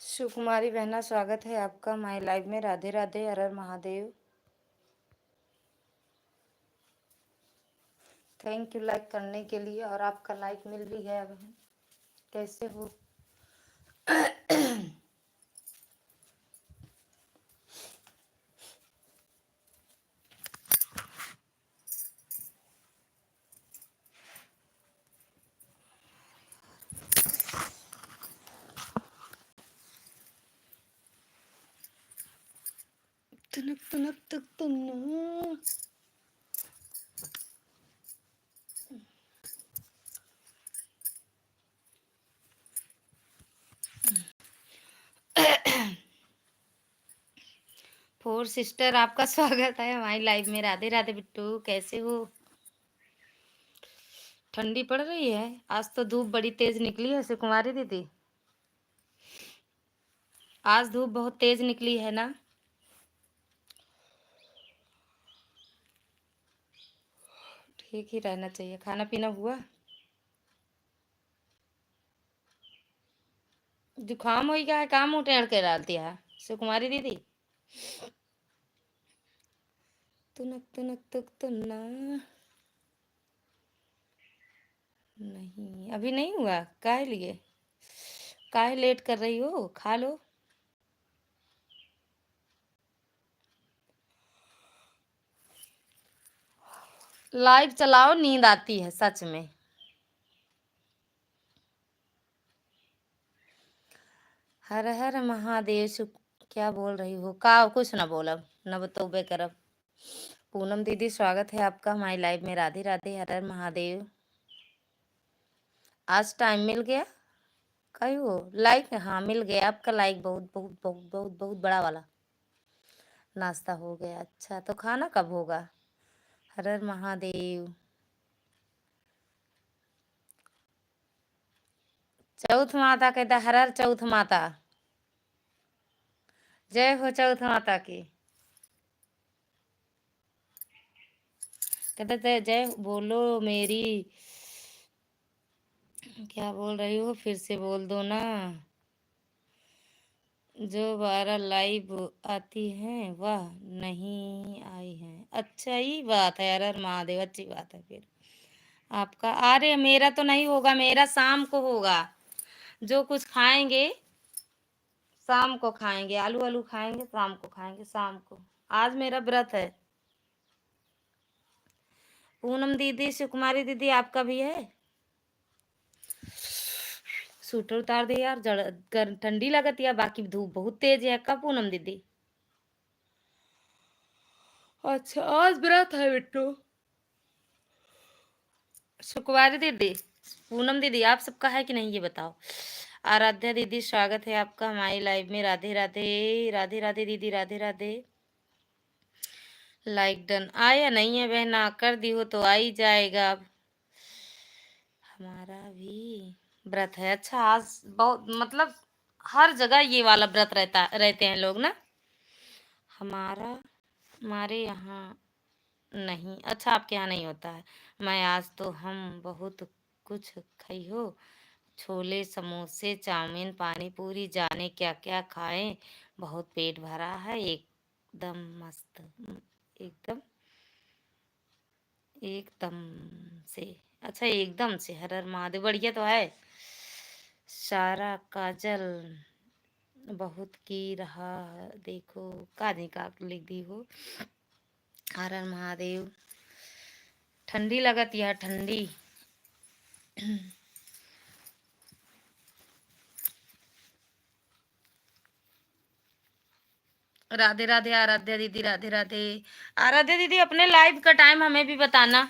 सुकुमारी बहना, स्वागत है आपका माय लाइव में। राधे राधे, हर हर महादेव। थैंक यू लाइक करने के लिए, और आपका लाइक मिल भी गया बहन। कैसे हो? तुनक तुनक तुक तुन्नू। फोर सिस्टर, आपका स्वागत है हमारी लाइव में। राधे राधे बिट्टू, कैसे हो? ठंडी पड़ रही है? आज तो धूप बड़ी तेज निकली है सुकुमारी दीदी। आज धूप बहुत तेज निकली है ना। ठीक ही रहना चाहिए। खाना पीना हुआ? जुकाम हो गया है? काम उठेड़ के डाल दिया है सुकुमारी दीदी। तुनक तुनक तुक तुन्ना। नहीं, अभी नहीं हुआ। काहे लिए? काहे लेट कर रही हो? खा लो। लाइव चलाओ, नींद आती है सच में। हर हर महादेव। क्या बोल रही हो? का कुछ ना बोलब, न बतौबे करब। पूनम दीदी, स्वागत है आपका हमारी लाइव में। राधे राधे, हर हर महादेव। आज टाइम मिल गया? कही हो लाइक? हाँ मिल गया आपका लाइक। बहुत बहुत बहुत बहुत बहुत बड़ा वाला। नाश्ता हो गया? अच्छा, तो खाना कब होगा? हर हर महादेव। चौथ माता कहता, हर हर चौथ माता। जय हो चौथ माता की। कहते थे जय बोलो मेरी। क्या बोल रही हो? फिर से बोल दो ना। जो 12 लाइव आती हैं वह नहीं आई हैं। अच्छा ही बात है, हर हर महादेव। अच्छी बात है फिर आपका। अरे मेरा तो नहीं होगा, मेरा शाम को होगा। जो कुछ खाएंगे शाम को खाएंगे। आलू आलू खाएंगे, शाम को खाएंगे। शाम को आज मेरा व्रत है। पूनम दीदी, सुकुमारी दीदी, आपका भी है? स्वेटर उतार दे यार, ठंडी लगती है। बाकी धूप बहुत तेज है। कब पूनम दीदी? अच्छा, आज व्रत है बिट्टू। सुकुमारी दीदी, पूनम दीदी, आप सबका है कि नहीं ये बताओ। आराध्या दीदी, स्वागत है आपका हमारी लाइव में। राधे राधे। राधे राधे दीदी, राधे राधे। लाइक डन आया नहीं है बहना? कर दी हो तो आ ही जाएगा। अब हमारा भी व्रत है। अच्छा, आज बहुत मतलब हर जगह ये वाला व्रत रहते हैं लोग ना। हमारे यहाँ नहीं। अच्छा, आपके यहाँ नहीं होता है। मैं आज तो हम बहुत कुछ खाई हो। छोले समोसे चाउमीन पानी पूरी जाने क्या क्या खाएं। बहुत पेट भरा है एकदम मस्त। एकदम एकदम से। अच्छा, एकदम से। हर हर महादेव, बढ़िया तो है। सारा काजल बहुत की रहा देखो। काजी का लिख दी हो। हर हर महादेव। ठंडी लगती है, ठंडी। राधे राधे आराध्या दीदी, राधे राधे। आराध्या दीदी अपने लाइव का टाइम हमें भी बताना।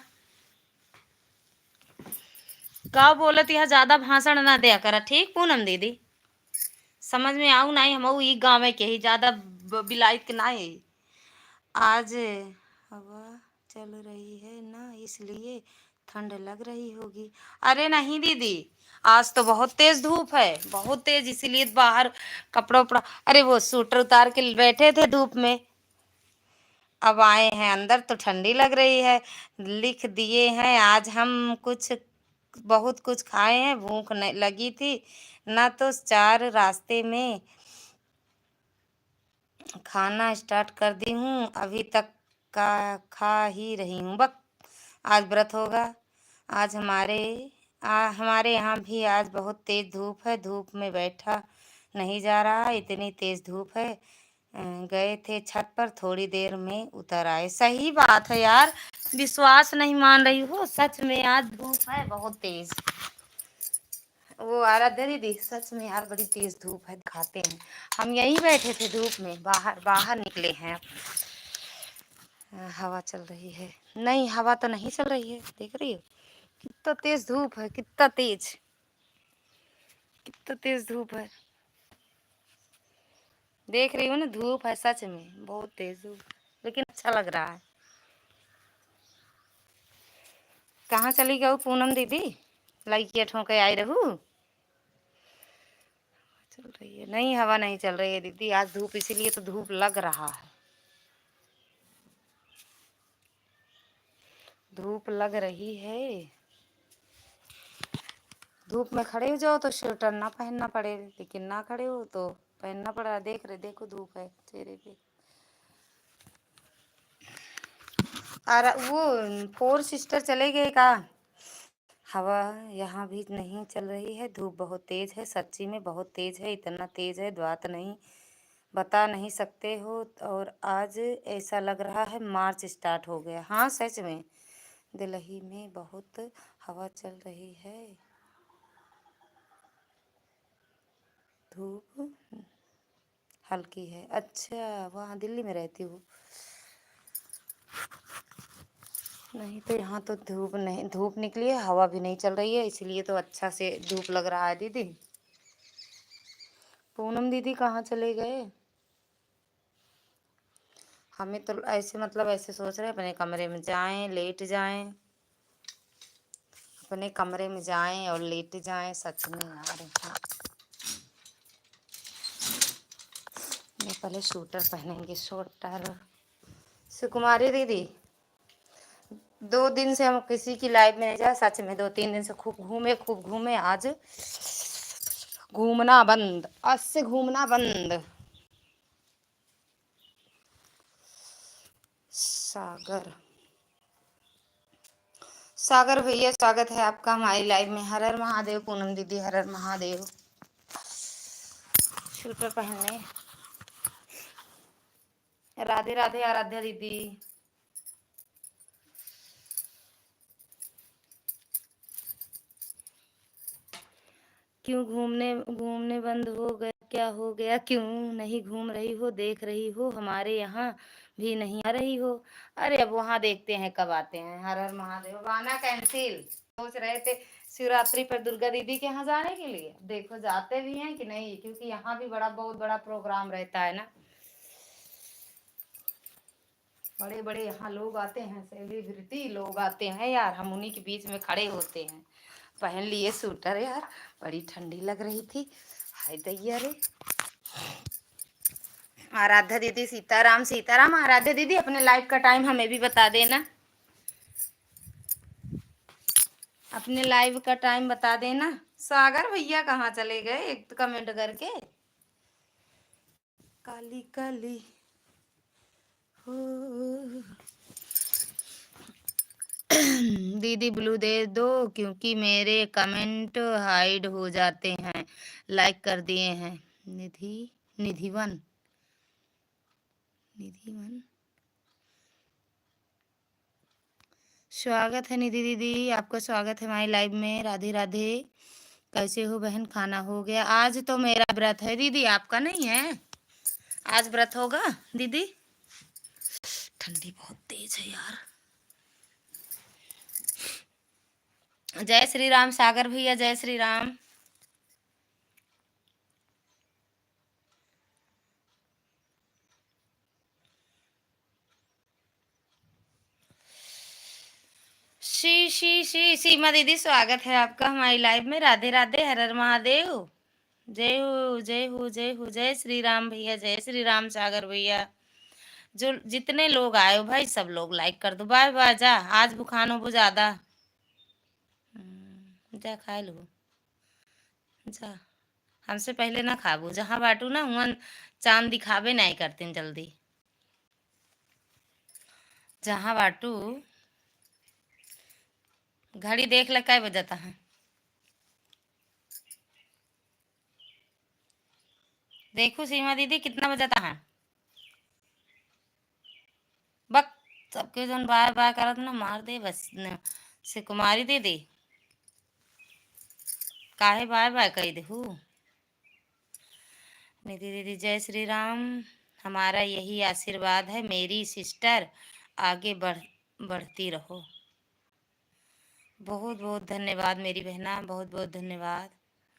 का बोलत यह ज्यादा भाषण ना दिया करा, ठीक पूनम दीदी? समझ में आऊ नहीं, हम ई गाँव के ही ज्यादा बिलाइत के ना है। आज हवा चल रही है ना, इसलिए ठंड लग रही होगी। अरे नहीं दीदी, आज तो बहुत तेज धूप है, बहुत तेज, इसीलिए बाहर कपड़ा उपड़ा, अरे वो स्वेटर उतार के बैठे थे धूप में, अब आए हैं अंदर तो ठंडी लग रही है। लिख दिए हैं आज हम कुछ, बहुत कुछ खाए हैं, भूख नहीं लगी थी ना, तो चार रास्ते में खाना स्टार्ट कर दी हूँ, अभी तक का खा ही रही हूँ बक। आज व्रत होगा। आज हमारे यहाँ भी आज बहुत तेज धूप है, धूप में बैठा नहीं जा रहा, इतनी तेज धूप है। गए थे छत पर, थोड़ी देर में उतर आए। सही बात है यार, विश्वास नहीं मान रही हो, सच में आज धूप है बहुत तेज। वो आराध्या दीदी सच में यार बड़ी तेज धूप है, दिखाते हैं। हम यहीं बैठे थे धूप में, बाहर बाहर निकले हैं। हवा चल रही है? नहीं, हवा तो नहीं चल रही है, देख रही हो कितना तेज धूप है, कितना तेज, कितना तेज धूप है। देख रही हो ना, धूप है सच में बहुत तेज धूप, लेकिन अच्छा लग रहा है। कहाँ चली गई पूनम दीदी? लड़कियाँ ठोके आई रहू। चल रही है? नहीं, हवा नहीं चल रही है दीदी, आज धूप, इसीलिए तो धूप लग रहा है, धूप लग रही है। धूप में खड़े हो जाओ तो स्वेटर ना पहनना पड़े, लेकिन ना खड़े हो तो पहनना पड़ा। देख रहे, देखो धूप है चेहरे पे। और वो फोर सिस्टर चले गए का? हवा यहाँ भी नहीं चल रही है, धूप बहुत तेज है, सच्ची में बहुत तेज है, इतना तेज है बात नहीं बता नहीं सकते हो। और आज ऐसा लग रहा है मार्च स्टार्ट हो गया। हाँ सच में दिल्ली में बहुत हवा चल रही है, धूप हल्की है। अच्छा, वहाँ दिल्ली में रहती हूँ? नहीं तो यहाँ तो धूप नहीं, धूप निकली है, हवा भी नहीं चल रही है, इसलिए तो अच्छा से धूप लग रहा है दीदी। पूनम दीदी कहाँ चले गए? हमें तो ऐसे मतलब ऐसे सोच रहे हैं अपने कमरे में जाएं, लेट जाएं, अपने कमरे में जाएं और लेट जाएं। सच में यार, हाँ। मैं पहले स्वेटर पहनेंगे, स्वेटर। सुकुमारी दीदी, 2 दिन से हम किसी की लाइफ में नहीं जा, सच में 2-3 दिन से खूब घूमे, खूब घूमे, आज घूमना बंद, आज से घूमना बंद। सागर, सागर भैया स्वागत है आपका हमारी लाइव में। हर हर महादेव पूनम दीदी, हर हर महादेव। स्वेटर पहनने। राधे राधे आराध्या दीदी। क्यों घूमने घूमने बंद हो गया, क्या हो गया, क्यों नहीं घूम रही हो? देख रही हो हमारे यहाँ भी नहीं आ रही हो? अरे अब वहाँ देखते हैं कब आते हैं। हर हर महादेव। आना कैंसिल सोच रहे थे शिवरात्रि पर दुर्गा दीदी के यहाँ जाने के लिए, देखो जाते भी हैं कि नहीं, क्योंकि यहाँ भी बड़ा बहुत बड़ा प्रोग्राम रहता है ना, बड़े बड़े यहाँ लोग आते हैं, सेलिब्रिटी लोग आते हैं यार, हम उन्हीं के बीच में खड़े होते हैं। पहन लिए स्वेटर यार, बड़ी ठंडी लग रही थी। हाय दैया रे। आराध्या दीदी सीताराम सीताराम। आराध्या दीदी अपने लाइव का टाइम हमें भी बता देना, अपने लाइव का टाइम बता देना। सागर भैया कहाँ चले गए, एक तो कमेंट करके। काली काली हो दीदी ब्लू दे दो, क्योंकि मेरे कमेंट हाइड हो जाते हैं। लाइक कर दिए हैं। निधि निधिवन निधिवन स्वागत है निधि दीदी, आपका स्वागत है हमारी लाइव में। राधे राधे। कैसे हो बहन, खाना हो गया? आज तो मेरा व्रत है दीदी, आपका नहीं है? आज व्रत होगा दीदी? ठंडी बहुत तेज है यार। जय श्री राम सागर भैया, जय श्री राम। शी सीमा दीदी, स्वागत है आपका हमारी लाइव में। राधे राधे, हर हर महादेव। जय हो जय हो जय हो। जय श्री राम भैया, जय श्री राम सागर भैया। जो जितने लोग आए हो भाई, सब लोग लाइक कर दो। बाय बाय। जा आज बुखान हो ज्यादा। जा खा लो। जा, हमसे पहले ना खाबू। जहाँ बाटू ना वहाँ चांद दिखावे नहीं करते जल्दी। जहाँ बाटू घड़ी देख ले कै बजता है। देखो सीमा दीदी कितना बजता है। बक, सबके जन बाय बाय करत ना मार दे बस न, से कुमारी दे दे। काहे बाय बाय कही देहू। निधि दीदी, जय श्री राम। हमारा यही आशीर्वाद है मेरी सिस्टर, आगे बढ़ती रहो। बहुत बहुत धन्यवाद मेरी बहना, बहुत बहुत धन्यवाद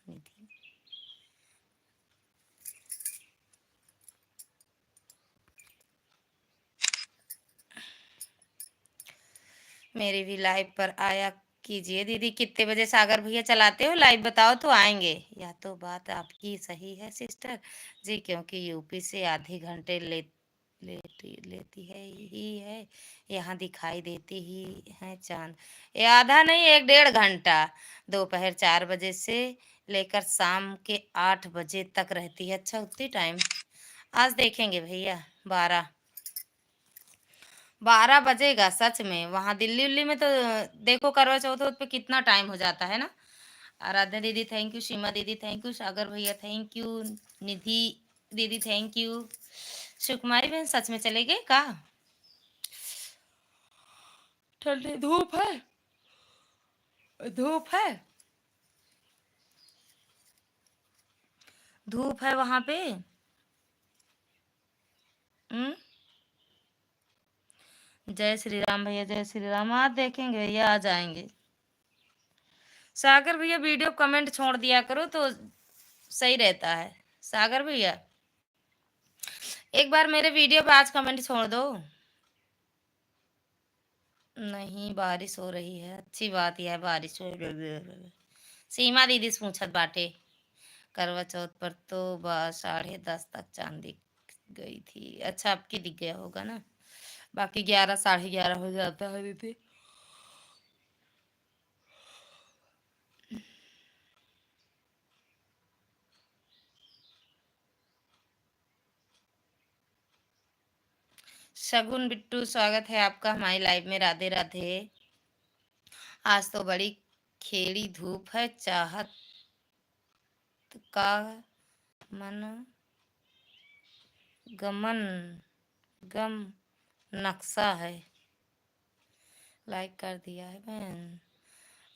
निधि। मेरी भी लाइव पर आया कीजिए दीदी। कितने बजे सागर भैया चलाते हो लाइव, बताओ तो आएंगे। या तो बात आपकी सही है सिस्टर जी, क्योंकि यूपी से आधे घंटे लेती है ही है। यहाँ दिखाई देती ही है चांद। ये आधा नहीं, 1 डेढ़ घंटा। दोपहर 4 बजे से लेकर शाम के 8 बजे तक रहती है। अच्छा, उतनी टाइम। आज देखेंगे भैया। 12 बजेगा सच में। वहां दिल्ली उल्ली में तो देखो, करवा चौथ पे कितना टाइम हो जाता है ना। आराध्या दीदी थैंक यू, सीमा दीदी थैंक यू, सागर भैया थैंक यू, निधि दीदी थैंक यू। सुकुमारी बहन सच में चले गए का? ठंडी धूप है, धूप है, धूप है वहां पे। हम्म। जय श्री राम भैया, जय श्री राम। आज देखेंगे भैया, आ जाएंगे। सागर भैया वीडियो कमेंट छोड़ दिया करो तो सही रहता है। सागर भैया एक बार मेरे वीडियो पे आज कमेंट छोड़ दो। नहीं, बारिश हो रही है, अच्छी बात यह है, बारिश हो रही है। सीमा दीदी से पूछत बाटे। करवा चौथ पर तो 10:30 तक चांद दिख गई थी। अच्छा, आपकी दिख गया होगा ना। बाकी 11 11:30 हो जाता है दीदी। शगुन बिट्टू, स्वागत है आपका हमारी लाइव में। राधे राधे। आज तो बड़ी खेड़ी धूप है, चाहत का मन गमन गम नक्शा है। लाइक कर दिया है बहन।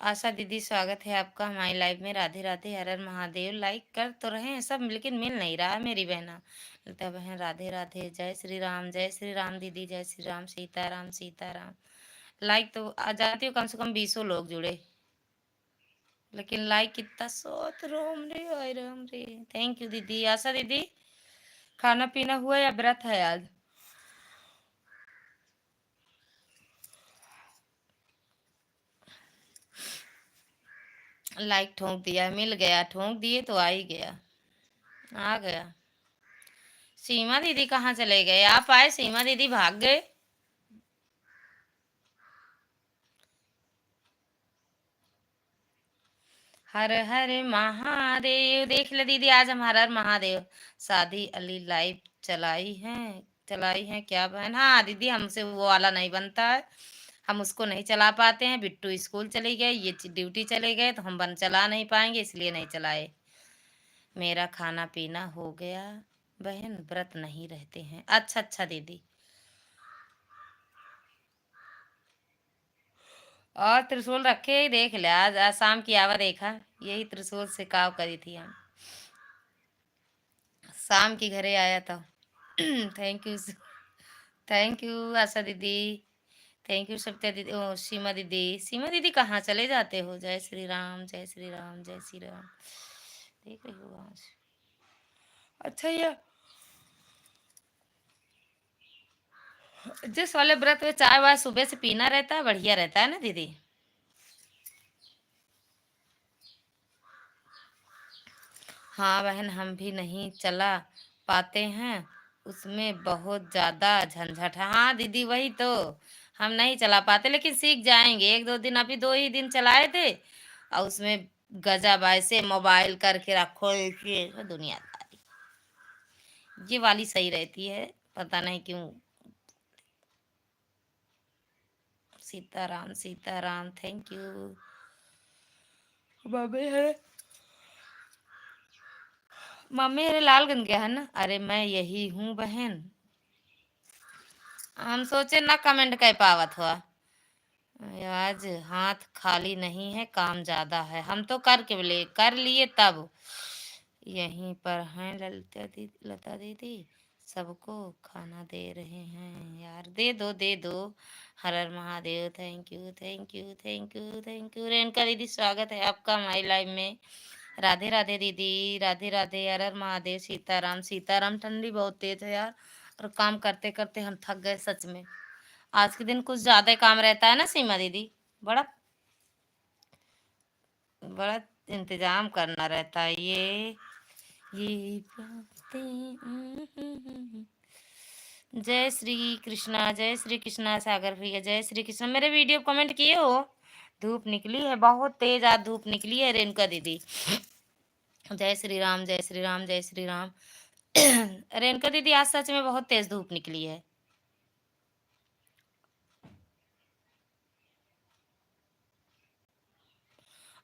आशा दीदी, स्वागत है आपका हमारी लाइव में। राधे राधे, हर हर महादेव। लाइक कर तो रहे हैं सब, लेकिन मिल नहीं रहा मेरी बहना। लता बहन राधे राधे, जय श्री राम, जय श्री राम दीदी, जय श्री राम, सीताराम सीताराम। लाइक तो आ जाती हो, कम से कम 20 लोग जुड़े, लेकिन लाइक कितना सोत रोम रे ओए राम रे। थैंक यू दीदी। आशा दीदी, खाना पीना हुआ या व्रत है आज? लाइक ठोक दिया, मिल गया। ठोक दिए तो आ ही गया, आ गया। सीमा दीदी कहाँ चले गए? आप आए, सीमा दीदी भाग गए। हर हर महादेव। देख ले दीदी, आज हम हर हर महादेव शादी अली लाइव चलाई है क्या बहन? हाँ दीदी, हमसे वो वाला नहीं बनता है, हम उसको नहीं चला पाते हैं। बिट्टू स्कूल चली गए, ये ड्यूटी चले गए, तो हम बन चला नहीं पाएंगे, इसलिए नहीं चलाए। मेरा खाना पीना हो गया बहन, व्रत नहीं रहते हैं। अच्छा अच्छा दीदी। और त्रिशूल रखे ही देख ले। आज शाम की आवा देखा, यही त्रिशूल से काव करी थी हम। शाम की घरे आया था। थैंक यू, थैंक यू आशा दीदी, थैंक यू सत्या दीदी, ओ सीमा दीदी, सीमा दीदी कहाँ चले जाते हो? जय श्री राम, जय श्री राम, जय श्री राम। देख रही हो आज? अच्छा ये जिस वाले व्रत में चाय वाय सुबह से पीना रहता है, बढ़िया रहता है ना दीदी? हाँ बहन, हम भी नहीं चला पाते हैं, उसमें बहुत ज्यादा झंझट है। हाँ दीदी वही तो, हम नहीं चला पाते, लेकिन सीख जाएंगे। एक दो दिन, अभी 2 ही दिन चलाए थे, और उसमें गजब ऐसे मोबाइल करके रखो, ये दुनियादारी। ये वाली सही रहती है, पता नहीं क्यों। Sitaram Sitaram, thank U. Mummy है, मम्मी अरे लालगंज गया है ना? अरे मैं यही हूँ बहन। हम सोचे ना कमेंट कर पावत हुआ। आज हाथ खाली नहीं है, काम ज्यादा है। हम तो कर लिए तब। यहीं पर हैं लता दीदी, सबको खाना दे रहे हैं यार, दे दो दे दो। हर हर Mahadev, thank you thank you thank you thank you. Renuka दीदी स्वागत है आपका माई लाइफ में। राधे राधे दीदी, राधे राधे, हर हर महादेव, सीताराम सीताराम। ठंडी बहुत तेज है यार, और काम करते करते हम थक गए सच में। आज के दिन कुछ ज्यादा ही काम रहता है ना सीमा दीदी, बड़ा बड़ा इंतजाम करना रहता है ये बातें। जय श्री कृष्णा, जय श्री कृष्णा सागर भैया, जय श्री कृष्णा। मेरे वीडियो कमेंट किए हो? धूप निकली है बहुत तेज, आज धूप निकली है रेणुका दीदी। जय श्री राम, जय श्री राम, जय श्री राम। रेणुका दीदी आज सच में बहुत तेज धूप निकली है।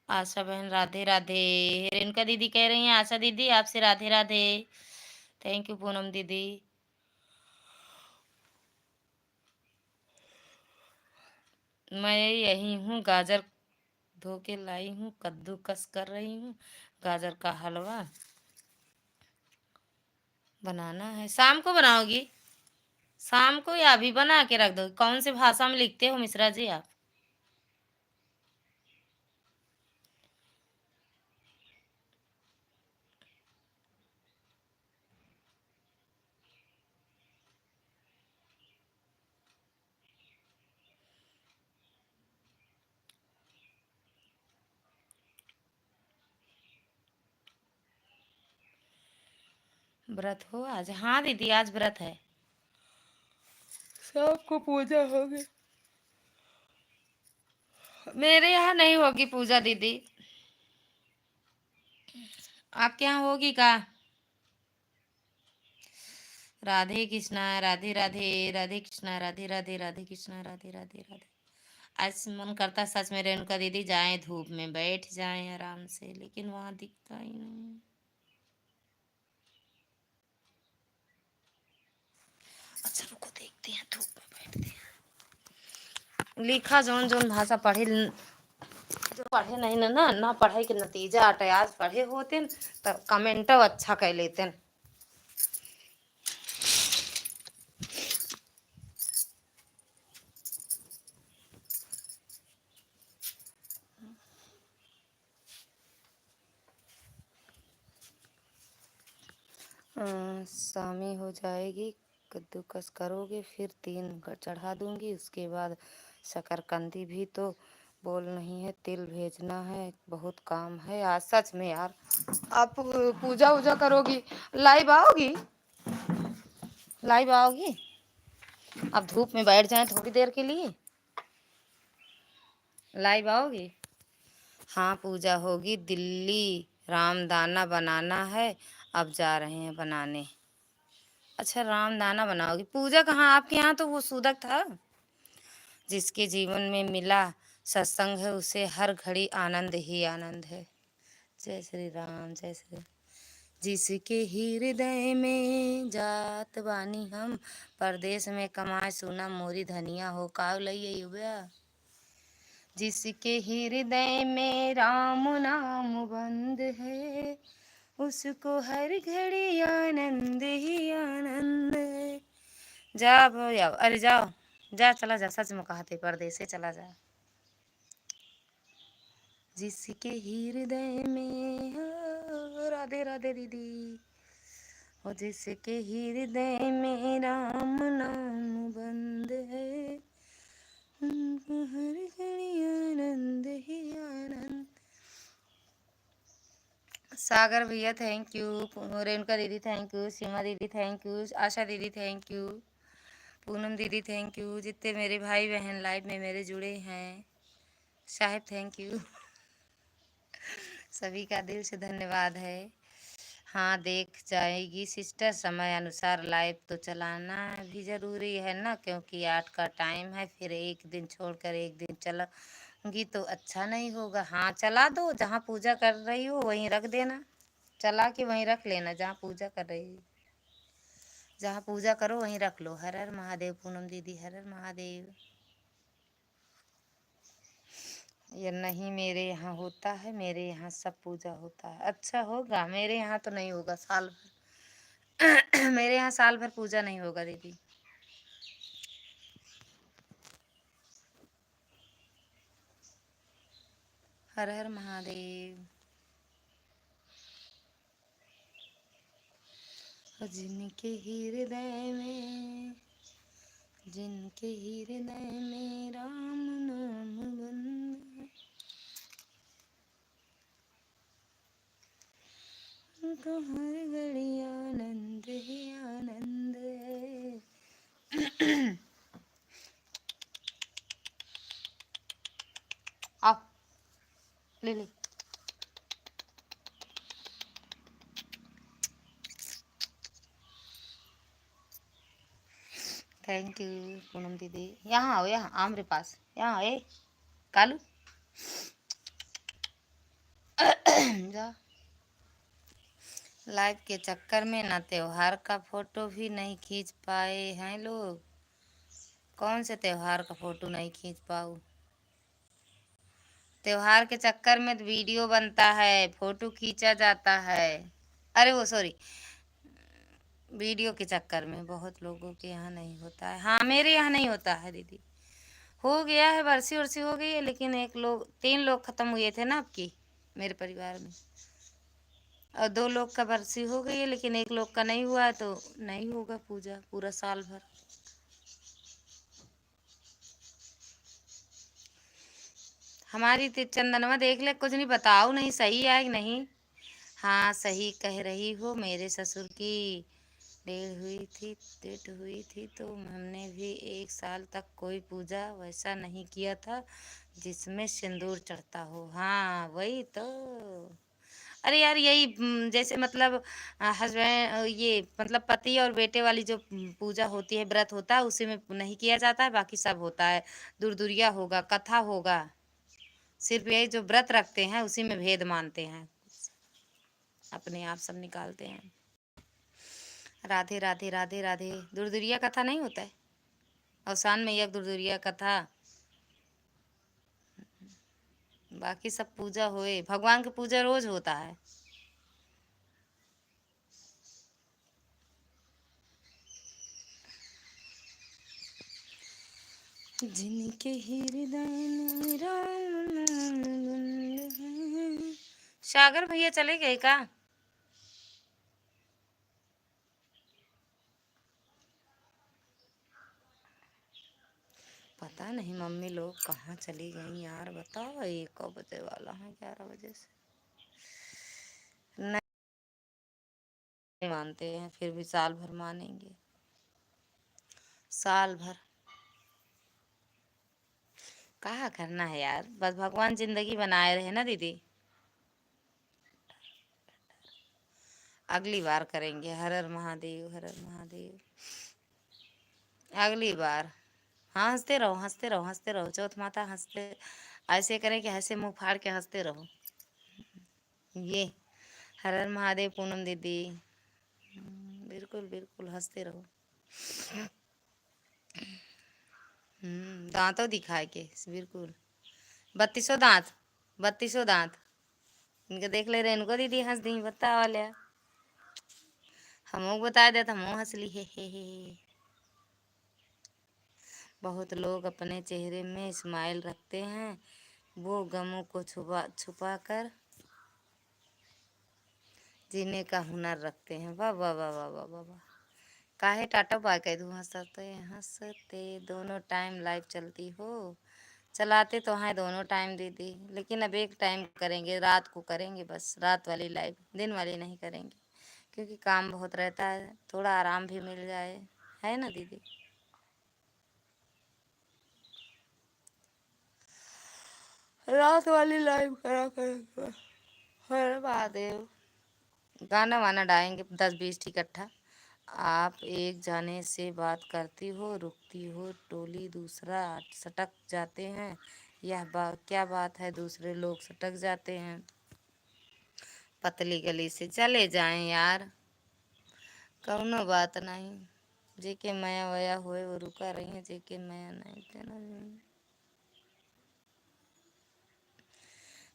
आशा बहन राधे राधे। रेणुका दीदी कह रही हैं आशा दीदी आपसे राधे राधे। थैंक यू पूनम दीदी। मैं यही हूँ, गाजर धो के लाई हूँ, कद्दूकस कर रही हूँ। गाजर का हलवा बनाना है। शाम को बनाओगी? शाम को या अभी बना के रख दो? कौन सी भाषा में लिखते हो मिश्रा जी आप? व्रत हो आज? हाँ दीदी आज व्रत है। सबको पूजा होगी। मेरे यहाँ नहीं होगी पूजा दीदी, आपके यहाँ होगी का? राधे कृष्णा, राधे राधे, राधे कृष्णा, राधे राधे, राधे कृष्णा, राधे राधे, राधे। आज मन करता सच में रेणुका दीदी जाएं, धूप में बैठ जाएं आराम से, लेकिन वहां दिखता ही नहीं। अच्छा रुको देखते हैं, धूप में बैठते हैं। लिखा जौन जौन भाषा पढ़े, जो पढ़े नहीं ना ना ना पढ़ाई के नतीजा अटे। आज पढ़े होते तो कमेंटो अच्छा कह लेते। शामी हो जाएगी, कद्दूकस करोगे, फिर 3 चढ़ा दूंगी, उसके बाद शकरकंदी भी तो बोल नहीं है, तिल भेजना है, बहुत काम है आज सच में यार। आप पूजा वूजा करोगी? लाइव आओगी? लाइव आओगी? आप धूप में बैठ जाएं थोड़ी देर के लिए, लाइव आओगी? हाँ पूजा होगी, दिल्ली रामदाना बनाना है, अब जा रहे हैं बनाने। अच्छा रामदाना बनाओगी? पूजा कहाँ आपके यहाँ? तो वो सूदक था। जिसके जीवन में मिला सत्संग है, उसे हर घड़ी आनंद ही आनंद है। जय श्री राम, जय श्री। जिसके हृदय में जात बानी हम, परदेश में कमाए सुना मोरी धनिया हो काव लइए युवा। जिसके हृदय में राम नाम बंद है, उसको हर घड़ी आनंद ही आनंद है। जाओ जाओ, अरे जाओ, जा चला जा, सच में कहते परदेस से चला जा। जिसके हृदय में हो, राधे राधे दीदी, और जिसके हृदय में राम नाम बंद है, उनको हर घड़ी आनंद ही आनंद। सागर भैया थैंक यू, रेणुका दीदी थैंक यू, सीमा दीदी थैंक यू, आशा दीदी थैंक यू, पूनम दीदी थैंक यू, जितने मेरे भाई बहन लाइव में मेरे जुड़े हैं, साहिब थैंक यू, सभी का दिल से धन्यवाद है। हाँ देख जाएगी सिस्टर, समय अनुसार लाइव तो चलाना भी ज़रूरी है ना, क्योंकि 8 का टाइम है, फिर एक दिन छोड़कर एक दिन चलाऊंगी तो अच्छा नहीं होगा। हाँ चला दो, जहाँ पूजा कर रही हो वहीं रख देना, चला के वहीं रख लेना जहाँ पूजा कर रही हो, जहाँ पूजा करो वहीं रख लो। हर हर महादेव पूनम दीदी, हर हर महादेव। ये नहीं मेरे यहाँ होता है, मेरे यहाँ सब पूजा होता है। अच्छा होगा, मेरे यहाँ तो नहीं होगा साल भर मेरे यहाँ साल भर पूजा नहीं होगा दीदी। हर हर महादेव। जिनके हृदय में, जिनके हृदय में राम नाम बंद, उनको हर घड़ी आनंद ही आनंद है। आओ ले ले। थैंक यू पूनम दीदी। यहाँ आओ, यहाँ आओ मेरे पास, यहाँ आओ, ए कालू जा। लाइव के चक्कर में ना त्योहार का फोटो भी नहीं खींच पाए हैं लोग। कौन से त्योहार का फोटो नहीं खींच पाऊँ? त्योहार के चक्कर में वीडियो बनता है, फोटो खींचा जाता है। अरे वो सॉरी, वीडियो के चक्कर में बहुत लोगों के यहाँ नहीं होता है। हाँ मेरे यहाँ नहीं होता है दीदी, हो गया है, बरसी उरसी हो गई है, लेकिन 3 लोग ख़त्म हुए थे ना आपकी मेरे परिवार में, और 2 लोग का बरसी हो गई है, लेकिन 1 लोग का नहीं हुआ है, तो नहीं होगा पूजा पूरा साल भर। हमारी चंदनवा देख ले, कुछ नहीं बताओ, नहीं सही है कि नहीं। हाँ सही कह रही हो, मेरे ससुर की डेट हुई थी तो हमने भी 1 साल तक कोई पूजा वैसा नहीं किया था जिसमें सिंदूर चढ़ता हो। हाँ वही तो। अरे यार यही जैसे मतलब हस्बैंड, ये मतलब पति और बेटे वाली जो पूजा होती है, व्रत होता है, उसी में नहीं किया जाता है, बाकी सब होता है। दूरदुरिया होगा, कथा होगा, सिर्फ यही जो व्रत रखते हैं उसी में भेद मानते हैं, अपने आप सब निकालते हैं। राधे राधे राधे राधे। दूरदुरिया कथा नहीं होता है, अवसान में एक दूरदुरिया कथा, बाकी सब पूजा होए, भगवान की पूजा रोज होता है। जिनके हृदय में राम नाम बंद है। सागर भैया चले गए का? पता नहीं मम्मी लोग कहाँ चली गई यार, बताओ, 1 बजे वाला है, 11 बजे से नहीं मानते हैं, फिर भी साल भर मानेंगे, साल भर। कहाँ करना है यार, बस भगवान जिंदगी बनाए रहे ना दीदी। अगली बार करेंगे, हर हर महादेव, हर हर महादेव, अगली बार। हाँ हंसते रहो, हंसते रहो, हंसते रहो, चौथ माता हंसते, ऐसे करें कि ऐसे मुंह फाड़ के हंसते रहो। ये हर हर महादेव पूनम दीदी, बिल्कुल बिल्कुल हंसते रहो। दांतों दिखाए के बिल्कुल, 3200 दांत, 3200 दांत, इनके देख ले रहे, इनको दीदी हंस दी बता वाले, हमको बता दे तो हम हंस ली हे। बहुत लोग अपने चेहरे में स्माइल रखते हैं, वो गमों को छुपा छुपा कर जीने का हुनर रखते हैं। वाह वाह वाह वाह वाह वाह वाह। काहे टाटा बाय कह दूँ, हंसते हंसते दोनों टाइम लाइव चलती हो। चलाते तो हैं दोनों टाइम दीदी, लेकिन अब एक टाइम करेंगे, रात को करेंगे, बस रात वाली लाइव, दिन वाली नहीं करेंगे, क्योंकि काम बहुत रहता है, थोड़ा आराम भी मिल जाए, है ना दीदी। रात वाली लाइव करा करेंगे। हर महादेव। गाना वाना डालेंगे 10-20 इकट्ठा। आप एक जाने से बात करती हो, रुकती हो टोली, दूसरा सटक जाते हैं। यह क्या बात है, दूसरे लोग सटक जाते हैं। पतली गली से चले जाएं यार, कौनो बात नहीं। जेके माया वया होए वो रुका रही है, जेके माया नहीं कहना।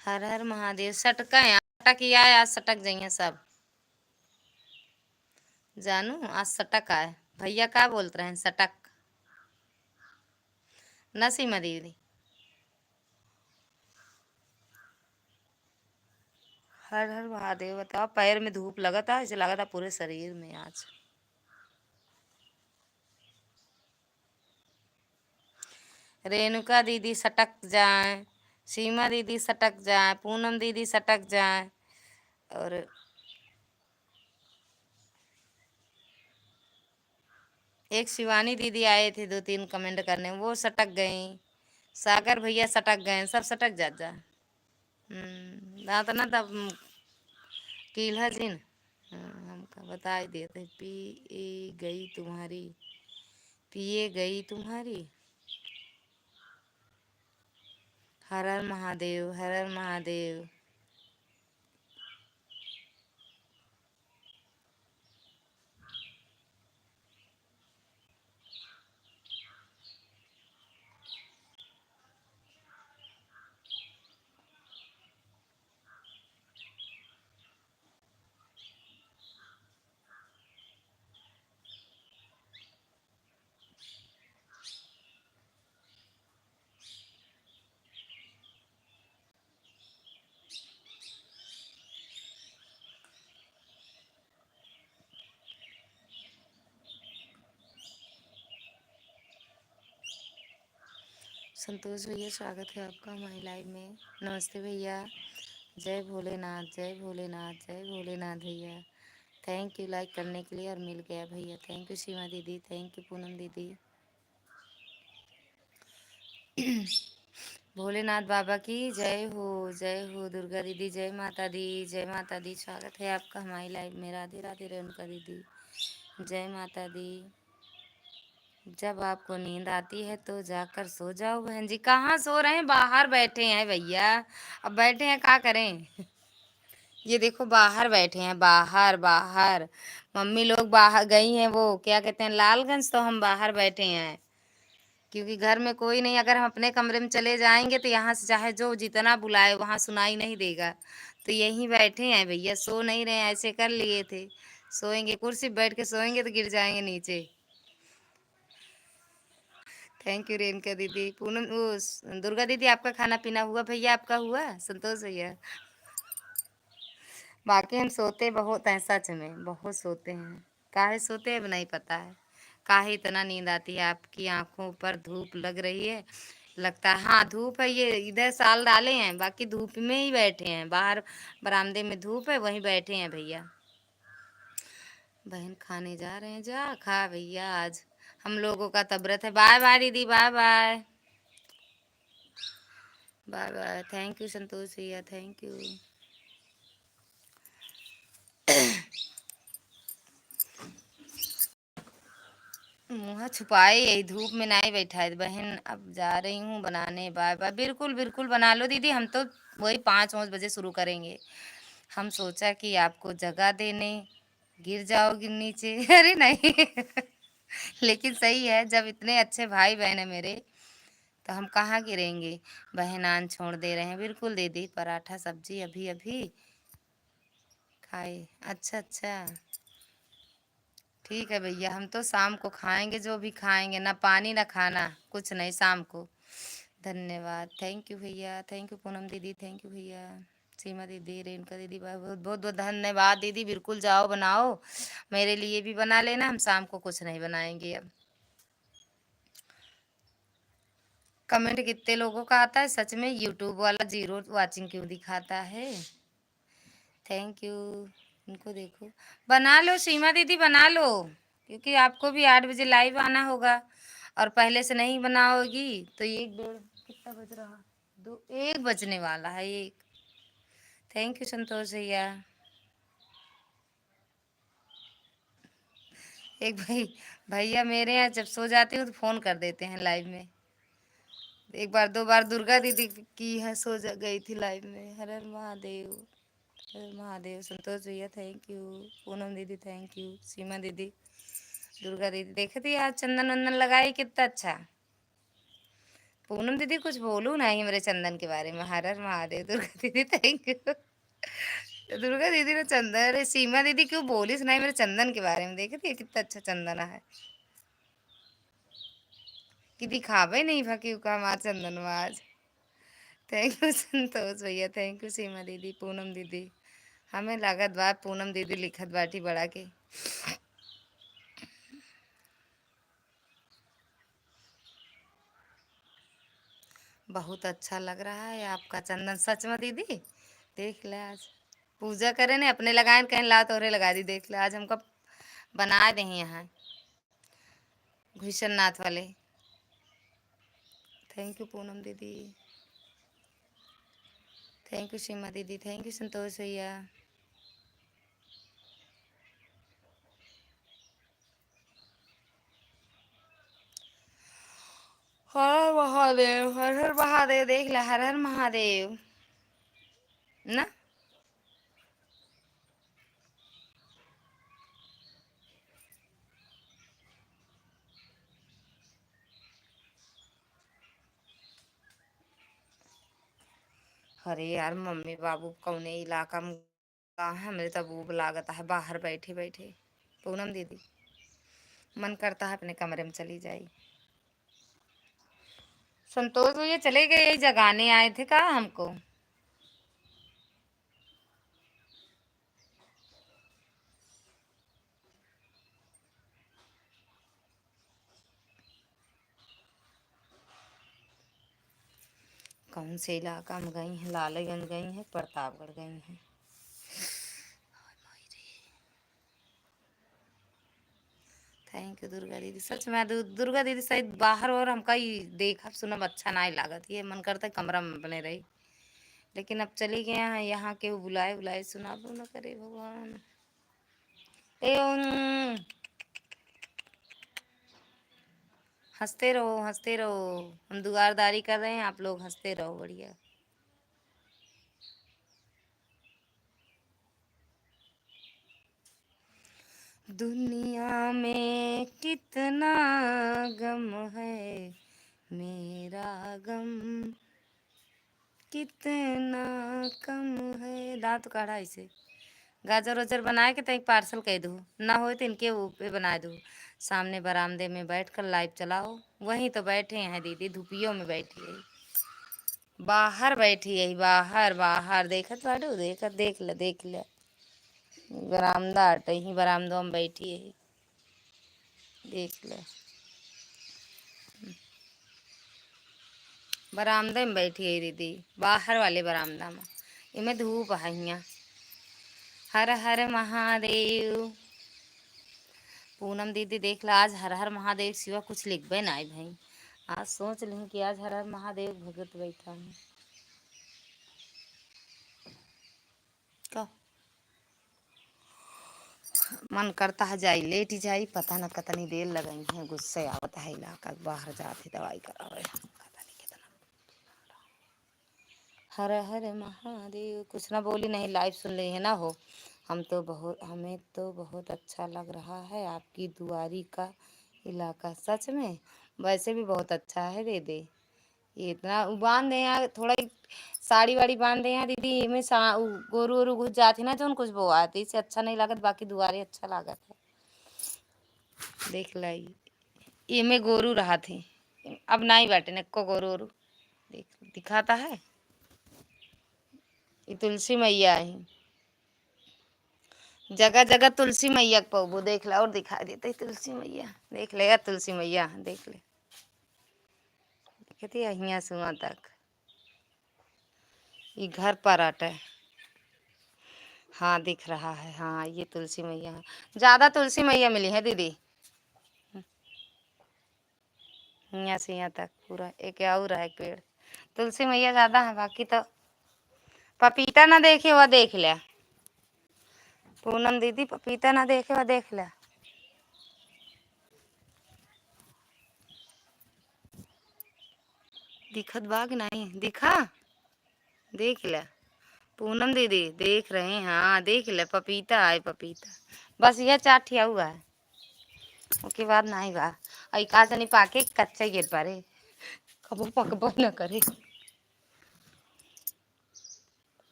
हर हर महादेव। सटका यार, सटक या आज सटक जाइए सब। जानू आज सटक आए भैया, क्या बोलते रहे सटक। नसीमा दीदी। हर हर महादेव। बताओ, पैर में धूप लगा था, ऐसे लगा था पूरे शरीर में आज। रेणुका दीदी सटक जाए, सीमा दीदी सटक जाए, पूनम दीदी सटक जाए, और एक शिवानी दीदी आए थे 2-3 कमेंट करने, वो सटक गई। सागर भैया सटक गए, सब सटक जा। ना तब कील्हा जिन। हमका बता ही देते, पिए गई तुम्हारी। हर हर महादेव, हर हर महादेव। संतोष भैया, स्वागत है आपका हमारी लाइव में। नमस्ते भैया। जय भोलेनाथ, जय भोलेनाथ, जय भोलेनाथ भैया। थैंक यू लाइक करने के लिए, और मिल गया भैया। थैंक यू सीमा दीदी, थैंक यू पूनम दीदी। भोलेनाथ बाबा की जय हो, जय हो। दुर्गा दीदी जय माता दी, जय माता दी। स्वागत है आपका हमारी लाइव में। राधे राधे रेणुका दीदी, जय माता दी। जब आपको नींद आती है तो जाकर सो जाओ बहन जी। कहाँ सो रहे हैं, बाहर बैठे हैं भैया। अब बैठे हैं क्या करें। ये देखो बाहर बैठे हैं, बाहर बाहर। मम्मी लोग बाहर गई हैं, वो क्या कहते हैं लालगंज, तो हम बाहर बैठे हैं, क्योंकि घर में कोई नहीं। अगर हम अपने कमरे में चले जाएंगे तो यहाँ से चाहे जो जितना बुलाए वहाँ सुनाई नहीं देगा। तो यहीं बैठे हैं भैया, सो नहीं रहे हैं, ऐसे कर लिए थे। सोएंगे, कुर्सी पे बैठ के सोएंगे तो गिर जाएंगे नीचे। थैंक यू रेणुका दीदी। पूनम वो दुर्गा दीदी, आपका खाना पीना हुआ भैया, आपका हुआ संतोष भैया। बाकी हम सोते बहुत हैं, सच में बहुत सोते हैं। काहे सोते हैं अब नहीं पता है, काहे इतना नींद आती है। आपकी आंखों पर धूप लग रही है, लगता है। हाँ धूप है, ये इधर साल डाले हैं, बाकी धूप में ही बैठे हैं बाहर। बरामदे में धूप है, वहीं बैठे हैं भैया। बहन खाने जा रहे हैं, जा खा भैया। आज हम लोगों का तो व्रत है। बाय बाय दीदी, बाय बाय, बाय बाय। थैंक यू संतोष भैया, थैंक यू। मुँह छुपाए, यही धूप में नहीं बैठा है बहन। अब जा रही हूँ बनाने, बाय बाय। बिल्कुल बिल्कुल बना लो दीदी, हम तो वही 5-5 बजे शुरू करेंगे। हम सोचा कि आपको जगह देने, गिर जाओगी नीचे। अरे नहीं। लेकिन सही है, जब इतने अच्छे भाई बहन है मेरे, तो हम कहाँ गिरेंगे। बहनान छोड़ दे रहे हैं, बिल्कुल दीदी, पराठा सब्जी अभी अभी खाए। अच्छा अच्छा, ठीक है भैया, हम तो शाम को खाएंगे जो भी खाएंगे, ना पानी ना खाना, कुछ नहीं शाम को। धन्यवाद, थैंक यू भैया, थैंक यू पूनम दीदी, थैंक यू भैया, सीमा दीदी, रेणुका दीदी, बहुत बहुत बहुत धन्यवाद दीदी। बिल्कुल जाओ बनाओ, मेरे लिए भी बना लेना, हम शाम को कुछ नहीं बनाएंगे अब। कमेंट कितने लोगों का आता है सच में, यूट्यूब वाला जीरो वाचिंग क्यों दिखाता है। Thank U. इनको देखो, बना लो सीमा दीदी, बना लो, क्योंकि आपको भी 8 बजे लाइव आना होगा, और पहले से नहीं बनाओगी तो एक डेढ़, कितना बज रहा, दो, एक बजने वाला है, एक। थैंक यू संतोष भैया। एक भैया मेरे यहाँ जब सो जाती हूँ तो फोन कर देते हैं लाइव में। एक बार दो बार दुर्गा दीदी की है, गई थी लाइव में। हर हर महादेव, हर हर महादेव। संतोष भैया थैंक यू, पूनम दीदी थैंक यू, सीमा दीदी, दुर्गा दीदी देखे थी आज चंदन वंदन लगाई, कितना अच्छा। पूनम दीदी कुछ बोलू नहीं मेरे चंदन के बारे में। हर हर महादेव, दुर्गा दीदी थैंक यू। दुर्गा दीदी ने चंदन, अरे सीमा दीदी क्यों बोली नहीं मेरे चंदन के बारे में, देखे थे कितना अच्छा चंदन है, कि दिखावे नहीं भकी का हमार चंदन आज। थैंक यू संतोष भैया, थैंक यू सीमा दीदी, पूनम दीदी। हमें लागत बा पूनम दीदी लिखत बाटी बड़ा के। बहुत अच्छा लग रहा है आपका चंदन, सच में दीदी। देख ले आज पूजा करे ने अपने लगाए, कहीं ला तोरे लगा दी, देख ले आज हमका बना दे यहाँ घुसन नाथ वाले। थैंक यू पूनम दीदी, थैंक यू सीमा दीदी, थैंक यू संतोष भैया। हर महादेव, हर हर महादेव, देख ले हर हर महादेव ना। अरे यार मम्मी बाबू कौने इलाका में कहाँ है, मेरे तब वो लागत है बाहर बैठे बैठे। पूनम दीदी मन करता है अपने कमरे में चली जाई। संतोष भैया चले गए, यही जगाने आए थे कहा हमको। कौन से इलाका में गई हैं, लालगंज गई हैं, प्रतापगढ़ गई हैं। थैंक यू दुर्गा दीदी, सच में दुर्गा दीदी शायद बाहर और हमका ही देखा सुनब अच्छा नहीं लागत, ये मन करता है कमरा में बने रही, लेकिन अब चली गए हैं यहाँ के, वो बुलाए बुलाए सुना न करे भगवान। ए हंसते रहो हंसते रहो, हम दुआरदारी कर रहे हैं, आप लोग हंसते रहो, बढ़िया। दुनिया में कितना गम है, मेरा गम कितना कम है। दांत काढ़ा इसे, गाजर वाजर बनाए के तक पार्सल कह दो, ना हो तो इनके ऊपर बना दो। सामने बरामदे में बैठ कर लाइव चलाओ, वहीं तो बैठे हैं दीदी, धूपियों में बैठी है, बाहर बैठी है, बाहर बाहर देखत बाटू, देखत देख ले देख ले। बरामदा अट ही, बरामदों में बैठी है, देख ले, बरामदे में बैठी है दीदी, बाहर वाले बरामदा में, इमें धूप है यहाँ। हर हर महादेव। पूनम दीदी देख ला, आज हर हर महादेव सिवा कुछ लिखबे ना भाई। आज सोच ली कि आज हर हर महादेव भगत बैठा है। का मन करता है जाई लेट ही जाई, पता न कितनी देर लगई है, गुस्से आवत है इलाका बाहर जाते दवाई करावे, पता नहीं कितना। हर हर महादेव, कुछ ना बोली नहीं, लाइव सुन रही है ना हो। हमें तो बहुत अच्छा लग रहा है आपकी दुआरी का इलाका, सच में वैसे भी बहुत अच्छा है दीदी। ये इतना बांध दे यहाँ थोड़ा साड़ी वाड़ी बांध दे यहाँ दीदी में गोरू वोरू घुस जाती ना जो कुछ वो आती इससे अच्छा नहीं लागत बाकी दुआरे अच्छा लागत है। देख लाई ये में गोरू रहा थे अब नहीं बैठे नक्को गोरू वोरू देख दिखाता है। ये तुलसी मैया है जगह जगह तुलसी मैया पबू देख ला और दिखाई देते तुलसी मैया देख ले तुलसी मैया देख ले कहती यहाँ सुआ तक ये घर पर अट है। हाँ दिख रहा है हाँ ये तुलसी मैया है ज्यादा तुलसी मैया मिली है दीदी यहाँ से यहाँ तक पूरा एक और है एक पेड़ तुलसी मैया ज्यादा है बाकी तो पपीता ना देखे वह देख लिया पूनम दीदी पपीता ना देखे वह देख लिया दिखत बाग नहीं दिखा देख लिया पूनम दीदी देख रहे हैं हाँ देख ले पपीता है पपीता बस यह चाठिया हुआ है उसके बाद नहीं बा और का नहीं पाके कच्चा गिर पारे कबो पकबो न करे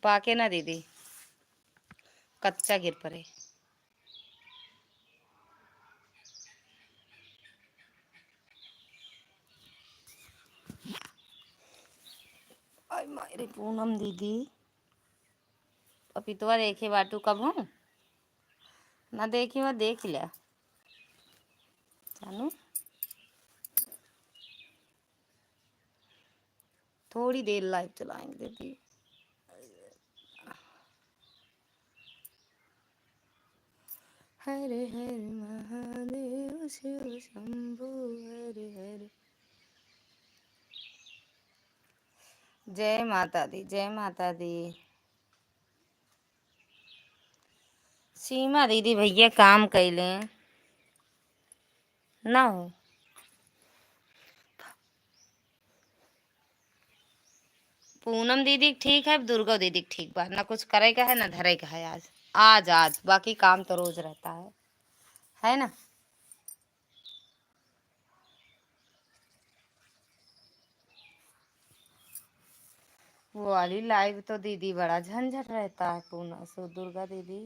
पाके ना दीदी कच्चा गिर पड़े आई मारे पूनम दीदी पपीतवा देखे बाटू कब हूँ ना देखी वह देख लिया जानू थोड़ी देर लाइव चलाएंगे दीदी हर हर महादेव शिव शंभु हर हर जय माता दी जय माता दी सीमा दीदी भैया काम कैले ना हो पूनम दीदी ठीक है दुर्गा दीदी ठीक बात ना कुछ करेगा है ना धरेगा है आज आज आज बाकी काम तो रोज रहता है ना। वो वाली लाइव तो दीदी बड़ा झंझट रहता है पूना सो दुर्गा दीदी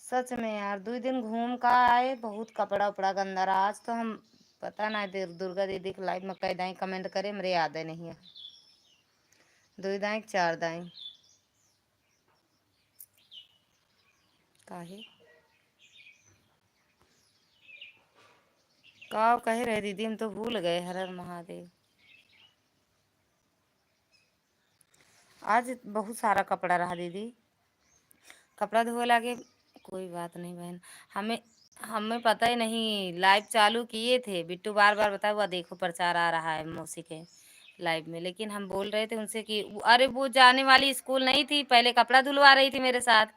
सच में यार 2 दिन घूम का आए बहुत कपड़ा उपड़ा गंदा रहा आज तो हम पता ना दुर्गा दीदी के लाइव में कई दाई कमेंट करे मेरे याद नहीं है 2 दाई 4 दाई काहे का कहे रहे दीदी हम तो भूल गए हर हर महादेव। आज बहुत सारा कपड़ा रहा दीदी कपड़ा धोए लगे कोई बात नहीं बहन हमें हमें पता ही नहीं लाइव चालू किए थे बिट्टू बार बार बताया हुआ देखो प्रचार आ रहा है मौसी के लाइव में लेकिन हम बोल रहे थे उनसे कि अरे वो जाने वाली स्कूल नहीं थी पहले कपड़ा धुलवा रही थी मेरे साथ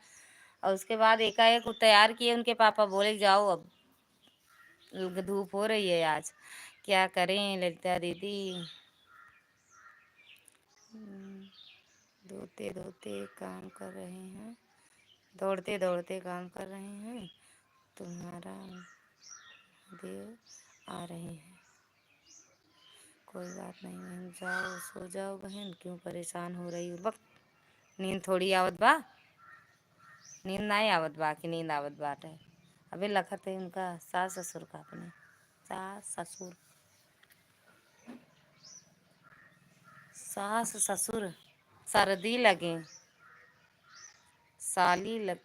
और उसके बाद एकाएक वो तैयार किए उनके पापा बोले जाओ अब धूप हो रही है आज क्या करें ललिता दीदी धोते धोते काम कर रहे हैं दौड़ते दौड़ते काम कर रहे हैं तुम्हारा देव आ रहे हैं कोई बात नहीं बहन जाओ सो जाओ बहन क्यों परेशान हो रही हो वक्त नींद थोड़ी आवत बा नींद नहीं आवत बा कि नींद आवत बाटे अबे लखत है उनका सास ससुर का अपने सास ससुर सास ससुर सर्दी लगे साली लग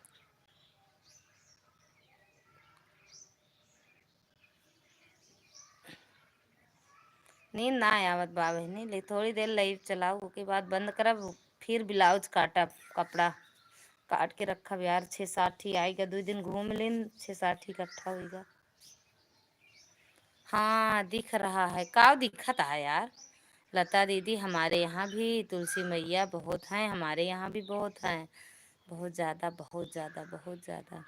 नींद ना आवत बा बहनी ले थोड़ी देर लाइव चलाओ उसके बाद बंद करब फिर ब्लाउज काटब कपड़ा काट के रखब यार 6-7 ही आएगा 2 दिन घूम लेन 6-7 इकट्ठा होगा। हाँ दिख रहा है का दिखत है यार लता दीदी हमारे यहाँ भी तुलसी मैया बहुत हैं हमारे यहाँ भी बहुत हैं बहुत ज़्यादा बहुत ज़्यादा बहुत ज़्यादा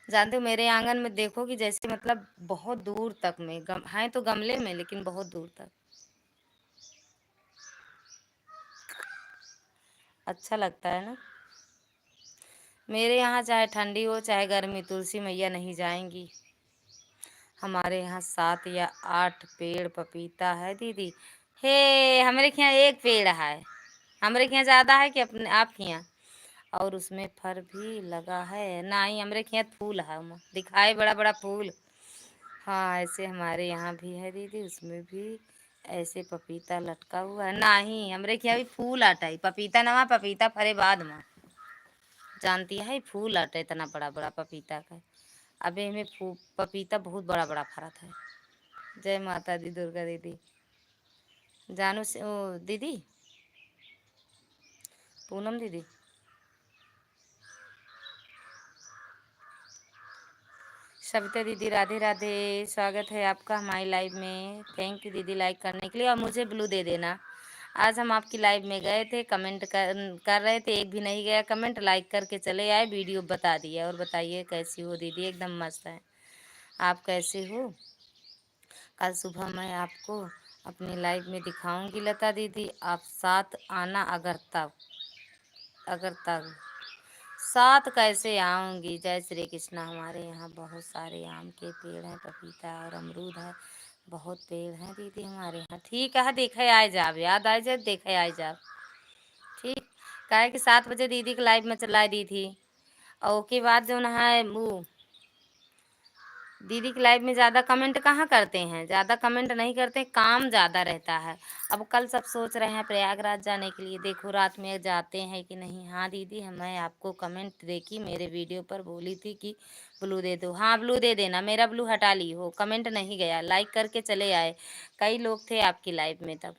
जानते हो मेरे आंगन में देखो कि जैसे मतलब बहुत दूर तक में हैं तो गमले में लेकिन बहुत दूर तक अच्छा लगता है ना। मेरे यहाँ चाहे ठंडी हो चाहे गर्मी तुलसी मैया नहीं जाएंगी हमारे यहाँ 7 या 8 पेड़ पपीता है दीदी। हे, हमारे यहाँ 1 पेड़ है। हमारे यहाँ ज़्यादा है कि अपने आपके यहाँ? और उसमें फर भी लगा है? नहीं, हमारे यहाँ फूल है, दिखाए बड़ा बड़ा फूल। हाँ, ऐसे हमारे यहाँ भी है दीदी, उसमें भी ऐसे पपीता लटका हुआ है। नहीं, हमारे यहाँ भी फूल आता है, पपीता नवा पपीता फरे बाद में। जानती है, फूल आता है इतना बड़ा बड़ा पपीता का। अबे हमें पपीता बहुत बड़ा बड़ा फरत है। जय माता दी, दुर्गा दीदी। जानू से ओ दीदी, पूनम दीदी, सविता दीदी, राधे राधे। स्वागत है आपका हमारी लाइव में। थैंक यू दीदी लाइक करने के लिए, और मुझे ब्लू दे देना। आज हम आपकी लाइव में गए थे, कमेंट कर रहे थे, एक भी नहीं गया कमेंट, लाइक करके चले आए, वीडियो बता दिया। और बताइए कैसी हो दीदी? एकदम मस्त है। आप कैसे हो? कल सुबह मैं आपको अपनी लाइव में दिखाऊंगी लता दीदी, आप साथ आना। अगर तब साथ कैसे आऊंगी? जय श्री कृष्णा। हमारे यहाँ बहुत सारे आम के पेड़ हैं, पपीता और अमरूद है, बहुत पेड़ हैं दीदी हमारे यहाँ। ठीक है, देखे आए जाब, याद आए जाए, देखे आए जाब। ठीक। काहे कि 7 बजे दीदी की लाइव में चलाई दी थी, और उसके बाद जो ना है वो दीदी की लाइव में ज़्यादा कमेंट कहाँ करते हैं, ज़्यादा कमेंट नहीं करते, काम ज़्यादा रहता है। अब कल सब सोच रहे हैं प्रयागराज जाने के लिए, देखो रात में जाते हैं कि नहीं। हाँ दीदी, मैं आपको कमेंट देखी मेरे वीडियो पर, बोली थी कि ब्लू दे दो। हाँ, ब्लू दे देना, मेरा ब्लू हटा ली हो, कमेंट नहीं गया, लाइक करके चले आए। कई लोग थे आपकी लाइव में तब।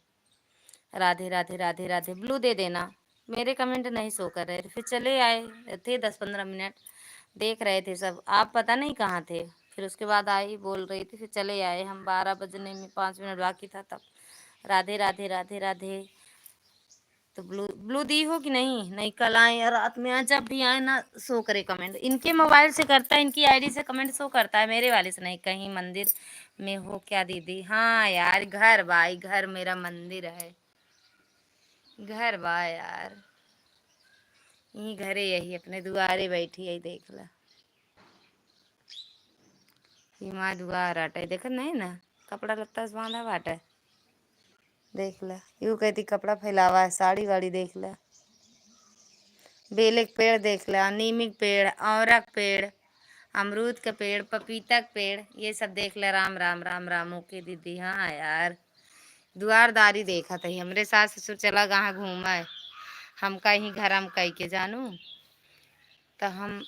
राधे राधे राधे राधे, ब्लू दे देना। मेरे कमेंट नहीं शो कर रहे थे, फिर चले आए थे, 10-15 मिनट देख रहे थे सब, आप पता नहीं कहाँ थे। फिर उसके बाद आई बोल रही थी, फिर चले आए हम, 12 बजने में 5 मिनट बाकी था तब। राधे राधे राधे राधे। तो ब्लू ब्लू दी हो कि नहीं? नहीं, कल आए या रात में आए, जब भी आए ना शो करे कमेंट। इनके मोबाइल से करता है, इनकी आईडी से कमेंट शो करता है, मेरे वाले से नहीं। कहीं मंदिर में हो क्या दीदी? हाँ यार, घर भाई, घर मेरा मंदिर है। घर बा यार, यही घरे, यही अपने दुआरे बैठी है, देख ला। हिमा दुआर आटे देखत नहीं ना, कपड़ा लत्ता से बांधा बाटे, देख ला। यूं कहती कपड़ा फैलावा है, साड़ी वाड़ी देख ला। बेले के पेड़ देख ला, नीमी के पेड़, औरा के पेड़, अमरूद का पेड़, पपीता का पेड़, ये सब देख ला। राम राम राम राम। ओके दीदी। हाँ यार, दुआरदारी देखा था हमरे सास ससुर चला कहाँ घूमा है, हम कहीं घर हम कहीं के जानू, तो हम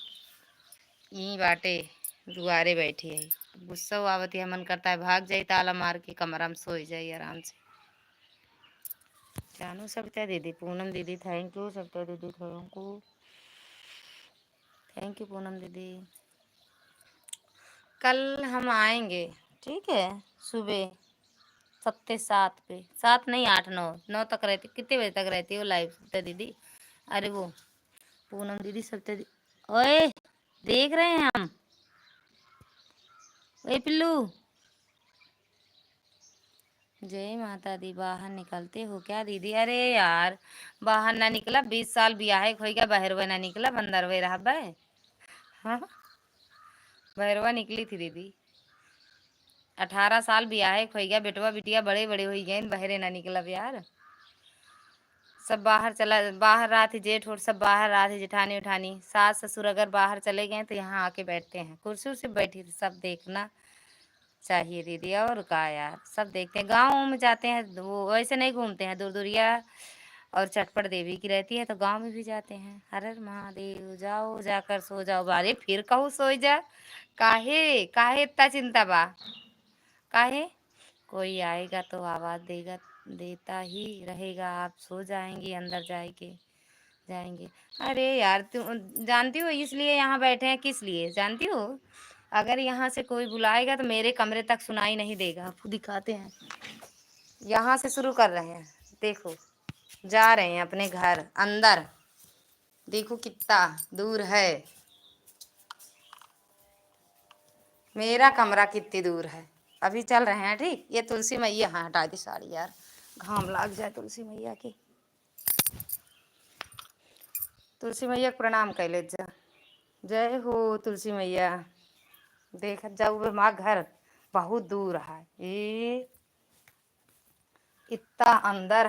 यहीं बाटे दुआरे बैठी है। गुस्सा आवत है, मन करता है भाग जाई, ताला मार के कमरा में सोई जाई आराम से। जानू सविता दीदी, पूनम दीदी थैंक यू, सविता दीदी thank you, thank U Poonam दीदी। कल हम आएंगे, ठीक है, सुबह 7 पे, 7 नहीं 8-9 तक रहती। कितने बजे तक रहती हो लाइव सविता दीदी? अरे वो पूनम दीदी, सविता दीदी, ओए देख रहे हैं हम। ओए पिल्लू, जय माता दी। बाहर निकलते हो क्या दीदी? अरे यार, बाहर ना निकला, 20 साल ब्याह खोई गया, बहरवा ना निकला, बंदर वे रहा बे। हाँ, बहरवा निकली थी दीदी। 18 साल ब्याह खोई गया, बेटवा बिटिया बड़े बड़े हो गए, बहरे ना निकला यार। सब बाहर चला, बाहर रहा थी, जेठ और सब बाहर रहा थी, जेठानी उठानी, सास ससुर अगर बाहर चले गए तो यहाँ आके बैठते हैं, कुर्सी उर्सी बैठी थी। सब देखना चाहिए दीदी, और का यार, सब देखते हैं। गाँव में जाते हैं वो वैसे नहीं घूमते हैं, दूर दूरिया। और चटपट देवी की रहती है तो गांव में भी जाते हैं। हर हर महादेव, जाओ जाकर सो जाओ। बारे फिर कहूँ सो जा, काहे काहे इतना चिंता बा? काहे? कोई आएगा तो आवाज देगा, देता ही रहेगा, आप सो जाएंगे, अंदर जाएंगे जाएंगे। अरे यार, तुम जानती हो इसलिए यहाँ बैठे हैं, किस लिए जानती हो? अगर यहाँ से कोई बुलाएगा तो मेरे कमरे तक सुनाई नहीं देगा। आपको दिखाते हैं, यहाँ से शुरू कर रहे हैं, देखो, जा रहे हैं अपने घर अंदर, देखो कितना दूर है मेरा कमरा, कितनी दूर है। अभी चल रहे हैं, ठीक। ये तुलसी मैया, हाँ हटा दी साड़ी यार, घाम लग जाए तुलसी मैया की। तुलसी मैया को प्रणाम कर ले जा। जय हो तुलसी मैया। देख जाऊ माँ घर, बहुत दूर है ये, इतना अंदर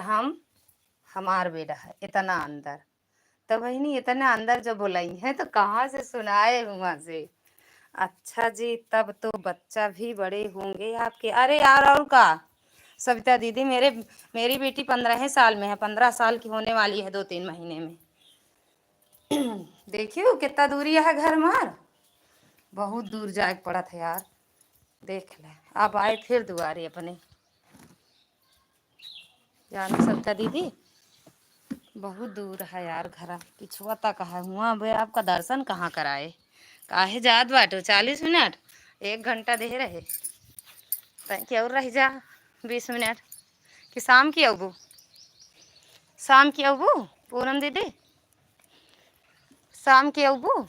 हमार बेटा है, इतना अंदर। तो बहनी इतना अंदर जब बुलाई है तो कहाँ से सुनाए वहां से। अच्छा जी, तब तो बच्चा भी बड़े होंगे आपके। अरे यार, और का सविता दीदी, मेरी बेटी 15 साल में है, 15 साल की होने वाली है 2-3 महीने में। देखियो कितना दूरी है घर मार, बहुत दूर जाए पड़ा था यार। देख ले, अब आए फिर दुआरे अपने। जाना सविता दीदी, बहुत दूर है यार घर, पिछुआ तक है हुआ। अब आपका दर्शन कहाँ कराए, काहे जात बाटो 40 मिनट, 1 घंटा दे रहे। तय क्या और रह जा 20 मिनट कि शाम की अबू, शाम की अबू पूनम दीदी, शाम की अबू।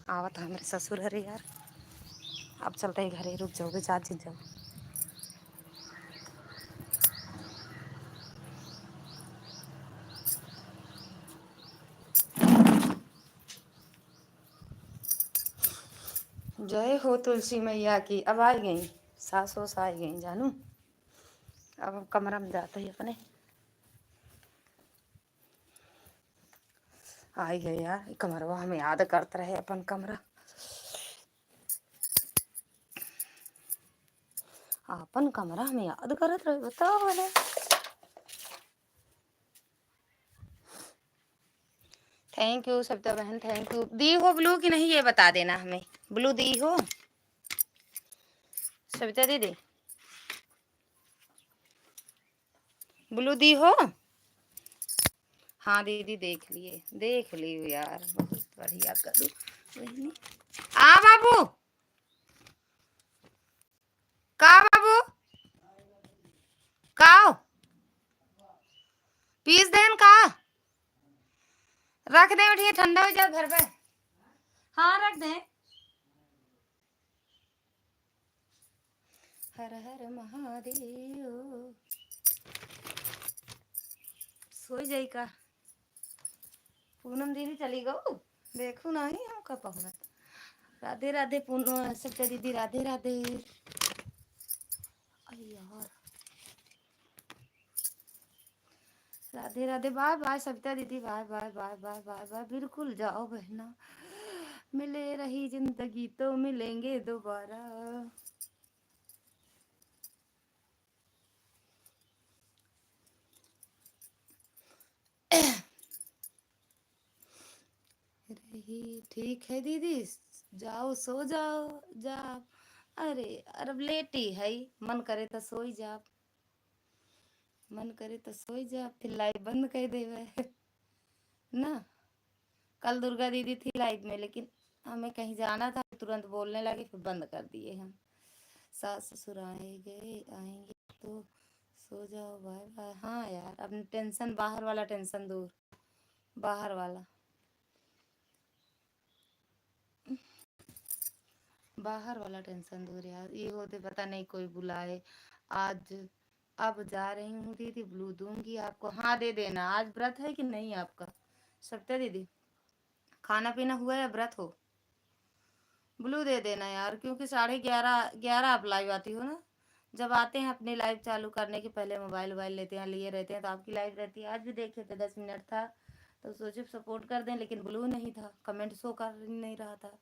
आवत है मेरे ससुर हरे यार, अब चलते ही घरे, रुक जाओगे, चाची जाओ। जय हो तुलसी मैया की। अब आ गई सास वास, आ गई जानू। अब हम कमरा में जाते ही अपने, आ ही गए यार। कमरवा हमें याद करते रहे अपन कमरा, अपन कमरा हमें याद करत रहे, बताओ वाले। थैंक यू सविता बहन, थैंक यू। दी हो ब्लू कि नहीं ये बता देना हमें, ब्लू दी हो सविता दीदी, ब्लू दी हो। हाँ दीदी, देख लिए, देख लियो यार, बहुत बढ़िया करूँ। आ बाबू, का बाबू, का पीस देन का, रख दे उठिए, ठंडा हो जाए घर पे। हाँ रख दे। हर हर महादेव। सोई जाई का पूनम दीदी चली गऊ, देखू नहीं हम का पहुनत। राधे राधे पूनम सत्या दीदी, राधे राधे। यार राधे राधे, बाय बाय सविता दीदी, बाय बाय बाय बाय बाय बाय, बिल्कुल जाओ बहना, मिले रही जिंदगी तो मिलेंगे दोबारा। रही ठीक है दीदी, जाओ सो जाओ, जाओ। अरे अब लेटी है, मन करे तो सोई जा, मन करे तो सोई जा, फिर लाइव बंद कर देवे ना। कल दुर्गा दीदी थी लाइव में, लेकिन हमें कहीं जाना था, तुरंत बोलने लगे, फिर बंद कर दिए हम। सास ससुर आएंगे तो सो जाओ, बाय बाय। हाँ यार, अब टेंशन, बाहर वाला टेंशन दूर, बाहर वाला, बाहर वाला टेंशन दूर यार। ये होते पता नहीं कोई बुलाए आज। अब जा रही हूँ दीदी, ब्लू दूंगी आपको। हाँ दे देना। आज व्रत है कि नहीं आपका सत्या दीदी, खाना पीना हुआ या व्रत हो? ब्लू दे देना यार, क्योंकि 11:30 आप लाइव आती हो ना। जब आते हैं अपनी लाइव चालू करने के पहले मोबाइल वोबाइल लेते हैं, लिए रहते हैं, तो आपकी लाइव रहती है। आज भी देखे थे 10 मिनट था, तो सोचे सपोर्ट कर दें, लेकिन ब्लू नहीं था, कमेंट शो कर नहीं रहा था।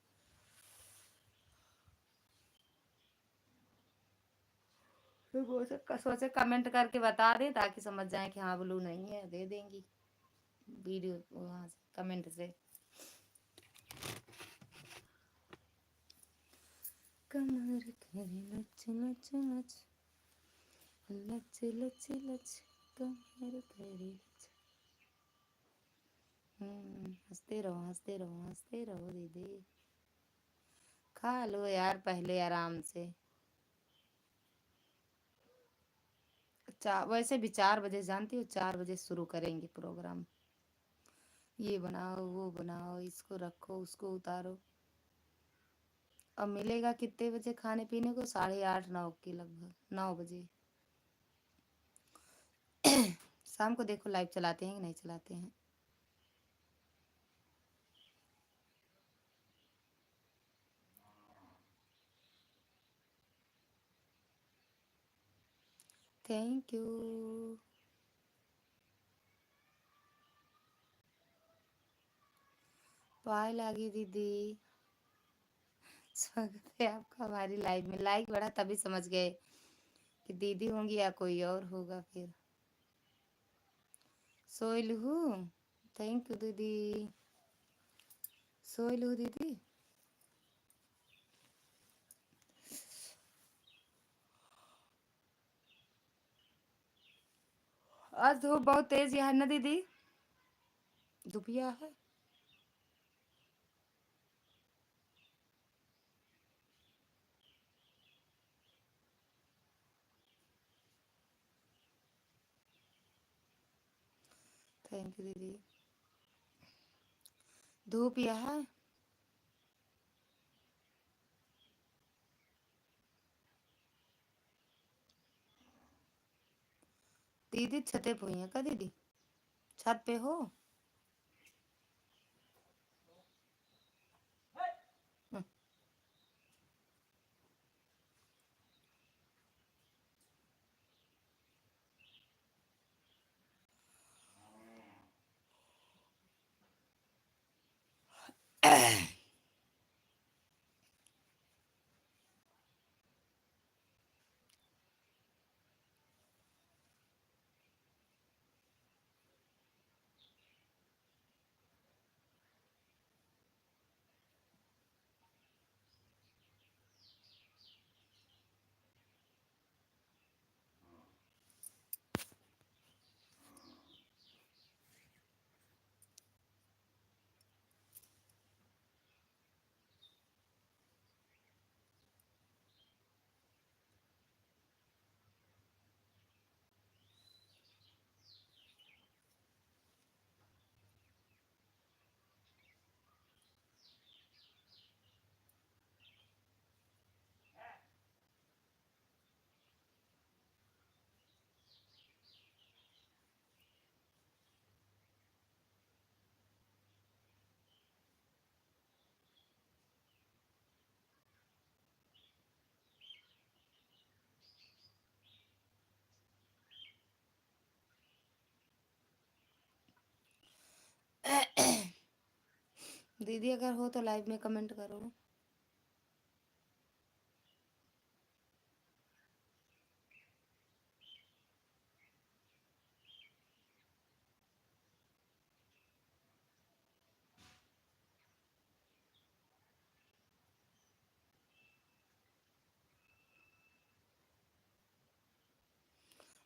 तो सोचे कमेंट करके बता दें, ताकि समझ जाए कि हाँ ब्लू नहीं है, दे देंगी वीडियो वहाँ से कमेंट से। कमर करे लच लच लच, लच लच लच, कमर करे लच। हंसते रहो, हंसते रहो, हंसते रहो दीदी। खा लो यार पहले आराम से। वैसे भी 4 बजे, जानती हो 4 बजे शुरू करेंगे प्रोग्राम। ये बनाओ, वो बनाओ, इसको रखो, उसको उतारो। अब मिलेगा कितने बजे खाने पीने को? 8:30-9 के लगभग, 9 बजे। शाम को देखो लाइव चलाते हैं कि नहीं चलाते हैं। Thank U. पाए लागी दीदी, स्वागत है आपका हमारी लाइव में। लाइक बढ़ा तभी समझ गए कि दीदी होंगी या कोई और होगा। फिर सोइलू, थैंक यू दीदी। सोइलू दीदी, आज धूप बहुत तेज है ना दीदी? धूपिया है। थैंक यू दीदी। धूप यह है। दीदी छते पे हुई है का दीदी? छत पे हो? दीदी अगर हो तो लाइव में कमेंट करो।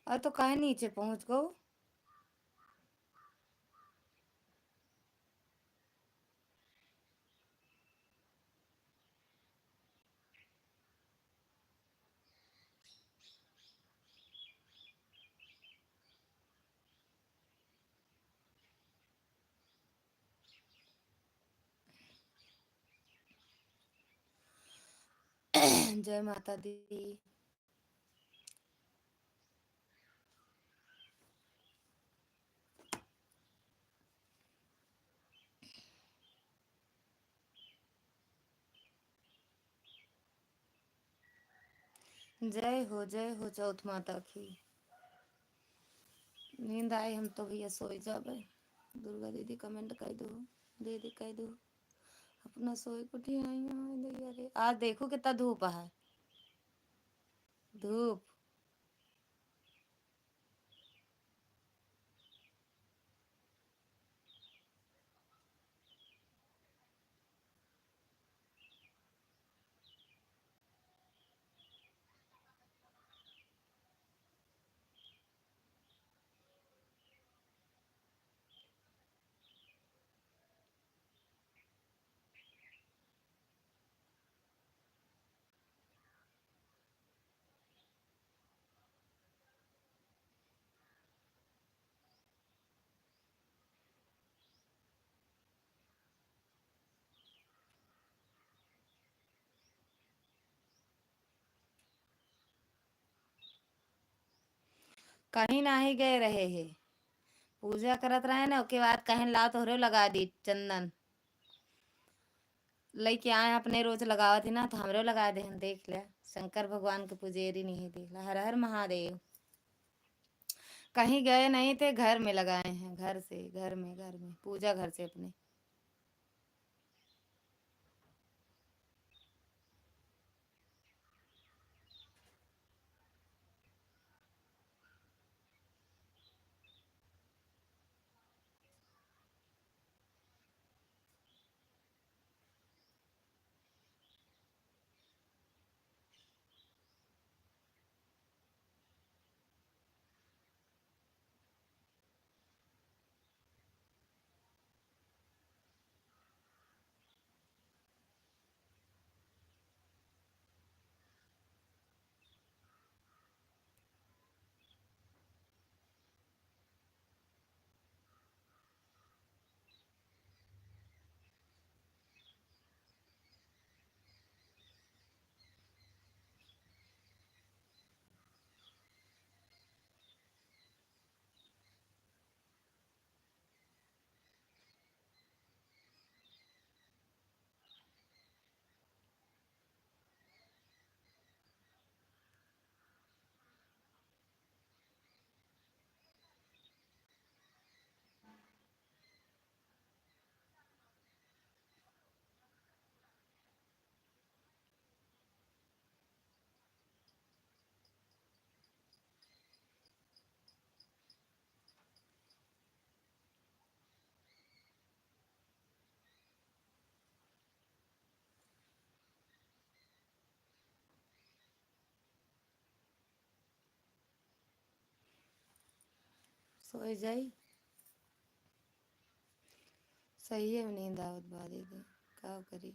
और तो काहे नीचे पहुंच गो? जय माता दी। जय हो चौथ माता की। नींद आए हम तो भैया सोई जाबे। दुर्गा दीदी कमेंट कर दो, दीदी कह दो अपना सोई कुटी आई दैया रे। आज देखो कितना धूप है। धूप। कहीं ना ही गए रहे है। पूजा करत रहे ना, उसके बाद कहीं ला तो लगा दी चंदन लेके आए अपने। रोज लगावत थी ना तो हमरो लगा दे। देख ले, शंकर भगवान के पुजेरी नहीं। देख ला, हर हर महादेव। कहीं गए नहीं थे, घर में लगाए हैं, घर से, घर में पूजा घर से अपने। सोए जाई। सही है, नींद आवत बारी दे, का करी।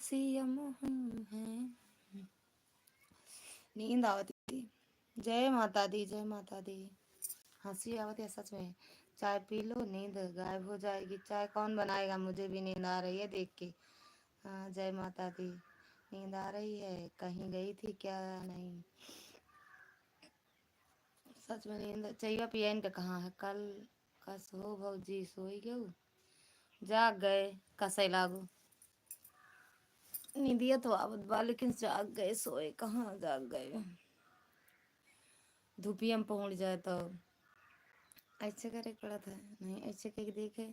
सीएम है। नींद आवती थी। जय माता दी, जय माता दी। हंसी आवत है सच में। चाय पी लो, नींद गायब हो जाएगी। चाय कौन बनाएगा, मुझे भी नींद आ रही है देख के। हाँ, जय माता दी। नींद आ रही है, कहीं गई थी क्या? नहीं, सच में नींद चाहिए। पियन का कहाँ है? कल कस हो भौजी सोई गऊ, जाग गए कसै लागू। नींदिया तो आवत बा, लेकिन जाग गए, सोए कहाँ, जाग गए। धूपिया में पहुंच जाए तो ऐसे करे पड़ा था। नहीं ऐसे कह देखे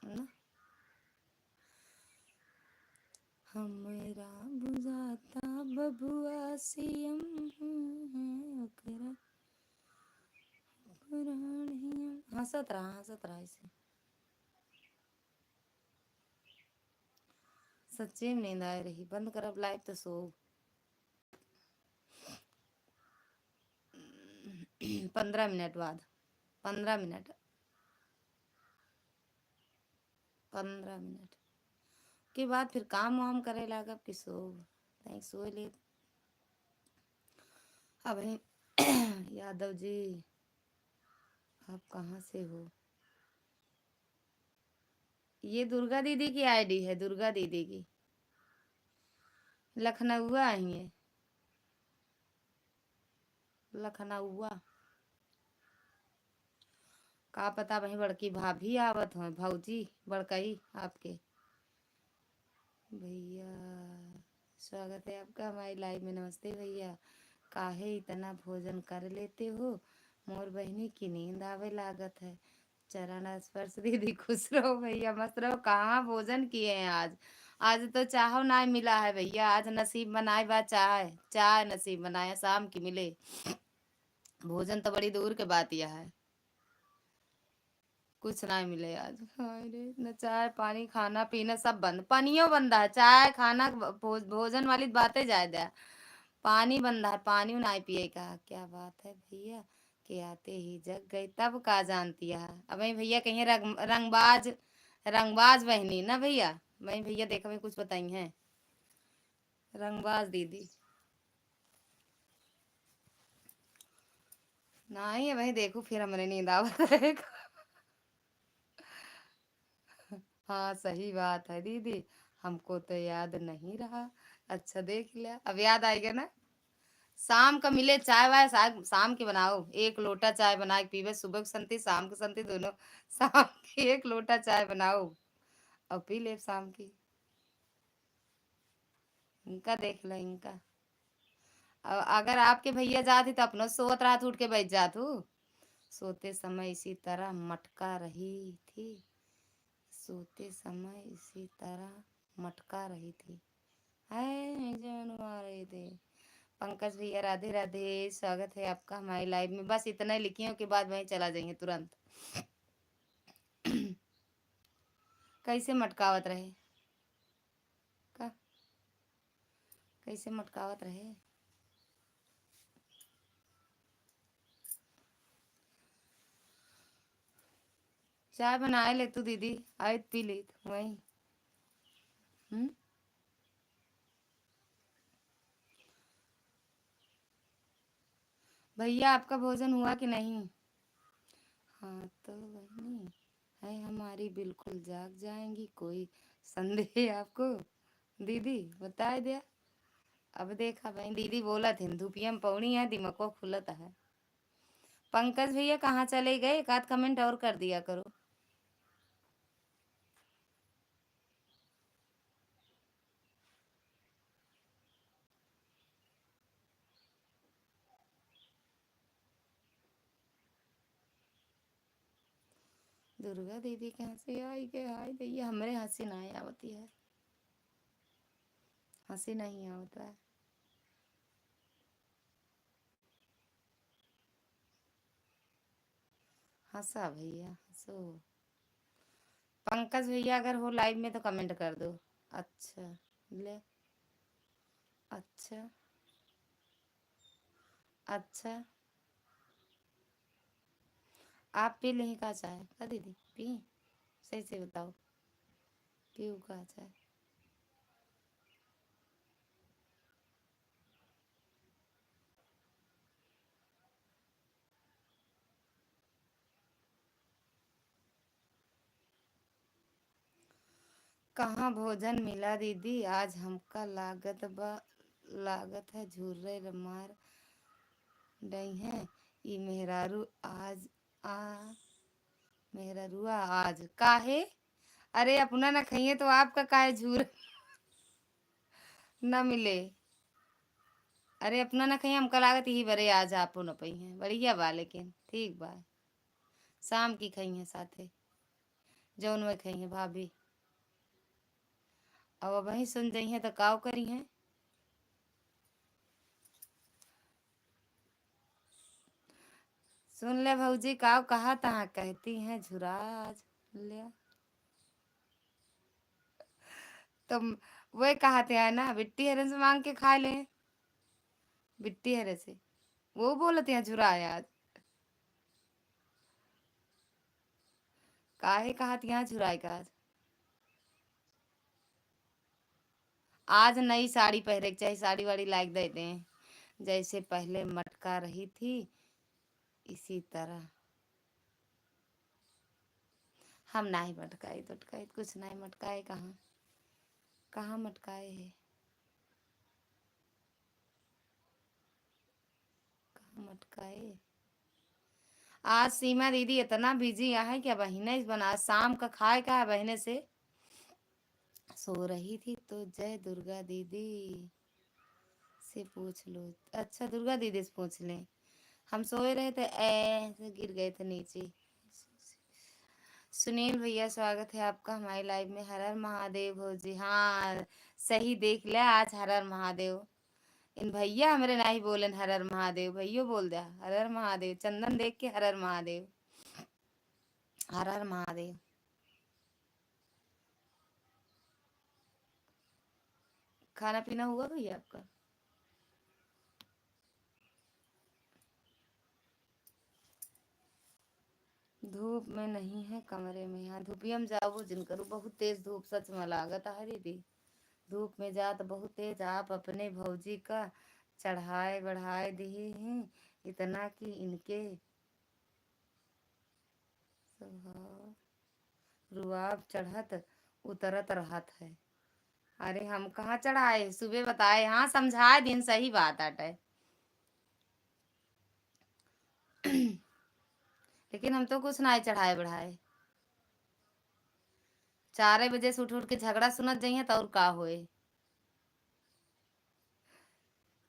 ना। हमरा बुझाता बबुआ सीएम है ओकरा पुराणिया। हंसत रहा ऐसे। सच्चे में नींद आ रही। बंद करब लाइव तो सो। 15 मिनट बाद, 15 मिनट, 15 मिनट के बाद फिर काम वाम करे लागब कि सो। नहीं सो ले। अब यादव जी, आप कहाँ से हो? ये दुर्गा दीदी की आईडी है, दुर्गा दीदी की। लखनऊआ ही है, लखनऊआ। का पता वही बड़की भाभी आवत हो, भौजी बड़कई आपके। भैया स्वागत है आपका हमारी लाइव में। नमस्ते भैया। काहे इतना भोजन कर लेते हो? मोर बहनी की नींद आवे लागत है। चरण स्पर्श दीदी खुश रहो भैया, मस्त रहो। कहाँ भोजन किए हैं आज? आज तो चाहो ना मिला है भैया। आज नसीब बनाए बा चाय, चाय नसीब बनाया शाम की मिले। भोजन तो बड़ी दूर के बात यह है, कुछ ना मिले आज। हाय रे, न चाय पानी खाना पीना सब बंद। पानियो बंद है, चाय खाना भोजन वाली बातें जायदा। पानी बंद है, पानी नहीं पिए का। क्या बात है भैया के आते ही जग गई, तब का जानती है। अब मैं भैया कहीं रंगबाज, रंगबाज बहनी ना भैया। मैं भैया देखा मैं कुछ बताई है। रंगबाज दीदी नहीं है भाई। देखो फिर हमारे नींद आवत है। हाँ सही बात है दीदी, हमको तो याद नहीं रहा। अच्छा देख लिया, अब याद आएगा ना। शाम का मिले चाय वाय, शाम की बनाओ। एक लोटा चाय बना के पीवे, सुबह की संती शाम की संती दोनों। शाम की एक लोटा चाय बनाओ और पी ले शाम की। इनका देख लो इनका। अगर आपके भैया जाती तो अपना सोत रात उठ के बैठ जात हूँ। सोते समय इसी तरह मटका रही थी, सोते समय इसी तरह मटका रही थी। है जान आ रही थी। पंकज भैया राधे राधे, स्वागत है आपका हमारी लाइव में। बस इतना ही लिखियों के बाद वहीं चला जाएंगे तुरंत। कैसे मटकावत रहे का? कैसे मटकावत रहे? चाय बनाए ले तू दीदी, आए पी ले वहीं। हम्म। भैया आपका भोजन हुआ कि नहीं? हाँ तो वही है हमारी, बिल्कुल जाग जाएंगी। कोई संदेह आपको दीदी बताए दिया। अब देखा भाई, दीदी बोला थी धूपिया में पौनी है, दिमाग खुलता है। पंकज भैया कहाँ चले गए? एक आध कमेंट और कर दिया करो। दुर्गा दीदी के हंसी आई के? हाय भैया हमारे हंसी नहीं आवती है, हंसी नहीं आवता है। हंसा भैया हंसो। पंकज भैया अगर हो लाइव में तो कमेंट कर दो। अच्छा ले, अच्छा, अच्छा। आप पी लें का चाय का दीदी? पी, सही से बताओ, पीऊ का चाय? कहाँ भोजन मिला दीदी, आज हमका लागत है झूरे मार डई है। ई मेहरारू आज आ मेहरारूआ आज काहे। अरे अपना ना खाइए तो आपका काहे झूर न मिले। अरे अपना ना खाइए, हमका लागत यही बरे आज आपो न पई है, बढ़िया बा लेकिन ठीक बा। शाम की खाई है साथे जौन में खाई है भाभी। अब वही सुन जाई है तो काव करी है। सुन ले भौजी काव कहा तहाँ कहती हैं झुरा आज लिया। तो वही कहा थे ना बिट्टी हरन से मांग के खा ले। बिट्टी हरे से वो बोलते हैं झुरा है आज। काहे कहा यहाँ झुराए का आज। आज नई साड़ी पहने के चाहिए, साड़ी वाड़ी लायक दे दें जैसे पहले मटका रही थी इसी तरह। हम नहीं मटकाई टटकाई कुछ नहीं मटकाए, कहाँ कहाँ मटकाए है, कहाँ मटकाए। आज सीमा दीदी इतना बिजी है क्या बहने बना शाम का खाए का है बहने से सो रही थी तो जय दुर्गा दीदी से पूछ लो। अच्छा दुर्गा दीदी से पूछ लें। हम सोए रहे थे ऐसे गिर गए थे नीचे। सुनील भैया स्वागत है आपका हमारी लाइव में। हर हर महादेव भौजी। हाँ सही देख ले आज हर हर महादेव। इन भैया हमारे नहीं बोले हर हर महादेव, भैया बोल दिया हर हर महादेव। चंदन देख के हर हर महादेव, हर हर महादेव। खाना पीना हुआ भैया आपका। धूप में नहीं है कमरे में, यहाँ धूपियम जाओ जिन करो बहुत तेज धूप सच में लागत है दीदी। धूप में जा तो बहुत तेज। आप अपने भौजी का चढ़ाए बढ़ाए दिए हैं इतना कि इनके स्वभाव रुआब चढ़त उतरत रहत है। अरे हम कहाँ चढ़ाए, सुबह बताए हाँ समझाए दिन सही बात आटे। लेकिन हम तो कुछ नहीं चढ़ाए बढ़ाए। 4 बजे से उठ उठ के झगड़ा सुनत जाइए तो और का होए।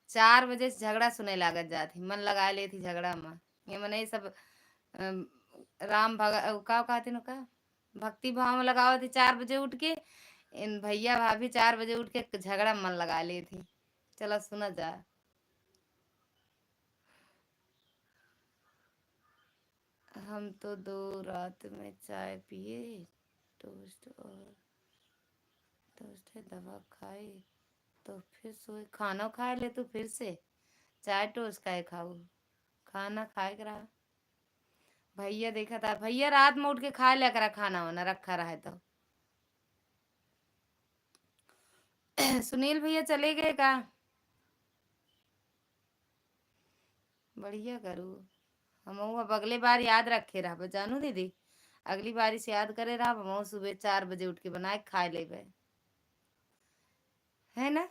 4 बजे से झगड़ा सुने लागत जाती मन लगा ले थी झगड़ा में। ये मने सब अम, राम भग का कहते न का भक्ति भाव में लगाओ थी 4 बजे उठ के। इन भैया भाभी 4 बजे उठ के झगड़ा में मन लगा ली थी। चलो सुना जा। हम तो 2 रात में चाय पिए टोस्ट और टोस्ट है दवा खाए तो फिर सोए। खाना खाए ले तो फिर से चाय टोस्ट खाए खाऊ खाना खाए करा। भैया देखा था भैया रात में उठ के खा लिया करा खाना वाना रखा रहा तो। सुनील भैया चले गए का। बढ़िया करू। हम अब अगले बार याद रखे रहा जानू दीदी। अगली बारी से याद करे रहा हम सुबह 4 बजे उठ के बनाए खाए ले है ना।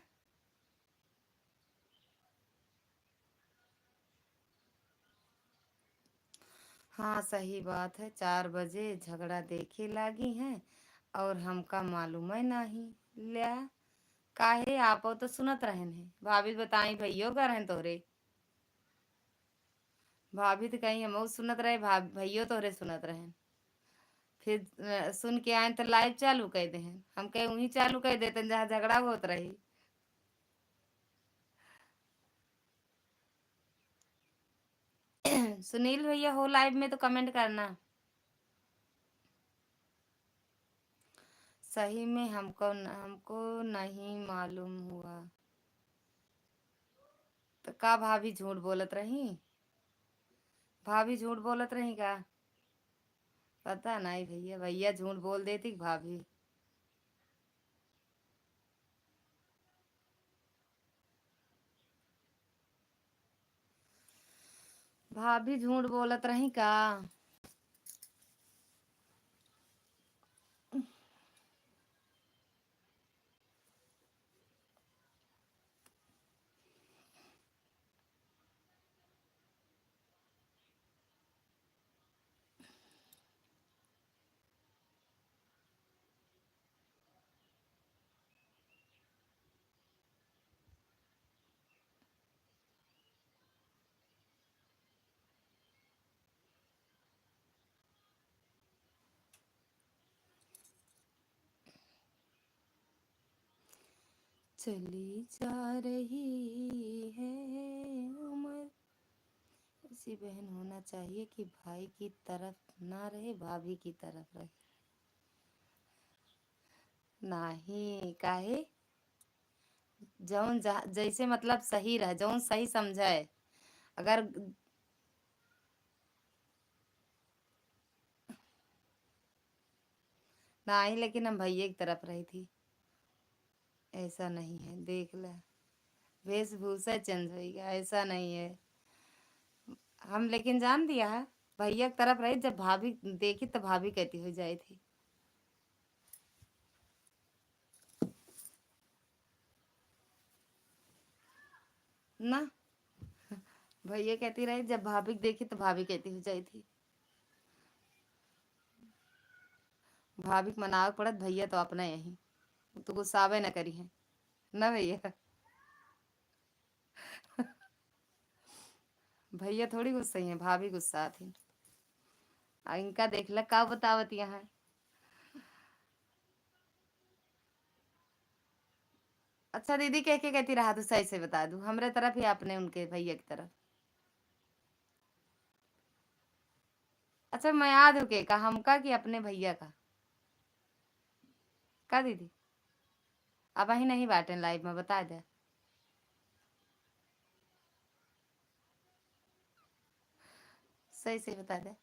हाँ सही बात है 4 बजे झगड़ा देखे लागी हैं और हमका मालूम है नहीं लिया। काहे आप तो सुनत रहन है भाभी बताई भैयो का रहन तोरे। भाभी तो कहीं हम सुनत रहे भैयो तोरे सुनत रहन। फिर सुन के आए तो लाइव चालू कर दे हम कहे वहीं चालू कर देते जहाँ झगड़ा होत रही। सुनील भैया हो लाइव में तो कमेंट करना। सही में हमको नहीं मालूम हुआ तो का भाभी झूठ बोलत रही। भाभी झूठ बोलत रही का पता नहीं भैया भैया झूठ बोल देती भाभी। भाभी झूठ बोलत रही का। चली जा रही है उम्र। ऐसी बहन होना चाहिए कि भाई की तरफ ना रहे, भाभी की तरफ रहे। नहीं काहे, जौन जैसे मतलब सही रहे, जौन सही समझाए। अगर नहीं, लेकिन हम भैया की तरफ रही थी। ऐसा नहीं है, देख ले, वेशभूषा चेंज होगा, ऐसा नहीं है। हम लेकिन जान दिया है, भैया की तरफ रही। जब भाभी देखी तो भाभी कहती हो जाई थी ना। भैया कहती रही, जब भाभी को देखी तो भाभी कहती हो जाई थी। भाभी को मनावे पड़त, भैया तो अपना यही, तो गुस्सावे न करी है ना भैया। भैया थोड़ी गुस्सा है, भाभी गुस्सा थी। इनका देख ल का बतावत यहाँ। अच्छा दीदी कह के कहती रहा, तो सही से बता दू, हमरे तरफ ही आपने उनके भैया की तरफ। अच्छा मैं याद हूँ के का हमका कि अपने भैया का दीदी। अब ही नहीं बांटे लाइव में, बता दे। सही से बता दे।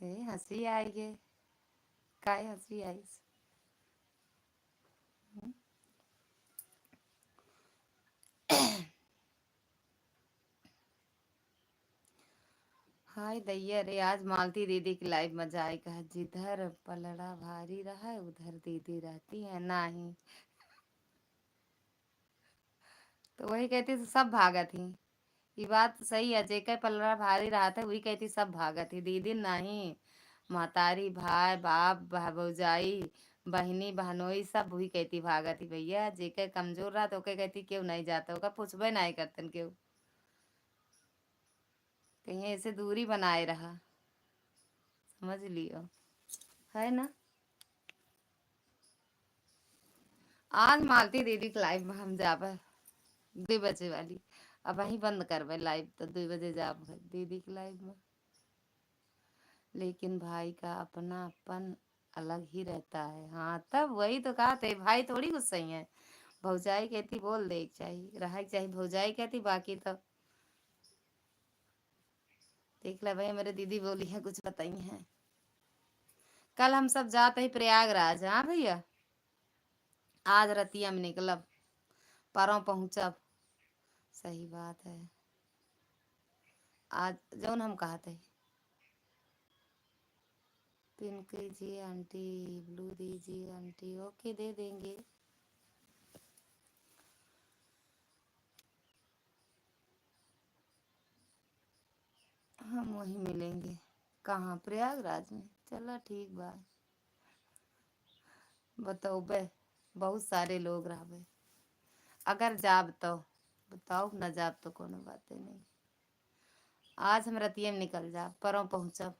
ए हंसी आई गे, काय हंसी आई। हाय दैया रे, आज मालती दीदी की लाइव मजा आई। कहा जिधर पलड़ा भारी रहा है उधर दीदी रहती है नहीं। तो वही कहती तो सब भागा थी। ये बात सही है, जेकर पलड़ा भारी रहा था वही कहती सब भागा थी, दीदी नहीं। महतारी भाई बाप भौजाई बहनी बहनोई सब वही कहती भागा थी भैया। जेकर कमजोर रहा तो ओके कहती क्यों नहीं जाता, ओका पूछबे नहीं करतन क्यों। कहीं ऐसे दूरी बनाए रहा, समझ लियो, है ना। आज मालती दीदी के लाइव में हम जाबे 2 बजे वाली। अब वही बंद करबे लाइव, तो 2 बजे जाब दीदी के लाइव में। लेकिन भाई का अपनापन अलग ही रहता है। हाँ तब वही तो कहा थे, भाई थोड़ी गुस्सा ही है। भौजाई कहती बोल दे चाहिए, रहा चाहिए, भौजाई कहती बाकी तो देख ले भाई। मेरे दीदी बोली है कुछ बताई है। कल हम सब जाते ही प्रयागराज, हाँ भैया। आज रतिया में निकलब, परसों पहुँचब। सही बात है। आज जौन हम कहते, पिन कीजिए आंटी, ब्लू दीजिए आंटी, ओके दे देंगे। हम वहीं मिलेंगे। कहाँ, प्रयागराज में, चलो ठीक बा। बताओ बे, बहुत सारे लोग रहबे। अगर जाब तो बताओ, न जाब तो कोनो बातें नहीं। आज हम रतिये में निकल जाब, परसों पहुँचब।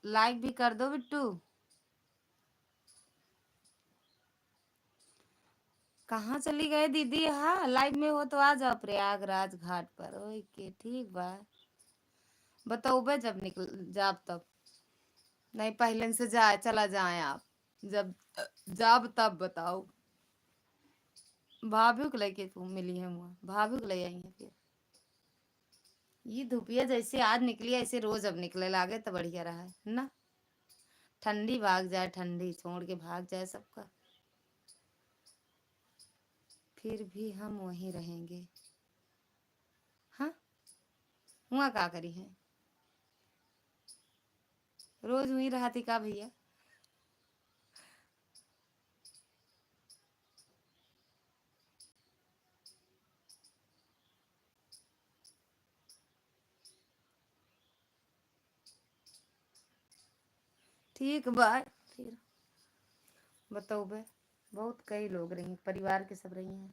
लाइक भी कर दो बिट्टू। कहाँ चली गए दीदी, हाँ लाइव में हो तो आ जाओ प्रयागराज घाट पर। ओके ठीक बा। बताओ बे जब निकल जाब तब। नहीं पहले से जाए, चला जाए आप, जब जाब तब बताओ। भाभी को लेके तुम मिली है वहाँ, भाभी को ले आई है फिर। ये धुपिया जैसे आज निकली ऐसे रोज अब निकले लागे तो बढ़िया रहा है ना। ठंडी भाग जाए, ठंडी छोड़ के भाग जाए सबका। फिर भी हम वहीं रहेंगे। हाँ, वहाँ का करी है, रोज वहीं रहा थी का भैया। ठीक बाय। फिर बताओ बे, बहुत कई लोग रही, परिवार के सब रही हैं।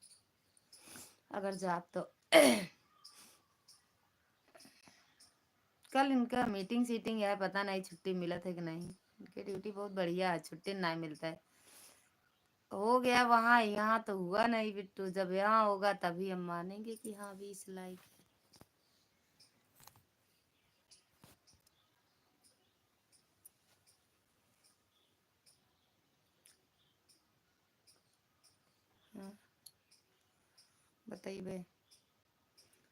अगर जाप तो कल इनका मीटिंग सीटिंग है, पता नहीं छुट्टी मिला था कि नहीं। इनकी ड्यूटी बहुत बढ़िया है, छुट्टी नहीं मिलता है। हो गया वहाँ, यहाँ तो हुआ नहीं बिट्टू, जब यहाँ होगा तभी हम मानेंगे कि हाँ भी इस लायक है। हाँ, बताइए बे।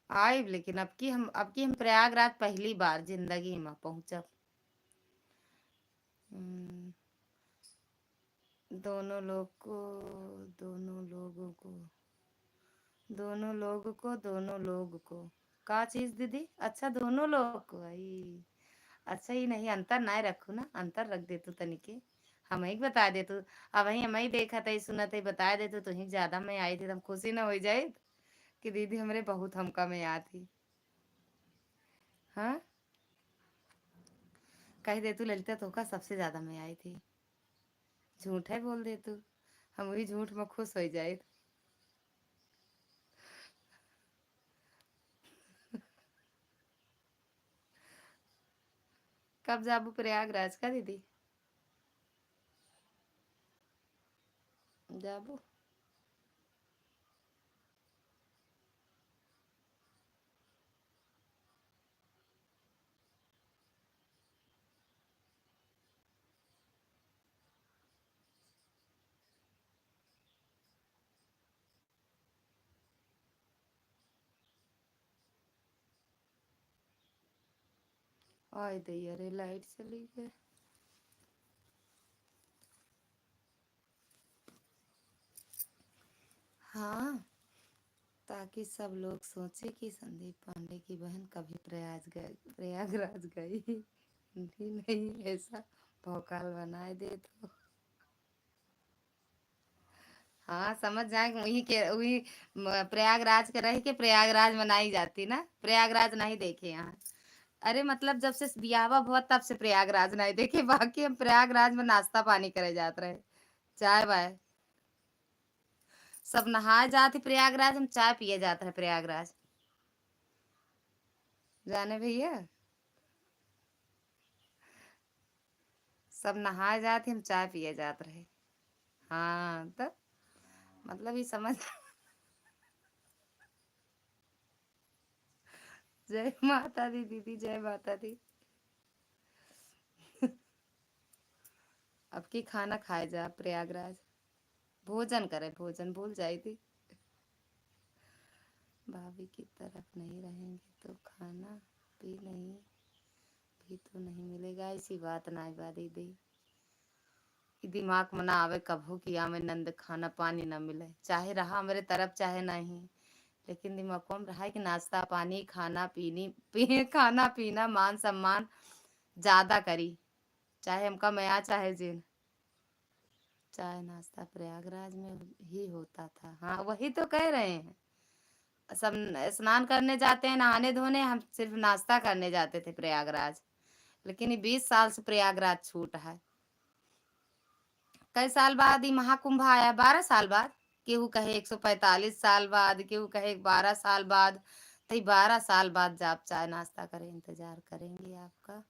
आए लेकिन अब की हम प्रयागराज पहली बार जिंदगी में पहुंचब। हम्म, दोनों लोग को दोनों लोगों को दोनों लोग को का चीज दीदी, अच्छा दोनों लोग को आई। अच्छा ही नहीं, अंतर ना रखू ना, अंतर रख दे तू तनिके, हम ही बता दे तू। अब ही हम ही देखा था सुना था बता दे तू ही ज्यादा में आई थी, तब खुशी ना हो जाए कि दीदी हमरे बहुत हमका में आ थी। हाँ, कह दे तू ललिता तो का सबसे ज्यादा में आई थी, झूठ है बोल दे तू, हम वही झूठ में खुश हो जाए। कब जाबू प्रयागराज का दीदी, जाबू? आय दैया रे, लाइट चली गई। हाँ, ताकि सब लोग सोचे कि संदीप पांडे की बहन कभी प्रयागराज गई ही नहीं, ऐसा भौकाल बनाए दे तो। हाँ, समझ जाए कि वही प्रयागराज के रह के प्रयागराज मनाई जाती ना, प्रयागराज नहीं देखे यहाँ। अरे मतलब जब से बियाह हुआ तब से प्रयागराज नहीं देखे, बाकी हम प्रयागराज में नाश्ता पानी करे जाते रहे, चाय वाय सब नहाए जाते प्रयागराज, हम चाय पिए जाते हैं प्रयागराज। जाने भैया, सब नहाए जाते हम चाय पिए जाते रहे। हाँ तो मतलब ये समझ जय माता दी दीदी, जय माता दी। अब की खाना खाए जा प्रयागराज, भोजन करे, भोजन भूल जाई थी। भाभी की तरफ नहीं रहेंगे तो खाना भी नहीं, भी तो नहीं मिलेगा, ऐसी बात ना बा दीदी। ई दिमाग में ना आवे कभू कि आमे नंद खाना पानी ना मिले, चाहे रहा मेरे तरफ चाहे नहीं, लेकिन दिमाग में रहा है कि नाश्ता पानी खाना पीना मान सम्मान ज्यादा करी, चाहे हमका मया चाहे जिन। चाय नाश्ता प्रयागराज में ही होता था, हाँ वही तो कह रहे हैं। सब स्नान करने जाते हैं, नहाने धोने, हम सिर्फ नाश्ता करने जाते थे प्रयागराज। लेकिन ये 20 साल से प्रयागराज छूट है। कई साल बाद ये महाकुंभ आया, 12 साल बाद। केहू कहे 145 साल बाद, केहू कहे 12 साल बाद। तो 12 साल बाद जब चाय नाश्ता करें, इंतजार करेंगे आपका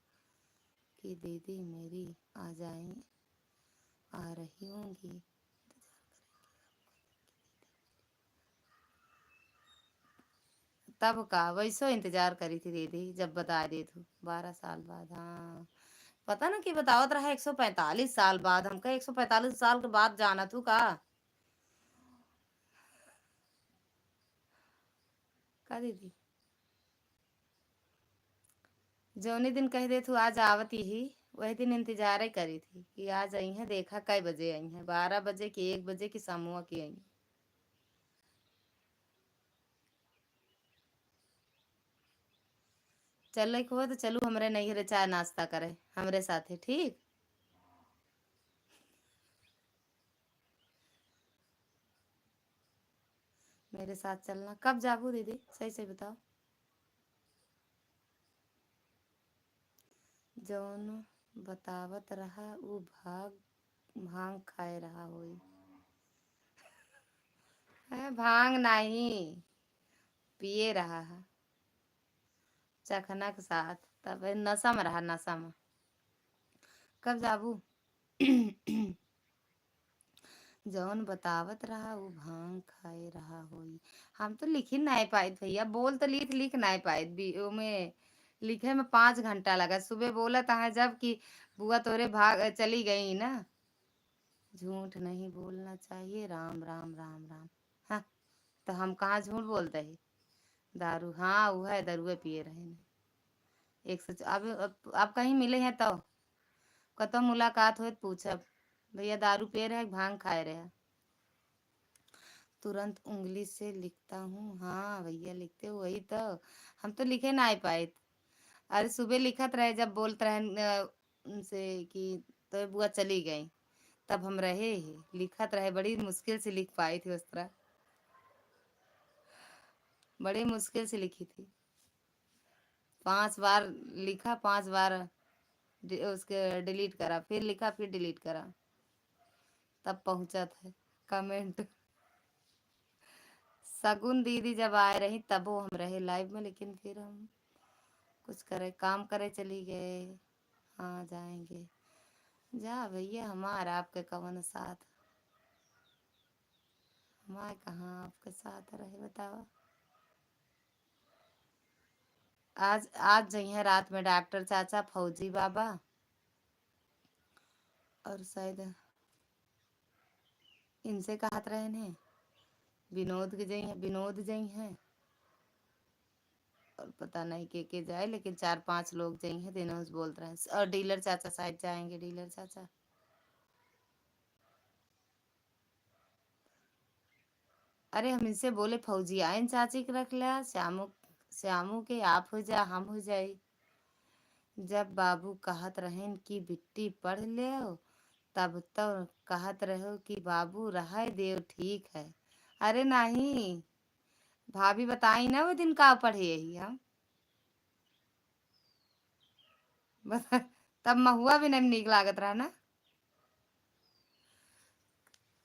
कि दीदी मेरी आ जाए, आ रही होंगी। तब का वैसो इंतजार करी थी दीदी, जब बता दे तू 12 साल बाद। हाँ, पता ना कि बतावत रहा 145 साल बाद, हमका 145 साल के बाद जाना तू का। का दीदी, जौनी दिन कह दे तू आज आवती ही, वही दिन इंतजार ही करी थी कि आज आई है, देखा कई बजे आई है, 12 बजे की 1 बजे की समूह की आई। चल हो तो चलू हमरे नहीं चाय नाश्ता करे हमरे साथे, ठीक। मेरे साथ चलना, कब जाबू दीदी सही से बताओ। जौन बतावत रहा उ भांग खाए रहा होई। भांग नहीं, पिए रहा है चखना के साथ, तब नशा में रहा, नशा में। कब जाबू? जौन बतावत रहा वो भांग खाए रहा होई। हम तो लिख ही नहीं पाए भैया, बोल तो लिख नहीं पाए में लिखे में 5 घंटा लगा। सुबह बोला था जब कि बुआ तोरे भाग चली गई ना। झूठ नहीं बोलना चाहिए, राम राम राम राम। हाँ, तो हम कहाँ झूठ बोलते हैं? दारू, हाँ वो है, दारुए पिए रहे हैं। एक सच अब कहीं मिले हैं तो कतो मुलाकात हो पूछब भैया दारू पिए रहे भांग खाए रहे। तुरंत उंगली से लिखता हूँ, हाँ भैया लिखते हो वही तो। हम तो लिखे ना आ पाए। अरे सुबह लिखत रहे जब बोलते रहे उनसे कि तो बुआ चली गई, तब हम रहे ही लिखत रहे। बड़ी मुश्किल से लिख पाई थी उस तरह, बड़ी मुश्किल से लिखी थी। 5 बार लिखा, 5 बार उसके डिलीट करा, फिर लिखा फिर डिलीट करा, तब पहुंचा था कमेंट। सगुन दीदी जब आए रही तब वो हम रहे लाइव में, लेकिन फिर हम कुछ करे काम करे चली गए। हाँ जाएंगे, जा भैया हमारा आपके कवन साथ, हमारे कहाँ आपके साथ रहे बताओ। आज आज जइए रात में डॉक्टर चाचा फौजी बाबा, और शायद इनसे कहत रहे ने विनोद के जई हैं, विनोद जई हैं, और पता नहीं के जाए, लेकिन 4-5 लोग जई हैं दिनों बोल रहे हैं। और डीलर चाचा शायद जाएंगे, डीलर चाचा। अरे हम इनसे बोले फौजी आयन चाची के रख लिया, श्यामू श्यामू के आप हो जा हम हो जाए। जब बाबू कहत रहेन कि बिट्टी पढ़ ले, तब तो कहत रहो कि बाबू रहा देव ठीक है। अरे नहीं, भाभी बताई ना वो दिन का पढ़े यही हम। बता, तब महुआ भी नहीं निक लागत रहा ना।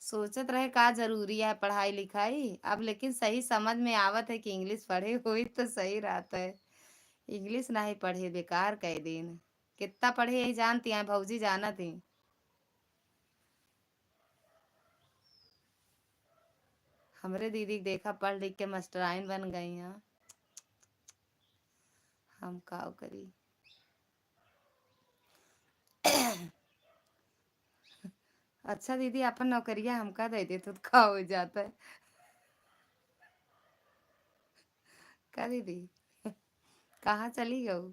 सोचत रहे का जरूरी है पढ़ाई लिखाई अब, लेकिन सही समझ में आवत है कि इंग्लिश पढ़े हुई तो सही रहता है। इंग्लिश नहीं पढ़े बेकार कह दिन। कितना पढ़े यही जानती हैं भौजी, जाना थी। हमरे दीदी के देखा पढ़ लिख के मास्टराइन बन गई हैं। हम का करी। अच्छा दीदी अपन नौकरिया हमका दे दे तो का हो जाता है। का दीदी कहाँ चली गऊ?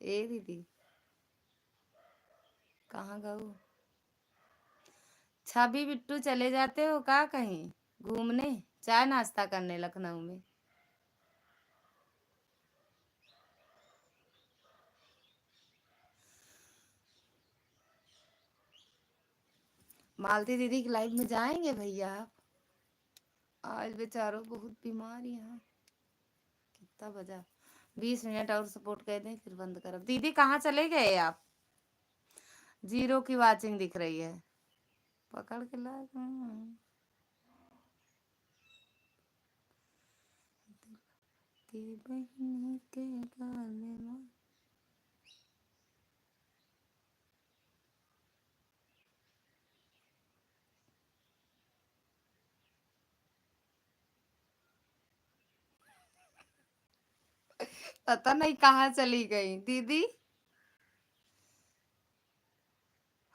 ए दीदी कहाँ गऊ? छवि बिट्टू चले जाते हो का कहीं घूमने, चाय नाश्ता करने लखनऊ में? मालती दीदी की लाइफ में जाएंगे भैया आप? आज बेचारों बहुत बीमार यहाँ। कितना बजा? 20 मिनट और सपोर्ट कर दें फिर बंद कर। दीदी कहाँ चले गए आप? 0 की वाचिंग दिख रही है। पकड़ के ला की बहन के गाने में। पता नहीं कहाँ चली गई दीदी।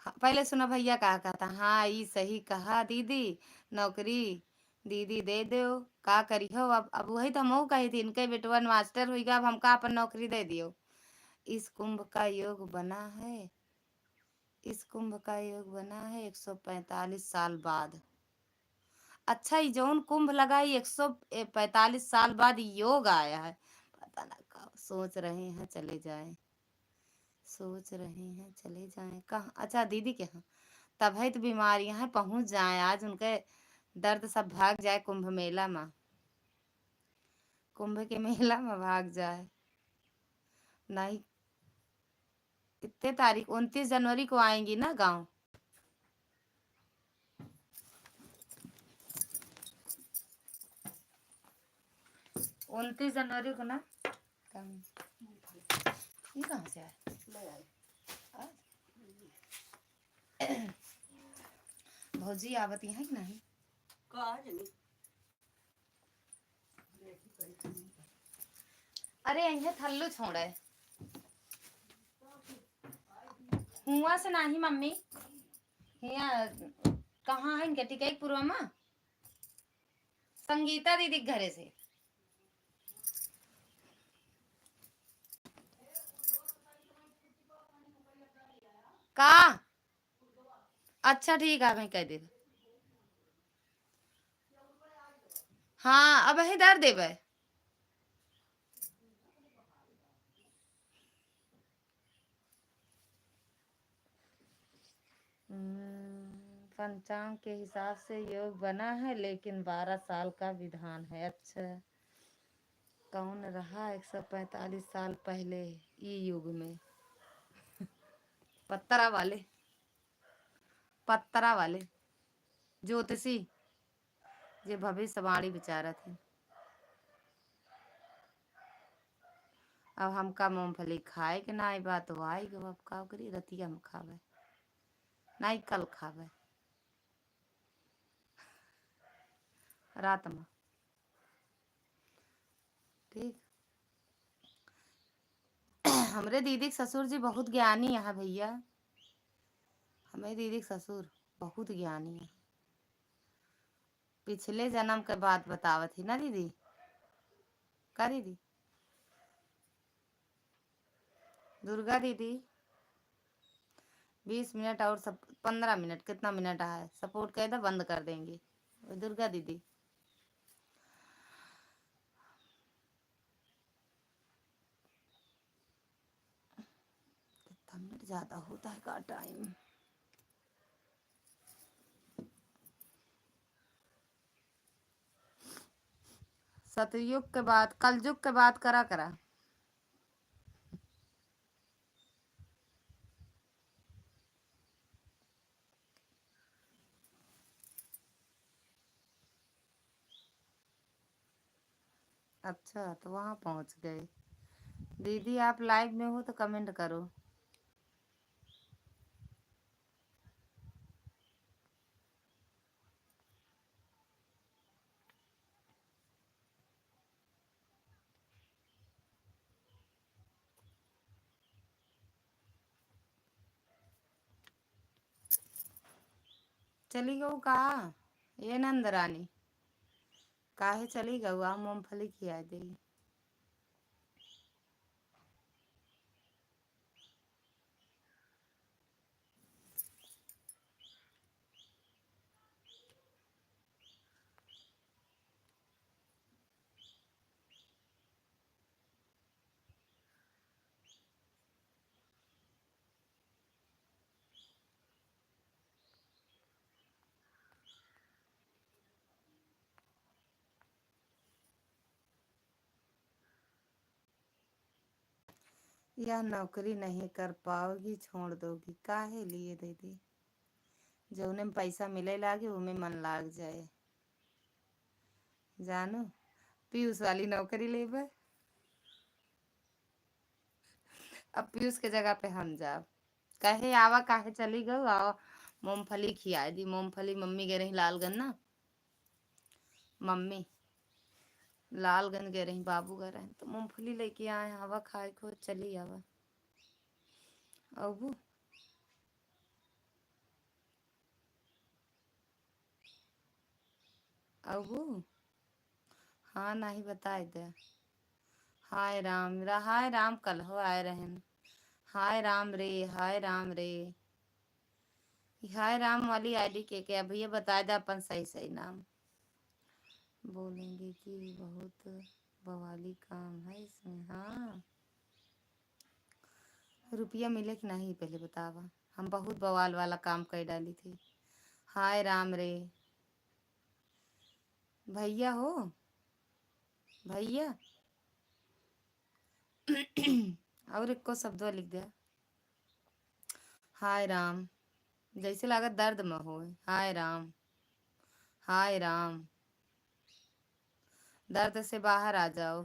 हाँ, पहले सुनो भैया कहा कहता, हाँ ये सही कहा दीदी। नौकरी दीदी दे दो, का करी हो अब वही तो हम कही थी इनके बेटवन मास्टर हुई अब हमका अपन नौकरी दे दियो। इस कुंभ का योग बना है, इस कुंभ का योग बना है 145 साल बाद। अच्छा ये जौन कुंभ लगा 145 साल बाद योग आया है। पता ना कब सोच रहे हैं चले जाएं, सोच रहे हैं चले जाएं कहाँ? अच्छा दीदी के यहाँ, तब है तो बीमारियां हैं पहुंच जाए आज उनके दर्द सब भाग जाए कुंभ मेला में, कुंभ के मेला में भाग जाए। नहीं, कितने तारीख? 29 जनवरी को आएंगी ना गांव। 29 जनवरी को ना। ये कहाँ से आए? भौजी आवती है कि नहीं? अरे यही थल्लू छोड़े हुआ से नहीं मम्मी यहाँ कहाँ है इनके टिकईपुर में संगीता दीदी के घरे से का अच्छा ठीक है मैं कह दे हाँ अब ही दर देवे पंचांग के हिसाब से योग बना है लेकिन 12 साल का विधान है। अच्छा कौन रहा 145 साल पहले ये युग में पत्तरा वाले ज्योतिषी जे भविष्यवाणी बेचारा थे। अब हमका मूंगफली खाए के ना बात तो आई गो अब का करी रतिया में खावे नहीं कल खावे रात में ठीक। हमरे दीदी के ससुर जी बहुत ज्ञानी है भैया हमें दीदी के ससुर बहुत ज्ञानी है पिछले जन्म के बात बतावत थी ना दीदी का दीदी दुर्गा दीदी 20 मिनट और सब 15 मिनट कितना मिनट है सपोर्ट कर दो बंद कर देंगे दुर्गा दीदी 10 मिनट ज्यादा होता है का टाइम सतयुग के बाद कलयुग के बाद करा अच्छा तो वहां पहुंच गए दीदी आप लाइव में हो तो कमेंट करो चली गऊ कहा ये नंदरानी काहे चली गऊ आ मूंगफली खिया दे यह नौकरी नहीं कर पाओगी छोड़ दोगी काहे लिए दीदी जौने में पैसा मिले लागे उमे मन लाग जाए जानू पीयूष वाली नौकरी लेबे अब पीयूष के जगह पे हम जाओ कहे आवा काहे चली गऊ आओ मूंगफली खिया दी मूंगफली मम्मी गे रही लालगन ना मम्मी लालगंज गए रही बाबू गए रहे तो मूंगफली लेके आए हवा खाए को चली आवा अबू अबू हाँ नहीं बताए दे हाय राम कल हो आए रहन हाय राम रे हाय राम वाली आईडी के क्या भैया बता दे अपन सही सही नाम बोलेंगे कि बहुत बवाली काम है इसमें हाँ रुपया मिले कि नहीं पहले बतावा हम बहुत बवाल वाला काम कर डाली थी हाय राम रे भैया हो भैया और एक को शब्द लिख दिया हाय राम जैसे लागत दर्द में हो हाय राम दर्द से बाहर आ जाओ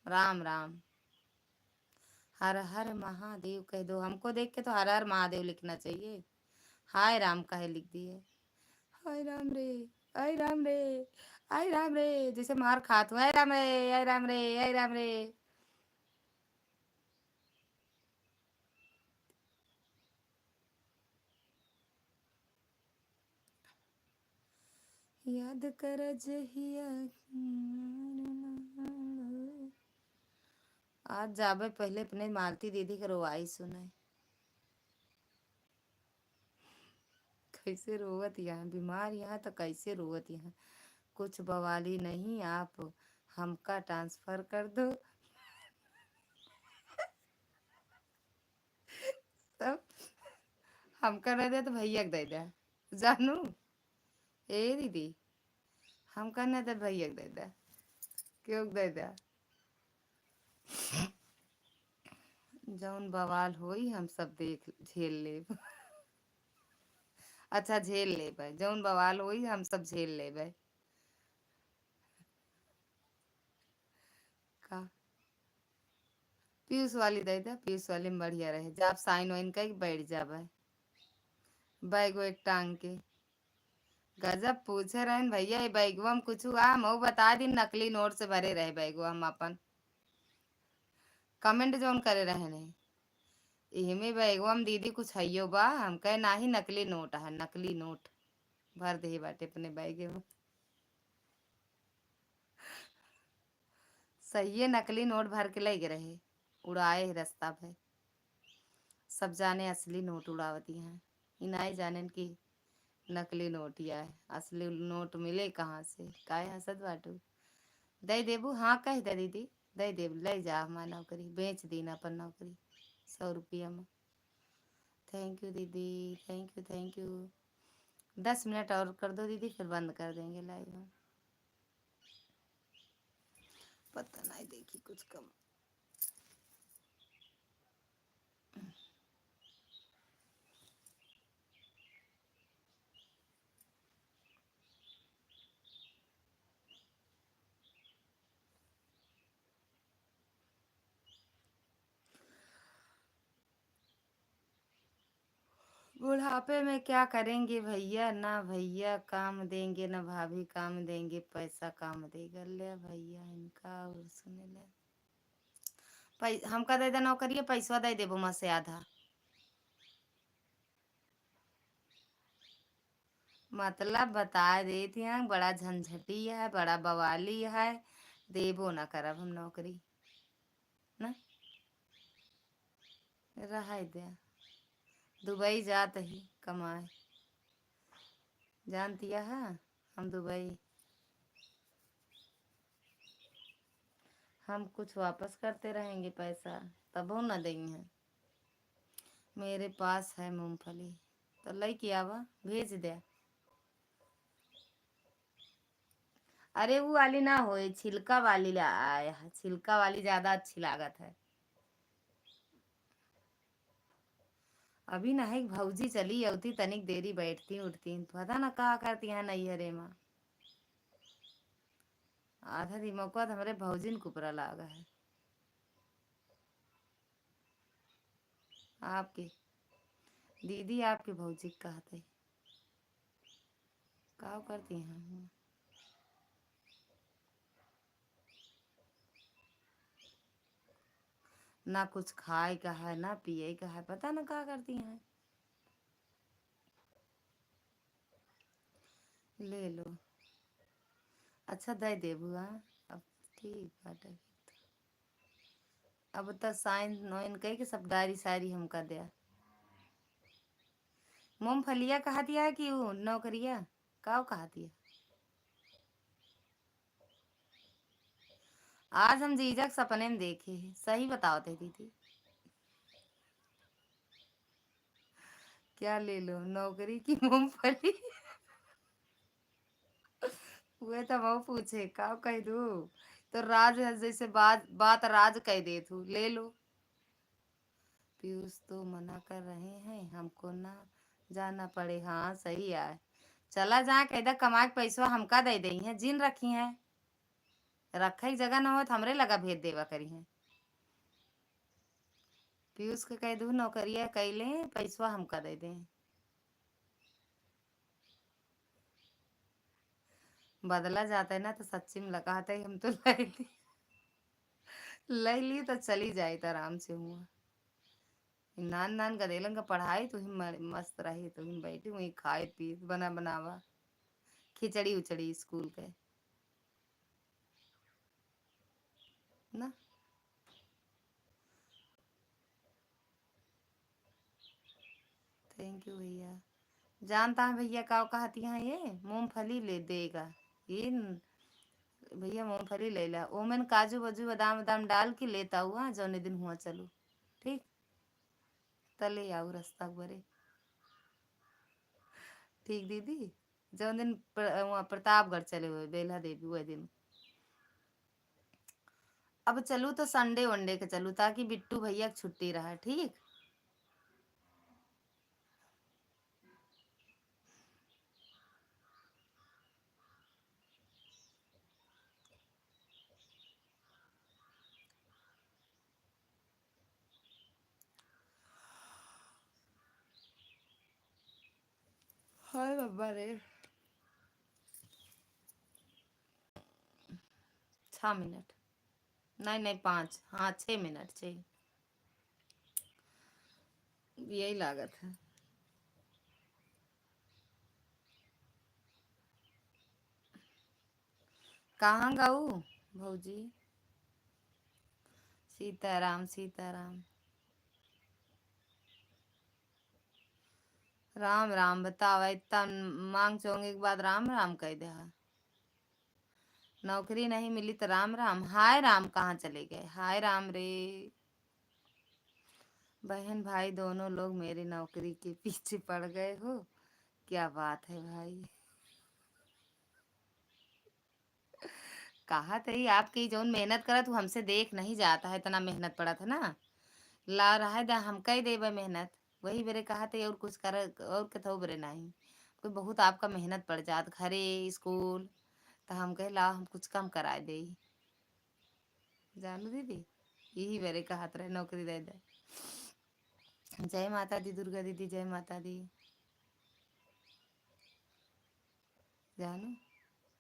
राम राम हर हर महादेव कह दो हमको देख के तो हर हर महादेव लिखना चाहिए हाय राम काहे लिख दिए? हाय राम रे, हाय राम रे, हाय राम रे, जैसे मार खात हो, हाय राम रे, हाय राम रे, हाय राम रे। याद कर जहिया। आज जाबे पहले अपने मालती दीदी के रोवाई सुने। कैसे रोवत यहाँ, बीमार यहाँ तो कैसे रोवत यहाँ। कुछ बवाली नहीं, आप हमका ट्रांसफर कर दो। तब हमका नहीं दे तो भैया के दे दे। जानू, ए दीदी, हमका नहीं दे भैया के दे दे। क्यों के दे दे? जौन बवाल होई हम सब देख झेल लेब। अच्छा झेल लेबै, जौन बवाल होई हम सब झेल लेबै। का पीयूष वाली दे दे, पीयूष वाली में बढ़िया रहे, जब साइन वाइन कई बैठ जाबे। बैगो एक टांग के। गजब पूछे रहन भैया, ये बैगवा में कुछ हुआ? मऊ बता दी नकली नोट से भरे रहे बैगवा हम अपन। कमेंट जौन करे रहे ने, इहमे बैगवा में दीदी कुछ हइयो बा, हम कहे नाही नकली नोट है, नकली नोट भर दे बाटे अपने बैगे में। सही है, नकली नोट भर के लगे रहे, उड़ाए है रास्ता पे। सब जाने असली नोट उड़ावती हैं, इनाई जाने की नकली नोट या है, असली नोट मिले कहाँ से? काहे हंसत बाटू? दे देबू? हाँ कह दे दीदी, दे देब, ले जा हमार नौकरी, बेच दी ना अपन नौकरी 100 रुपया में। थैंक यू दीदी, thank you thank U. 10 minute और कर दो दीदी, फिर बंद कर देंगे लाइव हम। पता नहीं देखी कुछ कम। बुढ़ापे में क्या करेंगे भैया, ना भैया काम देंगे ना भाभी काम देंगे, पैसा काम देगा ले भैया इनका। और सुने ले, हमका दे दे नौकरी, पैसा दे देबो मत से आधा। मतलब बता देती हैं, बड़ा झंझटी है, बड़ा बवाली है, देबो ना करब हम नौकरी ना। रह दे, दुबई जात ही कमाए, जानती है हम दुबई। हम कुछ वापस करते रहेंगे पैसा, तब वो न देंगे। मेरे पास है मूंगफली, तो लेके आवा, भेज दे। अरे वो वाली ना होए, छिलका वाली आया है, छिलका वाली ज्यादा अच्छी लागत है। अभी ना है भौजी चली होती, तनिक देरी बैठती उठती, पता ना कहा करती है नैहरे में। आधा दिमाग तो हमारे भौजी ने कुपरा लागा है। आपकी दीदी, आपकी भौजी कहते का करती हैं? ना कुछ खाए का है ना पिए का है, पता ना क्या करती हैं। ले लो, अच्छा दे दे बुआ। अब ठीक बाटे, अब तो साइन नोइन कह के सब डायरी सारी हमका दिया। मूंगफलिया कहा दिया है कि वो नौकरिया का कहा दिया? आज हम जीजा के सपने में देखे हैं, सही बताओ थे दीदी। क्या ले लो, नौकरी की मूंगफली? वे तो वो पूछे का कह दू, तो राज है, जैसे बात बात राज कह दे तू ले लो। पीयूष तो मना कर रहे हैं हमको ना जाना पड़े, हाँ सही है। चला जहाँ कहदा कमा के पैसा हमका दे दई है, जिन रखी है, रखे की जगह ना हो तो हमरे लगा भेज देवा करी है। पीयूष के कह दू नौकरिया कैले पैसा हमका दे दे। बदला जाता है ना तो सच्ची में लगाता है हम तो ली तो चली जाए तो आराम से हुआ नान नान गदेलन का पढ़ाई तो ही मस्त रही तो ही बैठी वही खाए पी बना बनावा खिचड़ी उचड़ी स्कूल के ना। थैंक यू भैया। जानता है भैया क्या कहती हैं ये मूंगफली ले देगा ये भैया मूंगफली ले ला ओ मैंने काजू बाजू बादाम बादाम डाल के लेता हुआ जौने दिन हुआ चलो ठीक तले आओ रास्ता बरे ठीक दीदी जौन दिन वहाँ प्रतापगढ़ चले हुए बेला देवी हुए दिन अब चलू तो संडे वनडे के चलू ताकि बिट्टू भैया की छुट्टी रहा ठीक। हाय बाबा रे 6 मिनट नहीं नहीं 5 हाँ 6 मिनट 6 यही लागत है। कहाँ गाऊ भौजी सीताराम सीताराम राम राम बतावा इतना मांग चोंगे के बाद राम राम कह दे नौकरी नहीं मिली तो राम राम हाय राम कहाँ चले गए हाय राम रे। बहन भाई दोनों लोग मेरी नौकरी के पीछे पड़ गए हो क्या बात है भाई। कहा तरी आपकी जो मेहनत करा तू हमसे देख नहीं जाता है इतना मेहनत पड़ा था ना ला रहा है हम कह दे मेहनत वही बेरे कहा थे और कुछ कर और कथो बरे नहीं कोई बहुत आपका मेहनत पड़ जात घरे स्कूल तो हम कहे ला हम कुछ कम करा दे जानू दीदी यही मेरे का हाथ रहे नौकरी दे दे। जय माता दी दुर्गा दीदी जय माता दी जानू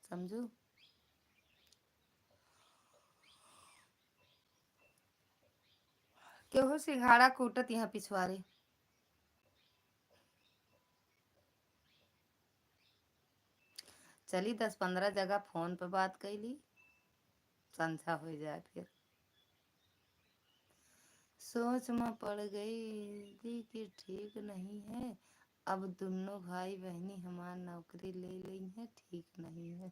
समझू क्यों सिंघाड़ा कूटत यहाँ पिछवाड़े चली 10-15 जगह फोन पे बात कैली संध्या हो जाए फिर सोच में पड़ गई दी कि ठीक नहीं है अब दोनों भाई बहनी हमार नौकरी ले ली है ठीक नहीं है।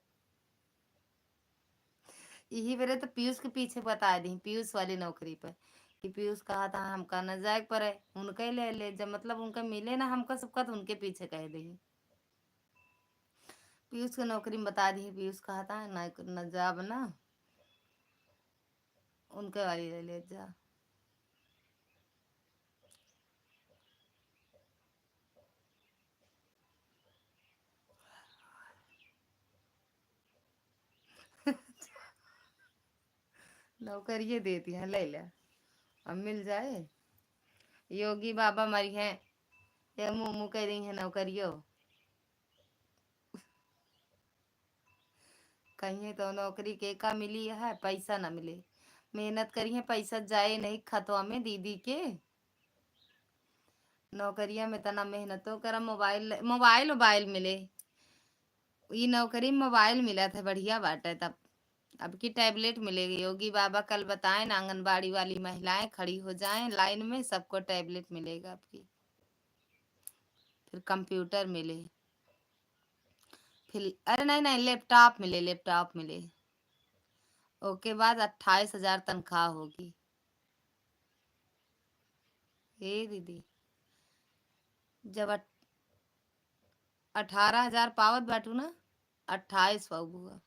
यही मेरे तो पीयूष के पीछे बता दी पीयूष वाली नौकरी पर कि पीयूष कहा था हमका न जाए पर है उनका ही ले ले जब मतलब उनका मिले ना हमका सबका तो उनके पीछे कह दी पीयूष की नौकरी में बता दी पीयूष कहा था न जाब ना उनके वाली ले ले जा। नौकरिये देती हैं ले ले अब मिल जाए योगी बाबा मरी हैं ये मुँह मुँह कह रही है नौकरियों कहीं तो नौकरी के का मिली है पैसा ना मिले मेहनत करी है पैसा जाए नहीं खतवा में दीदी के नौकरिया में तना मेहनतो करा मोबाइल मोबाइल मोबाइल मिले ये नौकरी में मोबाइल मिला था बढ़िया बात है तब अब की टैबलेट मिलेगी योगी बाबा कल बताएं ना आंगनबाड़ी वाली महिलाएं खड़ी हो जाएं लाइन में सबको टैबलेट मिलेगा आपकी फिर कंप्यूटर मिले फिर अरे नहीं नहीं लैपटॉप मिले लैपटॉप मिले ओके बाद 28,000 तनख्वाह होगी। ए दीदी जब 18,000 पावत बाटू ना 28 पाऊगा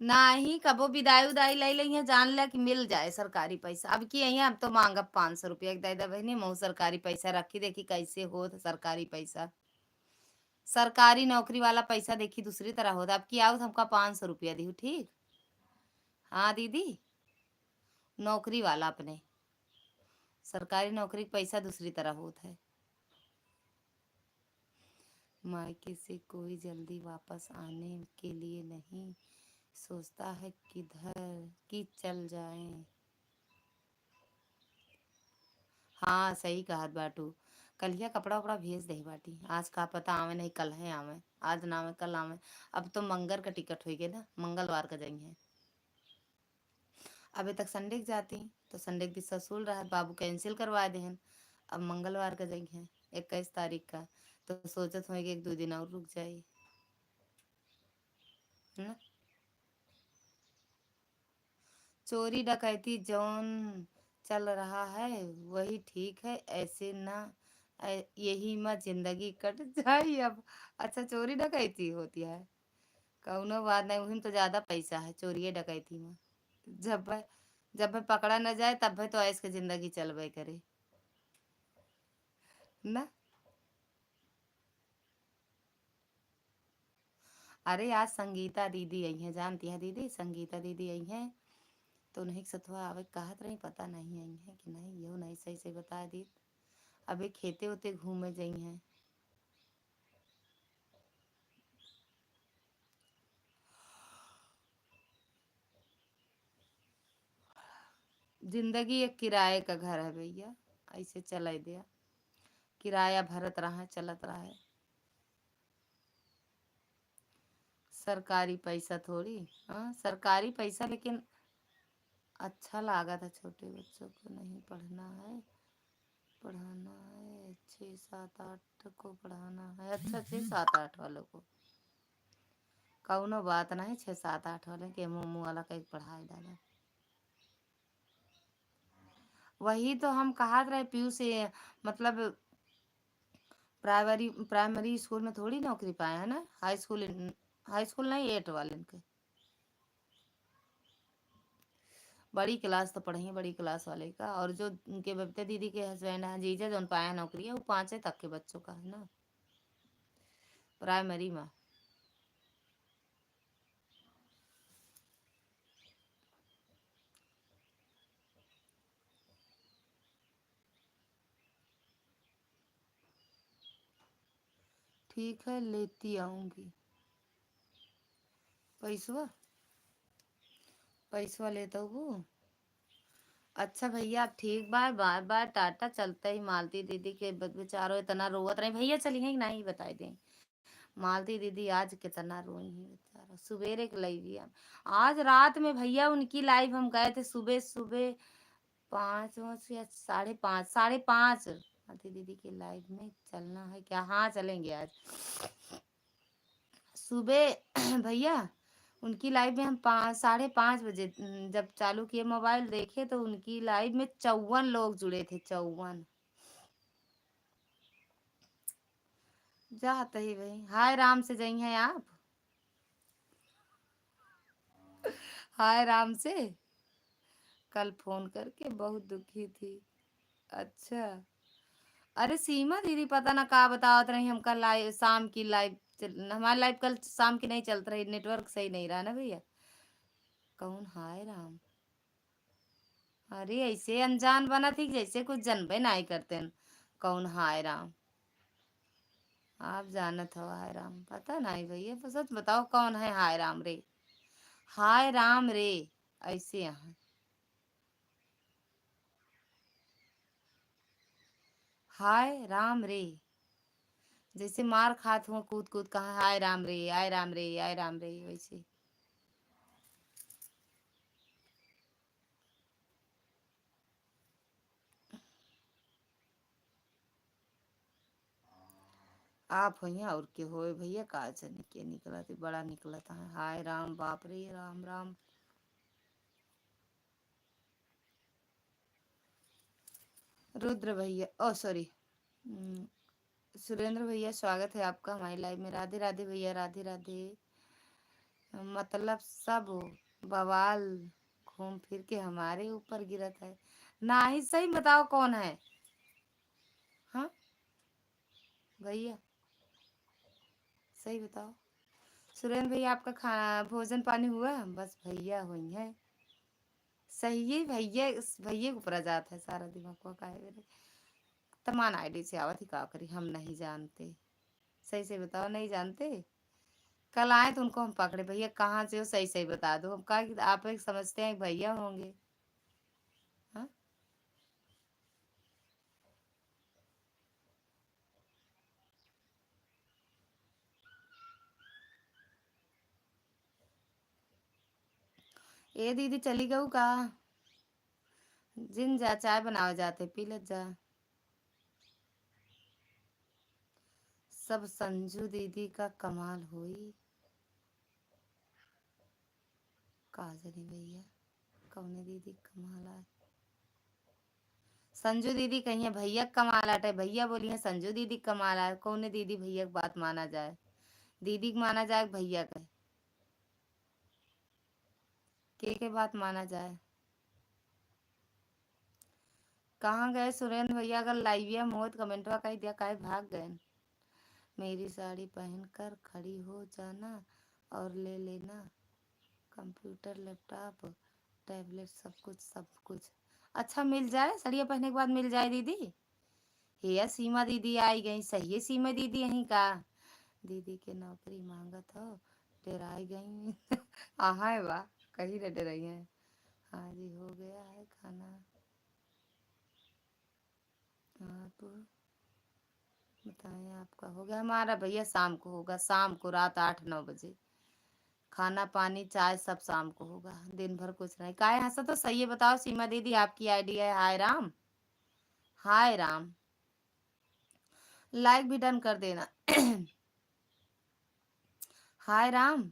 ना ही कबो विदाई उदाई ले लिया जान लिया कि मिल जाए सरकारी पैसा अब की यहाँ अब तो मांगा 500 रुपया दादा बहनी मऊ सरकारी पैसा रखी देखी कैसे हो तो सरकारी पैसा सरकारी नौकरी वाला पैसा देखी दूसरी तरह होता। अब की आओ तो हमका 500 रुपया दी ठीक। हाँ दीदी, नौकरी वाला अपने सरकारी नौकरी का पैसा दूसरी तरह होता है। मायके से कोई जल्दी वापस आने के लिए नहीं सोचता है, किधर की चल जाए। हाँ सही कहा बाटू। कलिया कपड़ा उपड़ा भेज दही बाटी, आज का पता आवे नहीं कल है आवे, आज ना आवे कल आवे। अब तो मंगर का टिकट हो गया ना, मंगलवार का जाएंगे। अभी तक संडे के जाती तो संडे के दिन ससुर रहा, बाबू कैंसिल करवा दे हैं। अब मंगलवार का जाएंगे 21 तारीख का, तो सोचत हो कि 1-2 दिन और रुक जाए ना। चोरी डकैती जौन चल रहा है वही ठीक है, ऐसे ना यही में जिंदगी कट जाए अब। अच्छा चोरी डकैती होती है, कौनो बात नहीं, वही में तो ज्यादा पैसा है चोरी डकैती में। जब भाई जब भाई पकड़ा न जाए तब भाई तो ऐस के जिंदगी चलबे करे ना। अरे आज संगीता दीदी आई है, जानती है दीदी संगीता दीदी आई है, तो नहीं सतुआ आवे कहत रही, पता नहीं आई है कि नहीं, यो नहीं सही से बता दी। अभी खेते उते घूमे जाई हैं। जिंदगी एक किराए का घर है भैया, ऐसे चल दिया, किराया भरत रहा चलत रहा है। सरकारी पैसा थोड़ी, हाँ सरकारी पैसा, लेकिन अच्छा लगा था, छोटे बच्चों को नहीं पढ़ना है, पढ़ाना है 6-7-8 को पढ़ाना है, अच्छा 6-7-8 वालों को कौनो बात नहीं, 6-7-8 वाले के मुँह मुँह वाला कहीं पढ़ाई डाला। वही तो हम कहा रहे पीयू से, मतलब प्राइमरी प्राइमरी स्कूल में थोड़ी नौकरी पाए है ना, हाई स्कूल नहीं 8 वाले के। बड़ी क्लास तो पढ़ी है, बड़ी क्लास वाले का, और जो उनके बबीता दीदी के हस्बैंड है जीजा जो पाया नौकरी है वो 5 तक के बच्चों का है ना प्राइमरी में। ठीक है लेती आऊंगी। पैसवा पैसवा लेता हूँ। अच्छा भैया आप ठीक बार बार बार टाटा, चलते ही मालती दीदी के बेचारो इतना रोवत रहे, भैया चलिए कि नहीं बताई दें। मालती दीदी आज कितना रोई है बेचारा, सवेरे के लाइव आज रात में भैया उनकी लाइव हम गए थे सुबह सुबह 5 या 5:30, 5:30 मालती दीदी की लाइव में चलना है क्या, हाँ चलेंगे आज सुबह भैया उनकी लाइव में हम 5:30 बजे जब चालू किए मोबाइल देखे तो उनकी लाइव में 54 लोग जुड़े थे, 54। जाते ही भाई हाय राम से जाई हैं आप, हाय राम से कल फोन करके बहुत दुखी थी। अच्छा अरे सीमा दीदी पता ना का बतावत रही, हमका लाइव शाम की लाइव हमारी लाइव कल शाम की नहीं चलत रही, नेटवर्क सही नहीं रहा ना भैया। कौन हाय राम, अरे ऐसे अनजान बना थी जैसे कुछ जनबे नहीं करते हैं। कौन हाय राम, आप जानत हो हाय राम, पता नहीं भैया, तो सच बताओ कौन है हाय राम रे, हाय राम रे ऐसे यहाँ, हाय राम रे जैसे मार खात हुआ कूद कूद कहा हाय राम रे आय राम रे आय राम रे वैसे। आप भैया और के होए भैया का जाने के निकला थी, बड़ा निकला था हाय राम, बाप रे राम राम। रुद्र भैया ओ सॉरी, सुरेंद्र भैया स्वागत है आपका हमारी लाइव में, राधे राधे भैया राधे राधे। मतलब सब बवाल घूम फिर के हमारे ऊपर गिरत है, ना ही सही बताओ कौन है। हाँ भैया सही बताओ। सुरेंद्र भैया आपका खाना भोजन पानी हुआ? बस भैया हुई है। सही है भैया, भैया को ऊपर जाता है सारा दिमाग को का है मेरे। तमान आईडी से आवत ही का करी, हम नहीं जानते। सही से बताओ, नहीं जानते। कल आए तो उनको हम पकड़े, भैया कहाँ से हो, सही सही बता दो। हम कहा कि आप एक समझते हैं भैया होंगे। हाँ, ए दीदी चली गऊ का? जिन जा चाय बनावे जाते पी ले जा। सब संजू दीदी का कमाल हुई। काजनी भैया कौने दीदी कमाल आए? संजू दीदी कही है भैया कमाल आटे, भैया बोली है संजू दीदी कमाल आए। कौने दीदी भैया की बात माना जाए? दीदी की माना जाए भैया के बात माना जाए? कहाँ गए सुरेंद्र भैया? अगर लाइविया मोहित कमेंटवा कही दिया काहे भाग गए? मेरी साड़ी पहन कर खड़ी हो जाना और ले लेना कंप्यूटर लैपटॉप टैबलेट सब कुछ सब कुछ। अच्छा मिल जाए, साड़ियाँ पहनने के बाद मिल जाए दीदी। ये सीमा दीदी आई गई, सही है सीमा दीदी यहीं का। दीदी के नौकरी मांगत हो, डराई गई। हाँ है वाह, कहीं न डराई है। हाँ जी हो गया है खाना। आप बताएं आपका हो गया? हमारा भैया शाम को होगा, शाम को रात 8-9 बजे। खाना पानी चाय सब शाम को होगा, दिन भर कुछ नहीं। काहे हंसा तो सही है बताओ सीमा दीदी, आपकी आईडी है हाय राम। हाय राम, लाइक भी डन कर देना। हाय राम।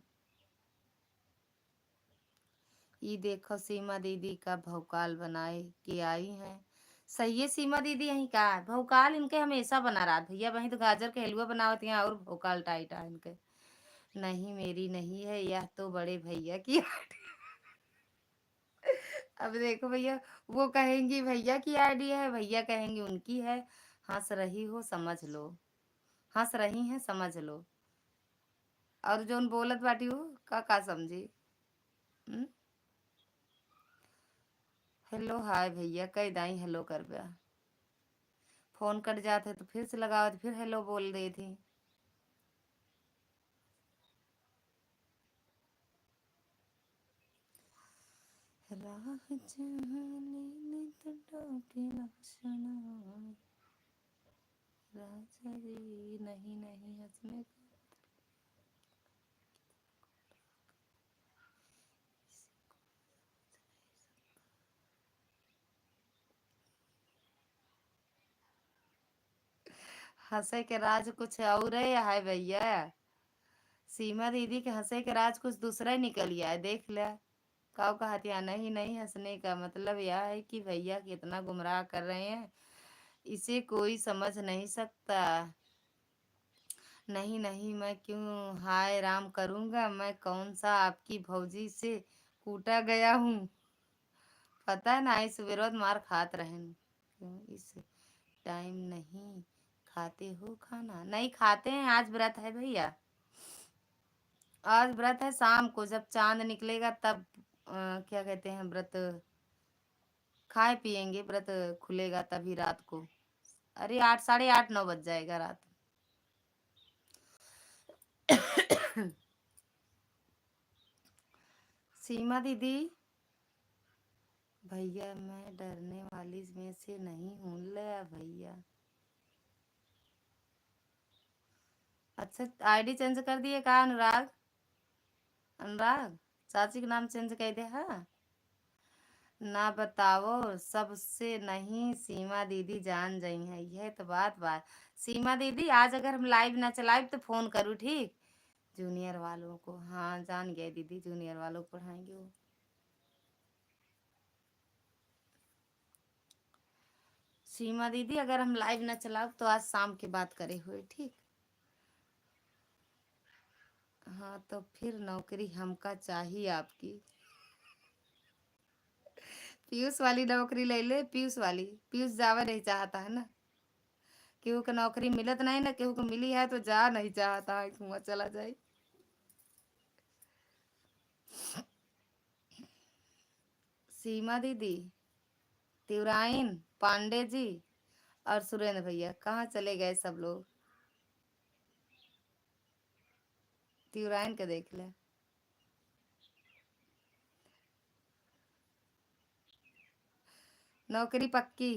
ये देखो सीमा दीदी का भौकाल बनाए के आई है। सही है सीमा दीदी यहीं का है। भौकाल इनके हमेशा बना रहा भैया, वहीं तो गाजर के हलवा बनावती हैं और भौकाल टाइट है इनके। नहीं मेरी नहीं है, यह तो बड़े भैया की। अब देखो भैया, वो कहेंगी भैया की आईडी है, भैया कहेंगे उनकी है। हंस रही हो समझ लो, हंस रही हैं समझ लो। और जो उन बोलत बाटी हो का समझी। हम्म? हेलो हाय भैया कह दाई हेलो कर बया। फोन कट जाते तो फिर से लगाओ तो फिर हेलो बोल रही थी। राह जाने तो डोके लक्षण राजा जी नहीं नहीं हंसने को। हंसे के राज कुछ और है भैया। सीमा दीदी के हंसे के राज कुछ दूसरा ही निकल गया है, देख लिया। काव कहती है नहीं नहीं, हंसने का मतलब यह है कि भैया कितना गुमराह कर रहे हैं, इसे कोई समझ नहीं सकता। नहीं नहीं मैं क्यों हाय राम करूंगा, मैं कौन सा आपकी भौजी से कूटा गया हूँ। पता है ना इस विरोध मार खात रहें। क्यों इस टाइम नहीं खाते हो खाना? नहीं खाते हैं, आज व्रत है भैया। आज व्रत है, शाम को जब चांद निकलेगा तब क्या कहते हैं व्रत खाए पिएंगे, व्रत खुलेगा तभी रात को। अरे 8 8:30 9 बज जाएगा रात। सीमा दीदी भैया मैं डरने वाली में से नहीं हूँ ले भैया। अच्छा आईडी चेंज कर दिए का अनुराग? अनुराग चाची का नाम चेंज कर दे हाँ। ना बताओ सबसे नहीं, सीमा दीदी जान जाई है, यह तो बात सीमा दीदी आज अगर हम लाइव ना चलाए तो फोन करूँ ठीक। जूनियर वालों को हाँ जान गए दीदी, जूनियर वालों को पढ़ाएंगे वो। सीमा दीदी अगर हम लाइव ना चलाओ तो आज शाम के बात करे हुए ठीक। हाँ तो फिर नौकरी हमका चाहिए आपकी। पीयूष वाली नौकरी ले ले, पीयूष वाली, पीयूष जावा नहीं चाहता है ना। केहू के नौकरी मिलत नहीं ना, केहू को मिली है तो जा नहीं चाहता है, कुआं चला जाए। सीमा दीदी, तिवराइन, पांडे जी और सुरेंद्र भैया कहाँ चले गए सब लोग? तिवराइन के देख ले। नौकरी पक्की,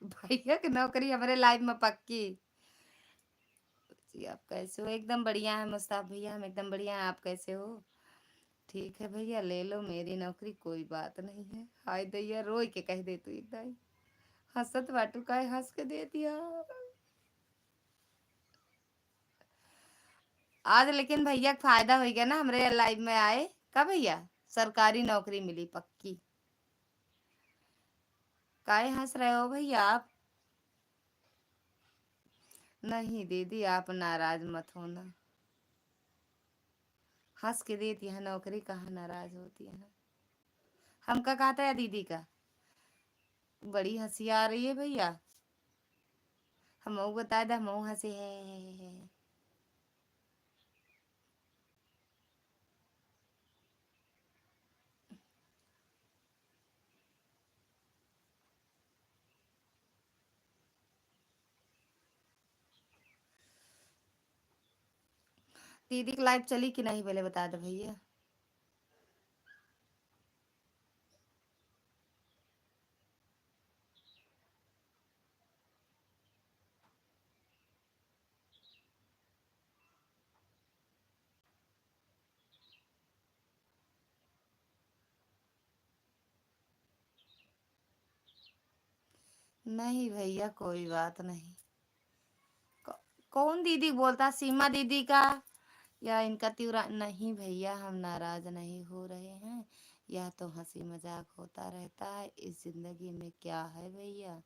भैया की नौकरी हमारे लाइफ में पक्की। जी आप कैसे हो? एकदम बढ़िया है मुस्ताफ भैया, हम एकदम बढ़िया हैं, आप कैसे हो? ठीक है भैया, ले लो मेरी नौकरी, कोई बात नहीं है। हाय दैया, रोई के कह दे तू एकदम। हंसत बाटू का हंस के दे दिया। आज लेकिन भैया का फायदा हो गया ना, हमारे लाइफ में आए। का भैया सरकारी नौकरी मिली पक्की। काहे हंस रहे हो भैया आप? नहीं दीदी, आप नाराज मत होना। हंस के देती है नौकरी, कहाँ नाराज होती है। हमका कहा था या दीदी का? बड़ी हंसी आ रही है भैया। हम बता दे, हम हंसे है। दीदी की लाइफ चली कि नहीं पहले बता दो भैया। नहीं भैया, कोई बात नहीं। कौन दीदी बोलता? सीमा दीदी का या इनका तिवरा? नहीं भैया, हम नाराज नहीं हो रहे हैं। यह तो हंसी मजाक होता रहता है, इस जिंदगी में क्या है भैया।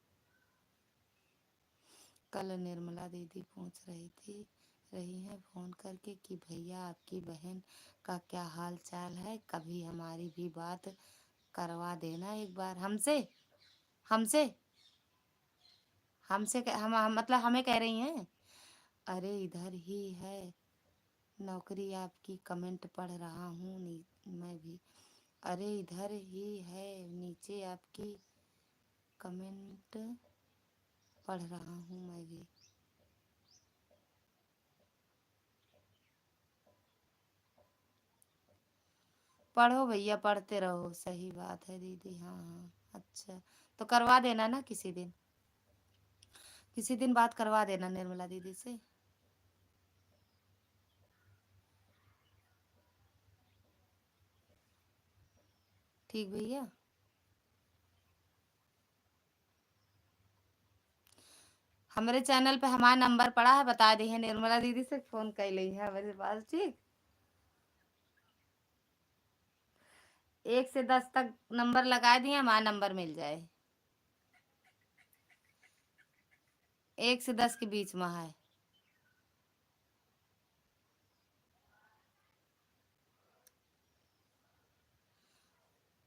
कल निर्मला दीदी पूछ रही है फोन करके कि भैया आपकी बहन का क्या हाल चाल है, कभी हमारी भी बात करवा देना एक बार हमसे। हमसे हमसे मतलब हमें कह रही हैं। अरे इधर ही है नौकरी आपकी, कमेंट पढ़ रहा हूँ मैं भी। अरे इधर ही है नीचे आपकी कमेंट पढ़ रहा हूँ मैं भी। पढ़ो भैया, पढ़ते रहो, सही बात है दीदी। हाँ हाँ, अच्छा। तो करवा देना ना किसी दिन, किसी दिन बात करवा देना निर्मला दीदी से। ठीक भैया। हमारे चैनल पे हमारा नंबर पड़ा है, बता दी है, निर्मला दीदी से फोन कर ली है हमारे पास। ठीक, 1 से 10 तक नंबर लगा दिए, हमारा नंबर मिल जाए। 1 से 10 के बीच में है।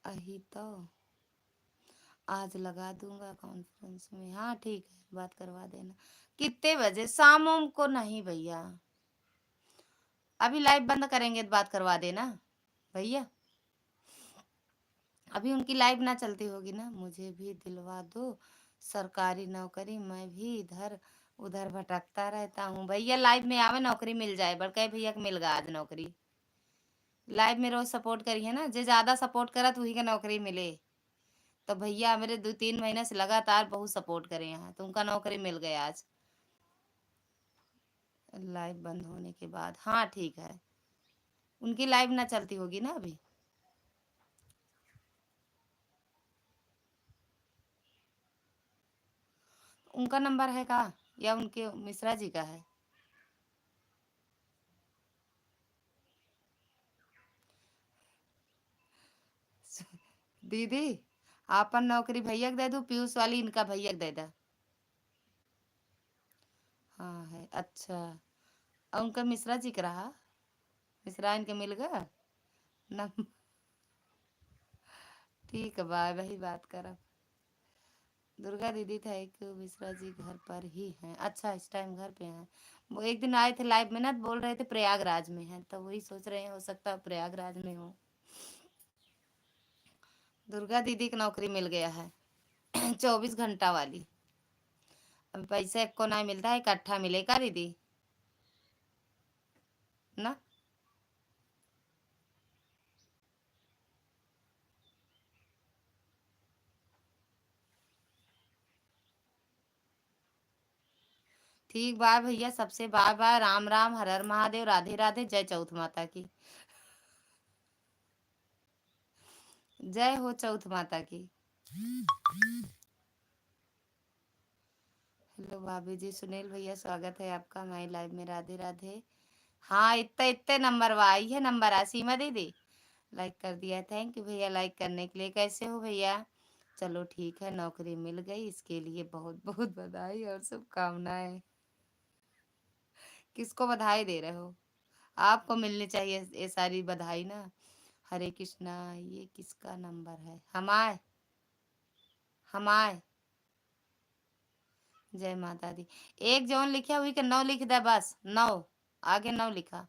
अही तो आज लगा दूंगा कॉन्फ्रेंस में। हाँ ठीक है, बात करवा देना। कितने बजे? शाम वाम को नहीं भैया, अभी लाइव बंद करेंगे तो बात करवा देना भैया। अभी उनकी लाइव ना चलती होगी ना। मुझे भी दिलवा दो सरकारी नौकरी, मैं भी इधर उधर भटकता रहता हूँ। भैया लाइव में आवे, नौकरी मिल जाए। बड़का भैया को मिल गया आज नौकरी। लाइव में रोज सपोर्ट करिए ना, जो ज्यादा सपोर्ट करा तो वही का नौकरी मिले। तो भैया मेरे 2-3 महीने से लगातार बहुत सपोर्ट करे हैं, तो उनका नौकरी मिल गया आज लाइव बंद होने के बाद। हाँ ठीक है, उनकी लाइव ना चलती होगी ना अभी। उनका नंबर है का या उनके मिश्रा जी का है? दीदी आपन नौकरी भैया के दे दू, पीयूष वाली इनका भैया के दे दा। हाँ है, अच्छा। और उनका मिश्रा जी का रहा, मिश्रा इनके मिल गया नम ठीक है, बाय, वही बात करब। दुर्गा दीदी था एक मिश्रा जी घर पर ही हैं। अच्छा इस टाइम घर पे हैं। वो एक दिन आए थे लाइव में ना, बोल रहे थे प्रयागराज में है, तो वही सोच रहे हैं हो सकता है प्रयागराज में हो। दुर्गा दीदी की नौकरी मिल गया है 24 घंटा वाली। अब पैसा को ना मिलता है, इकट्ठा मिलेगा दीदी ना। ठीक बाय भैया, सबसे बाय बाय, राम राम, हर हर महादेव, राधे राधे, जय चौथ माता की। जय हो चौथ माता की। हेलो भाभी जी, सुनील भैया स्वागत है आपका हमारी लाइव में, राधे राधे। हाँ इतने इतने नंबर आई है, नंबर आ सीमा दीदी लाइक कर दिया, थैंक यू भैया लाइक करने के लिए। कैसे हो भैया? चलो ठीक है, नौकरी मिल गई इसके लिए बहुत बहुत बधाई और शुभकामनाएं। किसको बधाई दे रहे हो? आपको मिलनी चाहिए ये सारी बधाई ना। हरे कृष्णा, ये किसका नंबर है? हमाय हमाय जय माता दी। एक जौन लिखा हुई के 9 लिख दे बस, 9 आगे 9 लिखा,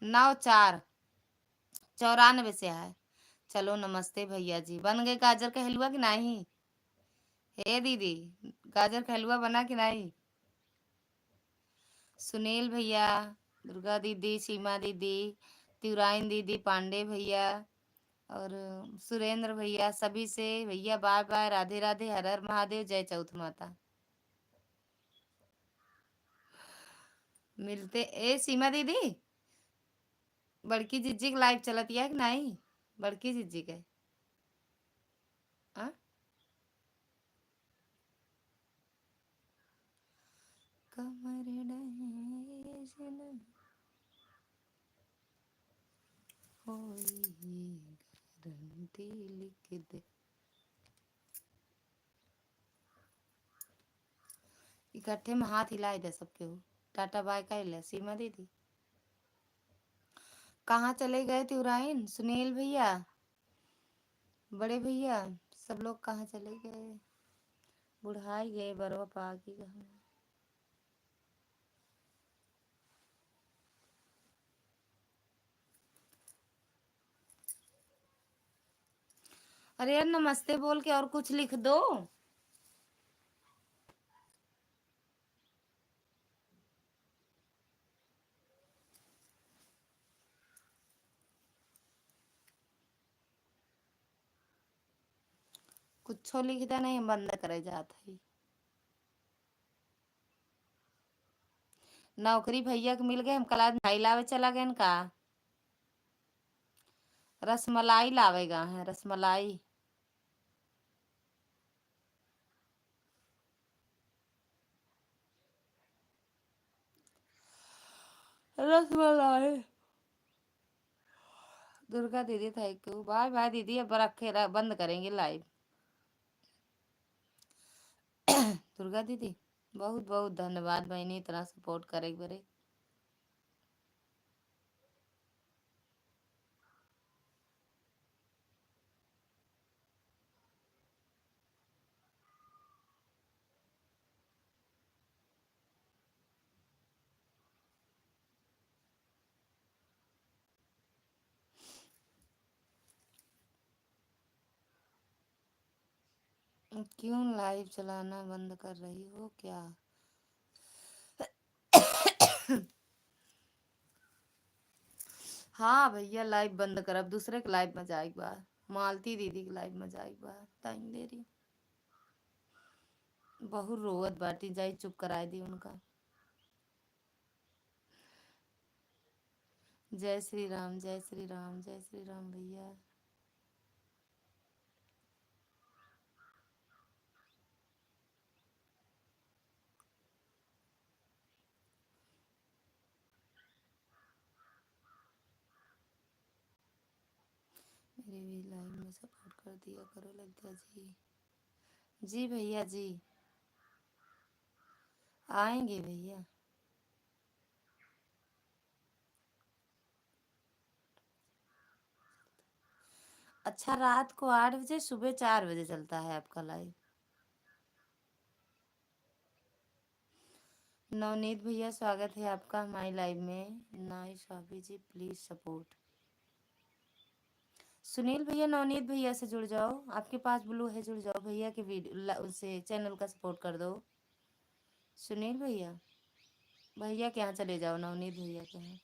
94 से है। चलो नमस्ते भैया जी, बन गए गाजर का हलवा कि नहीं? हे दीदी, गाजर का हलवा बना कि नहीं? सुनील भैया, दुर्गा दीदी, सीमा दीदी, तिवराइन दीदी, पांडे भैया और सुरेंद्र भैया, सभी से भैया बाय बाय, राधे राधे, हर हर महादेव, जय चौथ माता। मिलते ए सीमा दीदी, बड़की जिज्जी के लाइव चलत है कि नहीं? बड़की जिज्जी के हाँ? कमर डैशन होई गारंटी लिख दे। इकट्ठे में हाथ हिलाए दे सबके हो। टाटा बाय का ले सीमा दीदी। कहाँ चले गए तिवराइन, सुनील भैया, बड़े भैया, सब लोग कहाँ चले गए? बुढ़ाई गए बरवा पागी कहाँ? अरे यार नमस्ते बोल के और कुछ लिख दो। कुछ लिख दे, नहीं बंद करे जात है। नौकरी भैया के मिल गए, हम कल आज मिठाई लावे चला गए का। रसमलाई लावेगा है, रसमलाई। रसमलाई। दुर्गा दीदी थैंक यू, बाय बाय दीदी, अब रखे बंद करेंगे लाइव। दुर्गा दीदी बहुत बहुत धन्यवाद बहनी, इतना सपोर्ट करे बरे। क्यों लाइव चलाना बंद कर रही हो क्या? हाँ भैया लाइव बंद कर, अब दूसरे के लाइव में जाए एक बार, मालती दीदी के लाइव में जाए एक बार, टाइम दे रही। बहुत रोवत बाटी, जाई चुप कराए दी उनका। जय श्री राम, जय श्री राम, जय श्री राम भैया। मेरे भी लाइव में सपोर्ट कर दिया करो लगता जी। जी भैया जी, आएंगे भैया। अच्छा, रात को 8 बजे, सुबह 4 बजे चलता है आपका लाइव। नवनीत भैया, स्वागत है आपका हमारी लाइव में। नाइस भाभी जी, प्लीज सपोर्ट। सुनील भैया, नवनीत भैया से जुड़ जाओ, आपके पास ब्लू है, जुड़ जाओ भैया के वीडियो उसे चैनल का सपोर्ट कर दो। सुनील भैया, भैया के यहाँ चले जाओ, नवनीत भैया के यहाँ।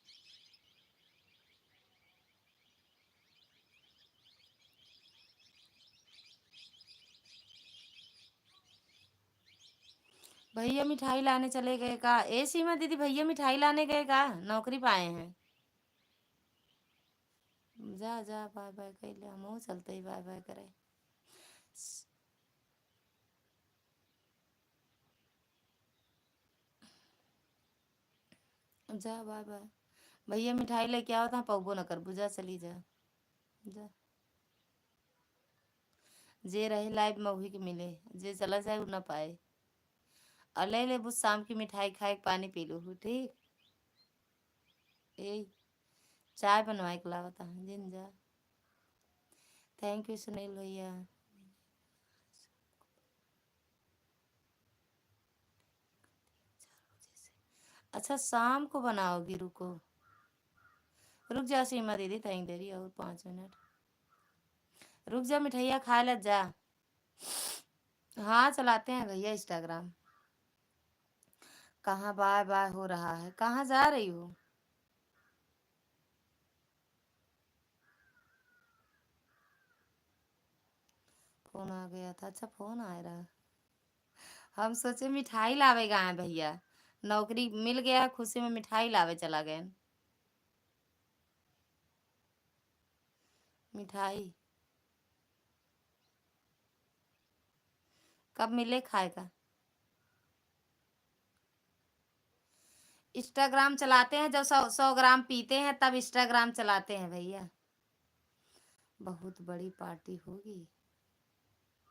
भैया मिठाई लाने चले गए का? ए सीमा दीदी, भैया मिठाई लाने गए का? नौकरी पाए हैं। जा जा, बाय बाय कह ले, हम चलते ही बाय बाय करे। जा बाय बाय। भैया मिठाई लेके आओ था, पौबो न कर बुझा, चली जा जा। जे रहे लाइव में वही के मिले, जे चला जाए वो न पाए। और ले ले बुझ, शाम की मिठाई खाए, पानी पी लो, ठीक। ए, चाय बनवाए के लावता जिन जा। थैंक यू सुनील भैया। अच्छा, शाम को बनाओगी? रुको, रुक जा सीमा दीदी, थैंक दे रही, और 5 मिनट रुक जा, मिठाइया खा ले जा। हाँ, चलाते हैं भैया इंस्टाग्राम। कहाँ बाय बाय हो रहा है? कहाँ जा रही हो? फोन आ गया था? अच्छा, फोन आ रहा। हम सोचे मिठाई लावेगा है भैया, नौकरी मिल गया, खुशी में मिठाई लावे चला गए। मिठाई कब मिले खाएगा? इंस्टाग्राम चलाते हैं जब 100 100 ग्राम पीते हैं, तब इंस्टाग्राम चलाते हैं भैया। बहुत बड़ी पार्टी होगी।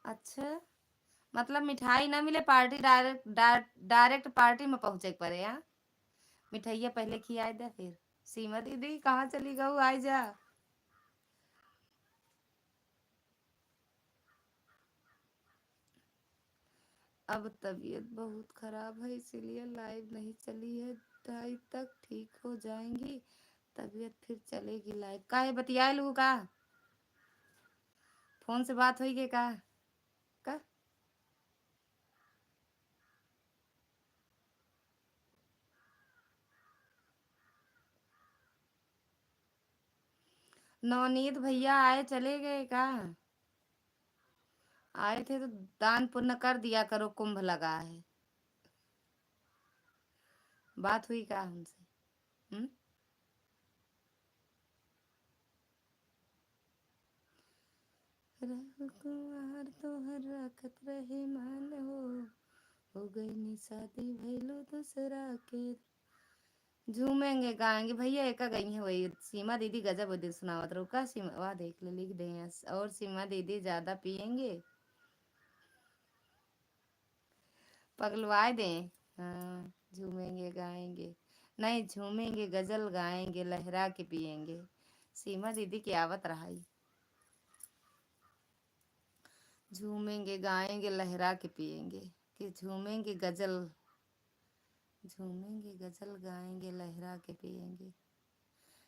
अच्छा, मतलब मिठाई ना मिले, पार्टी डायरेक्ट डायरेक्ट पार्टी में पहुंचे पड़े। यहाँ मिठाइया पहले खियाए दे फिर। सीमा दीदी कहाँ चली गऊ, आई जा। अब तबीयत बहुत खराब है, इसीलिए लाइव नहीं चली है। 2:30 तक ठीक हो जाएंगी, तबीयत फिर चलेगी लाइव। का है बतिया लू का? फोन से बात हुई के का? नवनीत भैया आए चले गए का? आए थे तो दान पुण्य कर दिया करो, कुंभ लगा है। बात हुई का हमसे? हम्म। कुमार तोहर रखत रहे मान हो गई नी शादी भैलो दूसरा के। झूमेंगे गाएंगे भैया, एक गई है वही सीमा दीदी, गजब उदित सुनावत रहो का? सीमा वाह, देख ले, लिख दे। और सीमा दीदी ज्यादा पियेंगे, पगलवाए दें। हाँ, झूमेंगे गाएंगे, नहीं झूमेंगे, गजल गाएंगे, लहरा के पियेंगे। सीमा दीदी की आवत रहाई। झूमेंगे गाएंगे, लहरा के पियेंगे, कि झूमेंगे गजल, झूमेंगे गजल गाएंगे, लहरा के पियेंगे।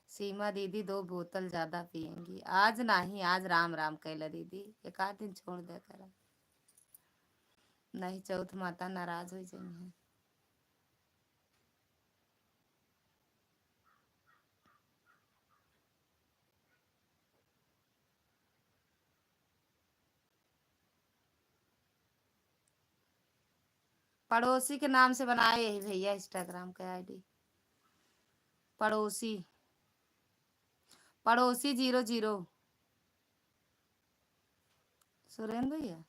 सीमा दीदी 2 बोतल ज्यादा पियेंगी। आज नहीं, आज राम राम कैला दीदी, एक आध दिन छोड़ दे कर। नहीं, चौथ माता नाराज हो जाएंगे। पड़ोसी के नाम से बनाए यही भैया इंस्टाग्राम का आईडी। पड़ोसी, पड़ोसी 00। सुरेंद्र भैया,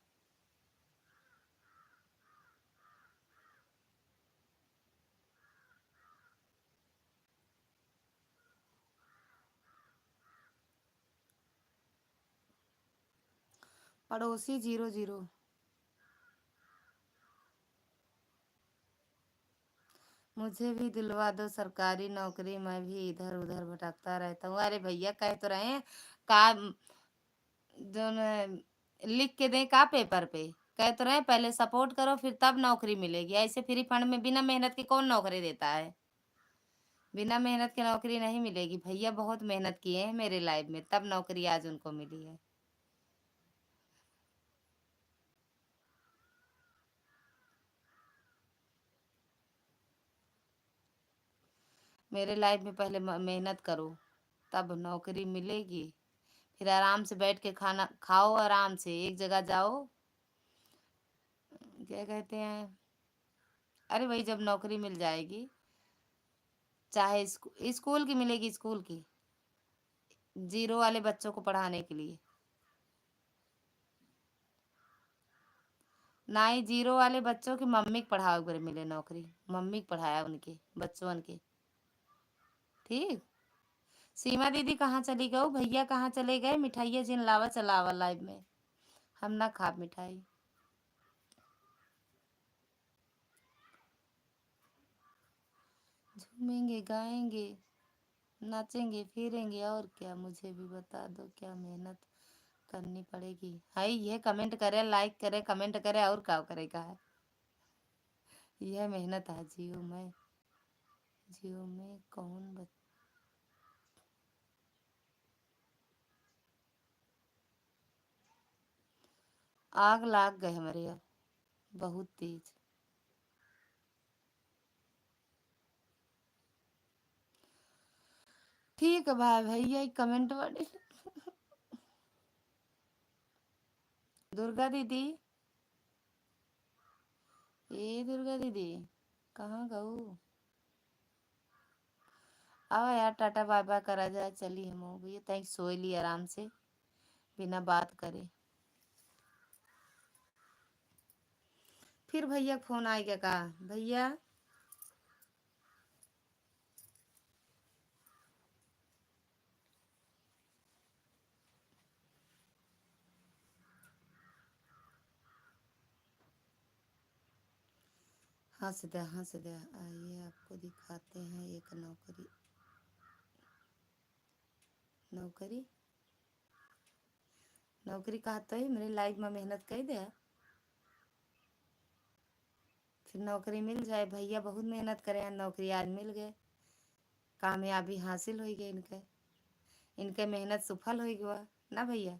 पड़ोसी 00। मुझे भी दिलवा दो सरकारी नौकरी, मैं भी इधर उधर भटकता रहता हूँ। अरे भैया कह तो रहे हैं का, जो लिख के दें का पेपर पे, कह तो रहे पहले सपोर्ट करो फिर तब नौकरी मिलेगी। ऐसे फ्री फंड में बिना मेहनत के कौन नौकरी देता है? बिना मेहनत के नौकरी नहीं मिलेगी। भैया बहुत मेहनत किए हैं मेरे लाइफ में, तब नौकरी आज उनको मिली है। मेरे लाइफ में पहले मेहनत करो तब नौकरी मिलेगी। फिर आराम से बैठ के खाना खाओ, आराम से एक जगह जाओ, क्या कहते हैं, अरे भाई जब नौकरी मिल जाएगी, चाहे स्कूल की मिलेगी, स्कूल की, जीरो वाले बच्चों को पढ़ाने के लिए। ना ही जीरो वाले बच्चों की मम्मी को पढ़ाओ अगर मिले नौकरी, मम्मी को पढ़ाया उनके बच्चों के। ठीक। सीमा दीदी कहाँ चली गई? भैया कहाँ चले गए? मिठाइया जिन लावा चलावा लाइव में, हम ना खा मिठाई। झूमेंगे, गाएंगे, नाचेंगे, फिरेंगे, और क्या? मुझे भी बता दो क्या मेहनत करनी पड़ेगी? हाय ये कमेंट करे, लाइक करे, कमेंट करे, और क्या करेगा है? यह मेहनत है। जियो में कौन आग लाग गए हमारे यहाँ, बहुत तेज। ठीक है भाई, भैया एक कमेंट वाले। दुर्गा दीदी, ए दुर्गा दीदी कहाँ गऊ? अब यार टाटा बाय बाय करा जाए, चली हम हो गई तई, सोई ली आराम से बिना बात करे। फिर भैया फोन आएगा का? भैया हंस दे, हंस दे। आइए आपको दिखाते हैं एक नौकरी। नौकरी नौकरी कहा तो ही मेरी लाइफ में मेहनत कर दे, फिर नौकरी मिल जाए। भैया बहुत मेहनत करे हैं, नौकरी आज मिल गए, कामयाबी हासिल हो गई इनके, इनके मेहनत सफल हो गया ना भैया।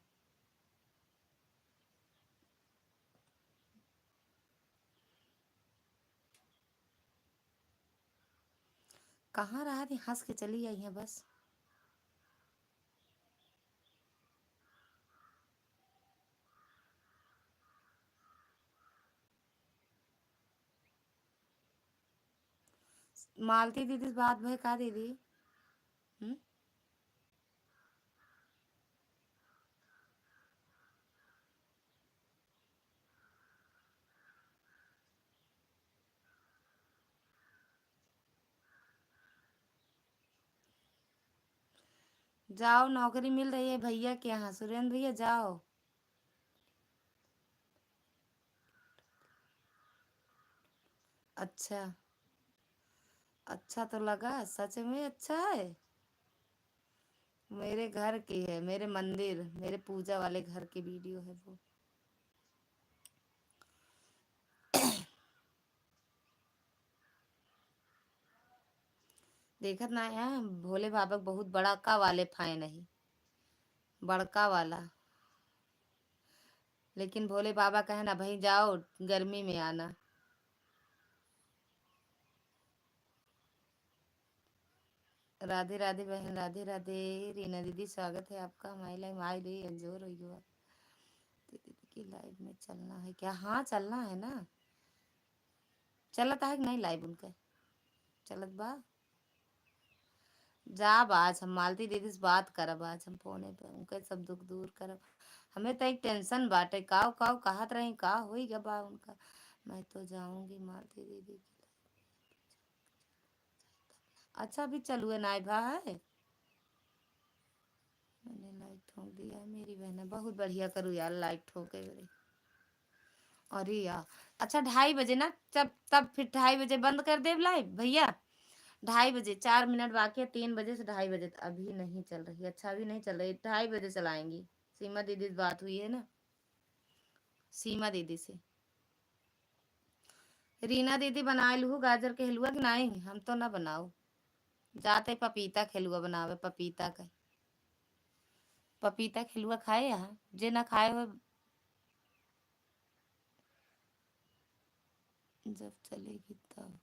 कहाँ रहा थी? हंस के चली आई है बस। मालती दीदी से बात भाई का दीदी? हम्म। जाओ, नौकरी मिल रही है भैया के यहाँ, सुरेंद्र भैया जाओ। अच्छा, अच्छा तो लगा, सच में अच्छा है। मेरे घर की है, मेरे मंदिर, मेरे पूजा वाले घर की वीडियो है वो। देखत ना है, भोले बाबा के बहुत बड़का वाले फैन है, बड़का वाला। लेकिन भोले बाबा कहे ना भाई जाओ, गर्मी में आना। राधे राधे बहन, राधे राधे। रीना दीदी स्वागत है आपका हमारी लाइव में। आई रही जोर हो। दीदी की लाइव में चलना है क्या? हाँ चलना है ना। चलता है कि नहीं लाइव उनका? चलत बा। जा आज हम मालती दीदी से बात करब, आज हम फोने पे उनके सब दुख दूर करब। हमें तो एक टेंशन बाटे, काव काव कहत रही का होई गा बा उनका। मैं तो जाऊंगी मालती दीदी की। अच्छा अभी चलू है नाई भा है। मैंने लाइक ठोक दिया है, मेरी बहन बहुत बढ़िया करू यार, लाइक ठोके बड़े। अरे यार, अच्छा 2:30 बजे ना, जब तब फिर 2:30 बजे बंद कर दे लाइव भैया। 2:30 बजे, 4 मिनट बाकी है, 3 बजे से 2:30 बजे तक। अभी नहीं चल रही, अच्छा अभी नहीं चल रही, 2:30 बजे चलाएंगी। सीमा दीदी से बात हुई है ना, सीमा दीदी से। रीना दीदी बना लू गाजर के हलवा कि नहीं? हम तो ना बनाओ, जाते पपीता के हलवा बनावे, पपीता का। पपीता के हलवा खाए यहाँ, जे ना खाए हो। जब चलेगी तब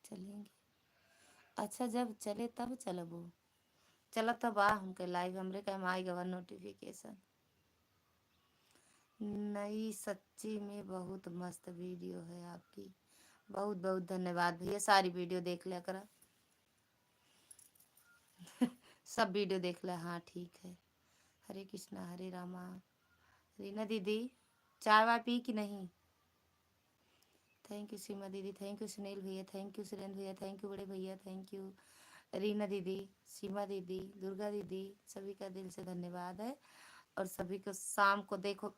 चलेंगे। अच्छा जब चले तब चलबो। चलो तब आ हमके लाइव हमरे के आई गवा नोटिफिकेशन। नहीं सच्ची में बहुत मस्त वीडियो है आपकी, बहुत बहुत धन्यवाद भैया। सारी वीडियो देख लिया करा। सब वीडियो देख लिया। हाँ ठीक है। हरे कृष्णा हरे रामा। रीना दीदी चाय वाय पी कि नहीं? थैंक यू सीमा दीदी, थैंक यू सुनील भैया, थैंक यू सुरेंद्र भैया, थैंक यू बड़े भैया, थैंक यू रीना दीदी, सीमा दीदी, दुर्गा दीदी, सभी का दिल से धन्यवाद है। और सभी को शाम को देखो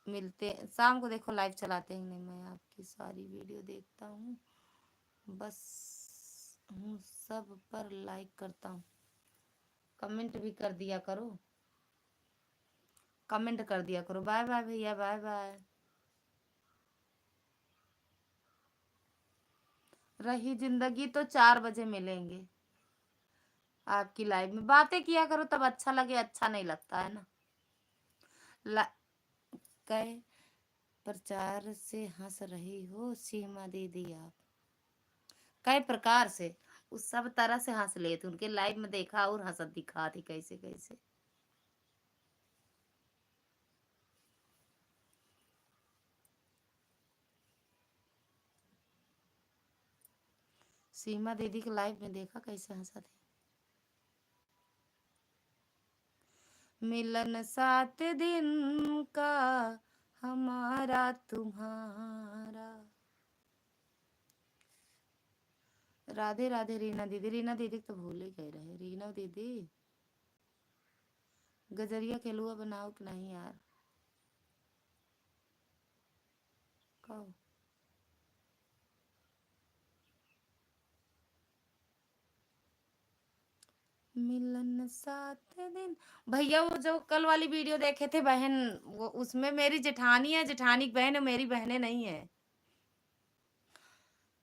मिलते, शाम को देखो लाइव चलाते हैं नहीं, मैं आपकी सारी वीडियो देखता हूँ, बस हूँ सब पर लाइक करता हूँ। कमेंट भी कर दिया करो, कमेंट कर दिया करो। बाय बाय भैया, बाय बाय। रही जिंदगी तो 4 बजे मिलेंगे आपकी लाइव में। बातें किया करो तब अच्छा लगे, अच्छा नहीं लगता है ना। ला कहे प्रचार से हंस रही हो सीमा दीदी आप, कई प्रकार से उस सब तरह से हंस लेते उनके लाइव में देखा और हंसत दिखा थी कैसे कैसे। सीमा दीदी के लाइव में देखा कैसे हंसा थे। मिलन 7 दिन का हमारा तुम्हारा। राधे राधे रीना दीदी, रीना दीदी तो भूल ही गए रहे। रीना दीदी गजरिया के हलवा बनाओ कि नहीं यार? कहो मिलन 7 दिन। भैया वो जो कल वाली वीडियो देखे थे बहन, वो उसमें मेरी जेठानी है, जेठानी की बहन है, मेरी बहनें नहीं है।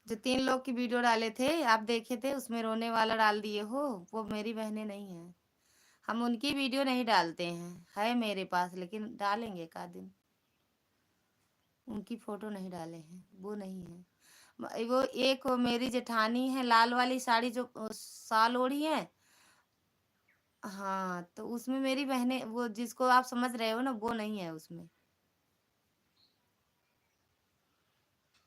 जो 3 लोग की वीडियो डाले थे आप देखे थे, उसमें रोने वाला डाल दिए हो, वो मेरी बहनें नहीं है। हम उनकी वीडियो नहीं डालते हैं, है मेरे पास लेकिन डालेंगे एक आध दिन। उनकी फोटो नहीं डाले हैं, वो नहीं है। वो एक वो मेरी जेठानी है, लाल वाली साड़ी जो साल ओढ़ी है। हाँ तो उसमें मेरी बहनें, वो जिसको आप समझ रहे हो ना, वो नहीं है उसमें।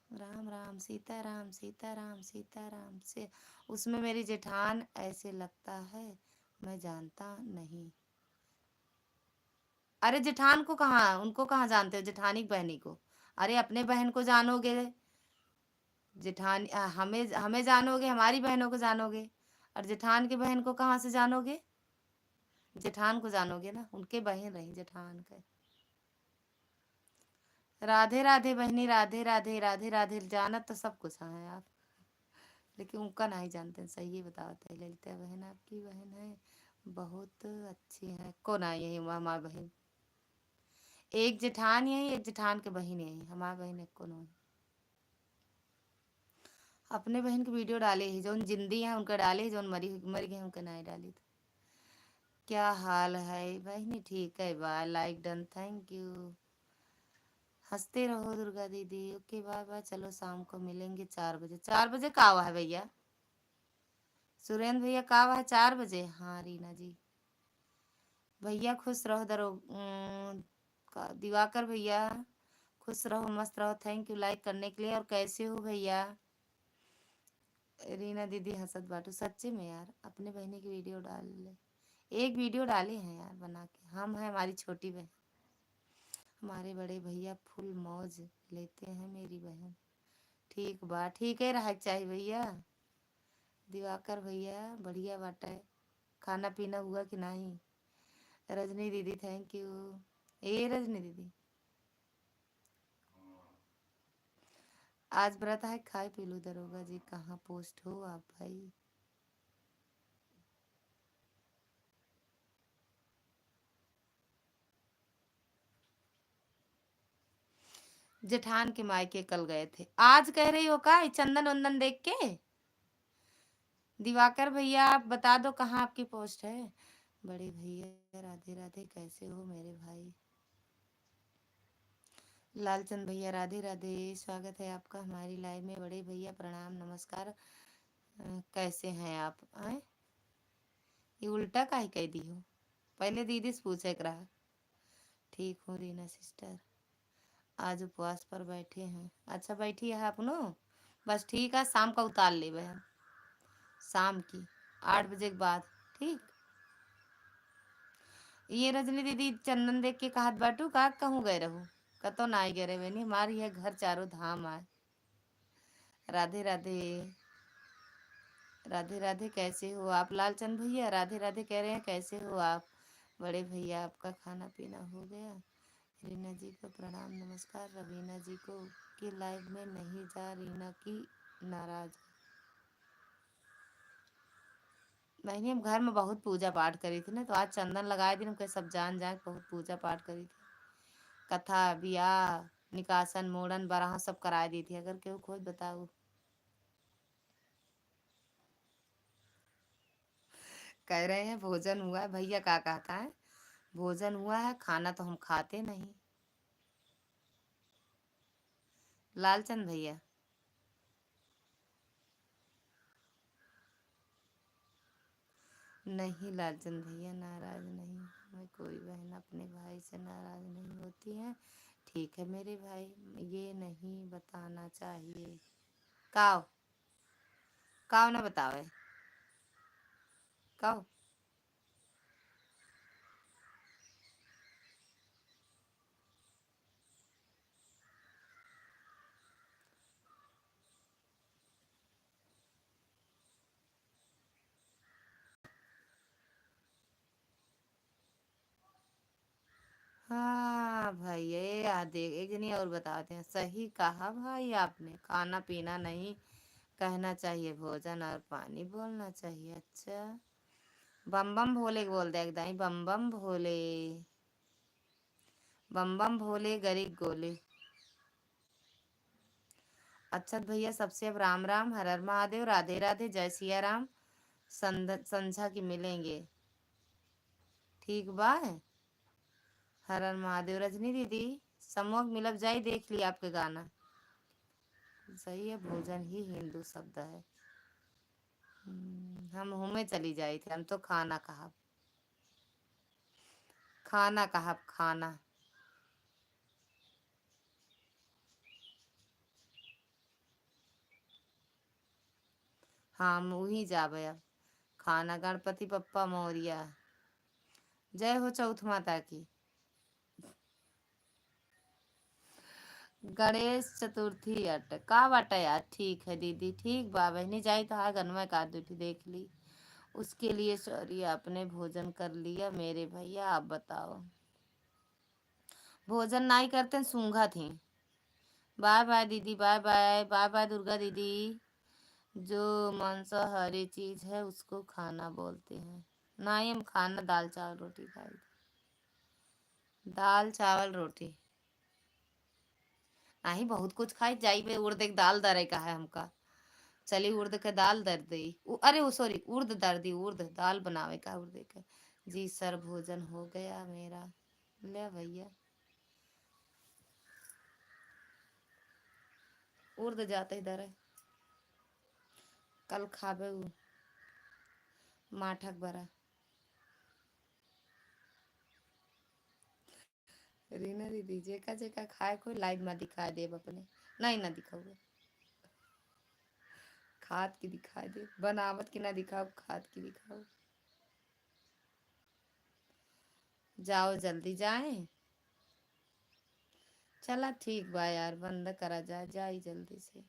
राम राम सीताराम सीताराम सीताराम से उसमें मेरी जेठान ऐसे लगता है मैं जानता नहीं। अरे जेठान को कहाँ, उनको कहाँ जानते हो जेठानी की बहनी को? अरे अपने बहन को जानोगे, जेठान हमें हमें जानोगे, हमारी बहनों को जानोगे, और जेठान की बहन को कहाँ से जानोगे? जेठान को जानोगे ना, उनके बहन रही जेठान के। राधे राधे बहनी, राधे राधे राधे राधे। जाना तो सब कुछ है आप, लेकिन उनका नहीं जानते। सही ही बताते ललिता बहन आपकी बहन है, बहुत अच्छी है। कौन आई है हमारी बहन? एक जेठान यही, एक जेठान के बहन यही, हमारी बहन एक कौन है? अपने बहन की वीडियो डाले ही, जो जिंदी है उनका डाले, जो मरी मर गए उनका नहीं डाली थी। क्या हाल है बहनी? ठीक है बा, लाइक डन, थैंक यू। हंसते रहो दुर्गा दीदी। ओके बाय बाय। चलो शाम को मिलेंगे 4 बजे। 4 बजे का हुआ है भैया? सुरेंद्र भैया का हुआ है 4 बजे? हाँ रीना जी। भैया खुश रहो दरो दिवाकर भैया खुश रहो मस्त रहो। थैंक यू लाइक करने के लिए। और कैसे हो भैया? रीना दीदी हंसत बाटू सच्चे में यार, अपने बहनी की वीडियो डाल ले। एक वीडियो डाले हैं यार बना के। हम है हमारी छोटी बहन, हमारे बड़े भैया फुल मौज लेते हैं मेरी बहन। ठीक बा, ठीक है रहा चाहिए भैया। दिवाकर भैया बढ़िया बाटा है। खाना पीना हुआ कि नहीं? रजनी दीदी थैंक यू। ए रजनी दीदी आज व्रत है, खाए पी लो। दरोगा जी कहाँ पोस्ट हो आप भाई? जेठान के मायके कल गए थे। आज कह रही हो का चंदन वंदन देख के? दिवाकर भैया आप बता दो कहाँ आपकी पोस्ट है। बड़े भैया राधे राधे, कैसे हो मेरे भाई? लालचंद भैया राधे राधे, स्वागत है आपका हमारी लाइव में। बड़े भैया प्रणाम नमस्कार। कैसे हैं आप? आए ये उल्टा काहे कह दी हो? पहले दीदी से पूछे के रहा। ठीक हूँ रीना सिस्टर, आज उपवास पर बैठे हैं। अच्छा बैठी है अपनो, बस ठीक है, शाम का उतार ले हम, शाम की 8 बजे के बाद। ठीक। ये रजनी दीदी चंदन देख के कहत बाटू का कहूँ गए रहू? कतो ना आई गए रे बनी, हमारी है घर चारों धाम आए। राधे राधे, राधे राधे, कैसे हो आप? लालचंद भैया राधे राधे कह रहे हैं, कैसे हो आप? बड़े भैया आपका खाना पीना हो गया? रीना जी को प्रणाम नमस्कार। रवीना जी को कि लाइव में नहीं जा, रीना की नाराज। मैंने हम घर में बहुत पूजा पाठ करी थी ना, तो आज चंदन लगाए दिन हम सब जान जान बहुत पूजा पाठ करी थी। कथा बियाह निकासन मोड़न बराह सब कराए दी थी। अगर केहू खोज बताओ। कह रहे हैं भोजन हुआ है। भैया क्या कहता है? भोजन हुआ है, खाना तो हम खाते नहीं। लालचंद भैया नहीं, लालचंद भैया नाराज नहीं। मैं कोई बहन अपने भाई से नाराज नहीं होती है। ठीक है मेरे भाई, ये नहीं बताना चाहिए। काओ काओ ना बतावे काओ। हाँ भाई, ये याद एक जनी और बताते हैं। सही कहा भाई आपने, खाना पीना नहीं कहना चाहिए, भोजन और पानी बोलना चाहिए। अच्छा, बम बम भोले बोल दे एकदम, बम बम भोले, बम बम भोले गरीब गोले। अच्छा भैया सबसे अब राम राम, हर हर महादेव, राधे राधे, जय सिया राम। संझा की मिलेंगे, ठीक बा? हर हर महादेव। रजनी दीदी समूह मिलब जाई, देख ली आपके गाना। सही है, भोजन ही हिंदू शब्द है। हम हमें चली जाई थे, हम तो खाना कहा, खाना कहा खाना। हाँ हम वही जाबे अब। खाना गणपति पप्पा मोरिया, जय हो चौथ माता की। गणेश चतुर्थी अट का बाटा यार। ठीक है दीदी, ठीक बा बहनी, जाई तो हाँ गनवा का दुठी देख ली। उसके लिए सॉरी, आपने भोजन कर लिया मेरे भैया? आप बताओ। भोजन नहीं करते, सूंघा थी। बाय बाय दीदी, बाय बाय, बाय बाय दुर्गा दीदी। जो मांसाहारी चीज है उसको खाना बोलते हैं। नहीं हम खाना दाल चावल रोटी खाई थी। दाल चावल रोटी नहीं, बहुत कुछ खाई जाई पे। उड़द एक दाल दरे का है हमका। चली उड़द के दाल दर दी। अरे वो सॉरी, उड़द दर दी, उड़द दाल बनावे का उड़द का। जी सर, भोजन हो गया मेरा। ले भैया, उड़द जाते इधर है। कल खाबे माठक बरा। रीना दीदी जेका जेका खाए कोई लाइव में दिखाई दे अपने। नहीं ना दिखाओगे, खाद की दिखाई दे, बनावट की ना दिखाओ, खाद की दिखाओ। जाओ जल्दी जाए। चला ठीक बा यार, बंद करा जाए, जाई जल्दी से।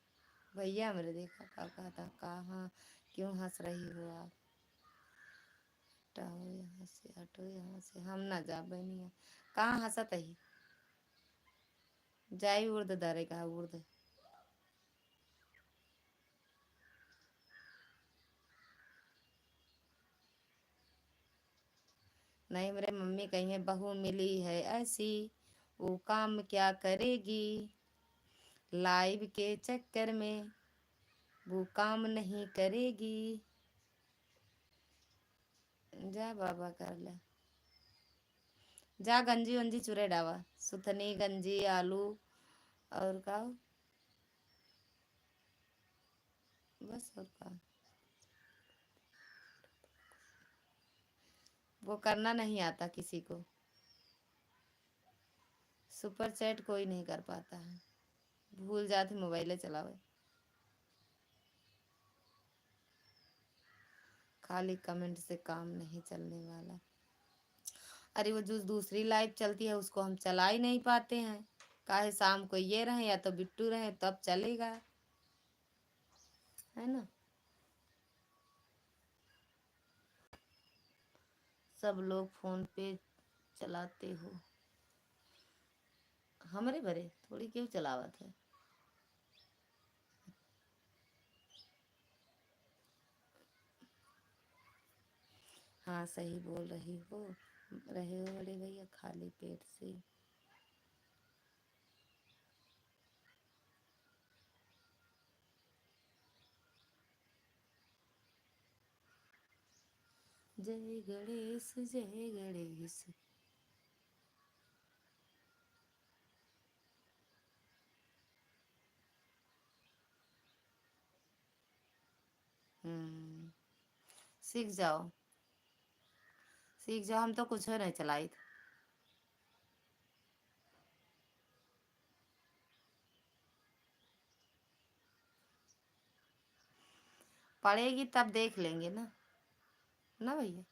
भैया मेरे देखा का कहता, कहाँ क्यों हंस रही हो आप? हटाओ यहाँ से, हटो यहाँ से, हम ना जा बनिया। कहाँ हंसत ही? जाई उर्द दरे का उर्द। नहीं मेरे मम्मी कही है, बहू मिली है ऐसी, वो काम क्या करेगी? लाइव के चक्कर में वो काम नहीं करेगी। जा बाबा कर ले, जा गंजी वंजी चुरे डावा, सुथनी गंजी आलू और का बस और का। वो करना नहीं आता किसी को, सुपर चैट कोई नहीं कर पाता है, भूल जाते मोबाइल चलावे, खाली कमेंट से काम नहीं चलने वाला। अरे वो जो दूसरी लाइव चलती है उसको हम चला ही नहीं पाते हैं, काहे शाम को ये रहे या तो बिट्टू रहे तब चलेगा, है ना। सब लोग फोन पे चलाते हो, हमारे भरे थोड़ी क्यों चलावत है। हाँ सही बोल रहे हो बड़े भैया, खाली पेट से। जय गणेश जय गणेश। सीख जाओ सीख जाओ, हम तो कुछ नहीं चलाई थी। पढ़ेगी तब देख लेंगे ना, ना भैया।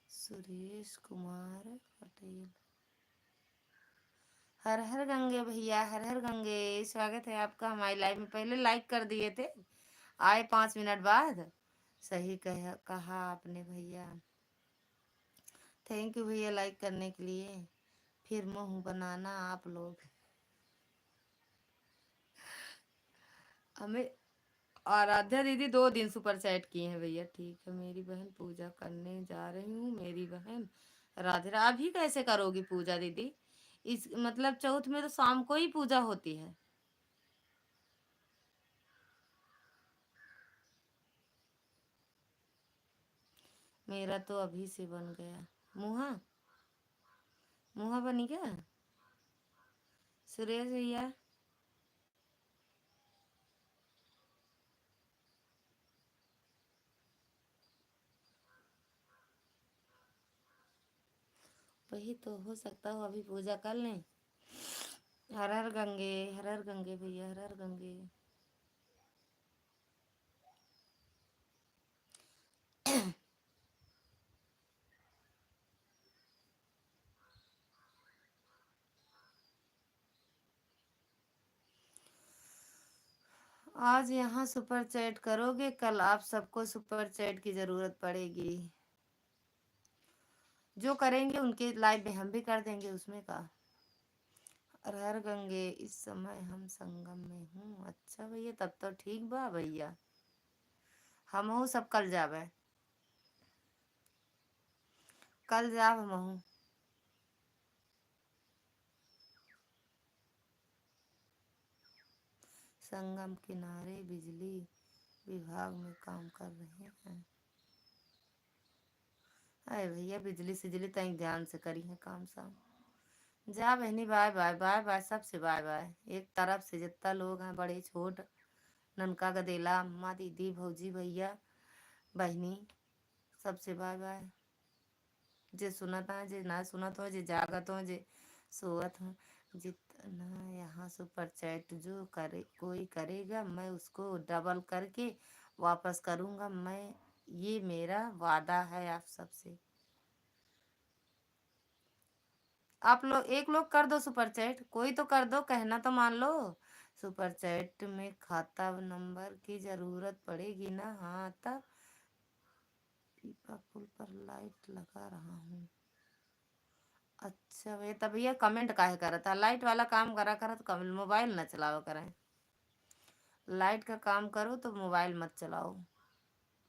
सुरेश कुमार पटेल, हर हर गंगे भैया, हर हर गंगे, स्वागत है आपका हमारी लाइव में। पहले लाइक कर दिए थे, आए 5 मिनट बाद। सही कहा आपने भैया, थैंक यू भैया लाइक करने के लिए। फिर मुंह बनाना आप लोग हमें। आराध्या दीदी 2 दिन सुपर चैट किए हैं भैया, ठीक है मेरी बहन, पूजा करने जा रही हूँ मेरी बहन। राधे अभी कैसे करोगी पूजा दीदी, इस मतलब चौथ में तो शाम को ही पूजा होती है। मेरा तो अभी से बन गया मुहा, मुहा बनी क्या सुरेश भैया। वही तो हो सकता हो अभी पूजा कर लें। हर हर गंगे, हर हर गंगे भैया, हर हर गंगे। आज यहाँ सुपर चैट करोगे, कल आप सबको सुपर चैट की जरूरत पड़ेगी। जो करेंगे उनके लाइव में हम भी कर देंगे, उसमें का। हर हर गंगे, इस समय हम संगम में हूँ। अच्छा भैया तब तो ठीक बा भैया, हम हूँ सब कल जावे, कल जाब हम हूँ। संगम किनारे बिजली विभाग में काम कर रहे हैं। अरे भैया बिजली सिजली तक ध्यान से करी है काम साम। जा बहनी, बाय बाय बाय बाय, सबसे बाय बाय। एक तरफ से जितना लोग हैं बड़े छोट, ननका गदेला, अम्मा दीदी भौजी भैया बहनी, सबसे बाय बाय। जे सुनत है जे ना सुनत हो, जे जागत हो जे सोवत हो, जितना यहाँ सुपर चैट जो करे कोई करेगा मैं उसको डबल करके वापस करूँगा, मैं ये मेरा वादा है आप सबसे। आप लोग एक लोग कर दो सुपर चैट, कोई तो कर दो, कहना तो मान लो। सुपर चैट में खाता नंबर की जरूरत पड़ेगी ना, हाँ तब। पीपा पुल पर लाइट लगा रहा हूँ। अच्छा भैया तब भैया कमेंट काहे करा था, लाइट वाला काम करा करा तो कमेंट, मोबाइल ना चलाओ करें। लाइट का काम करो तो मोबाइल मत चलाओ,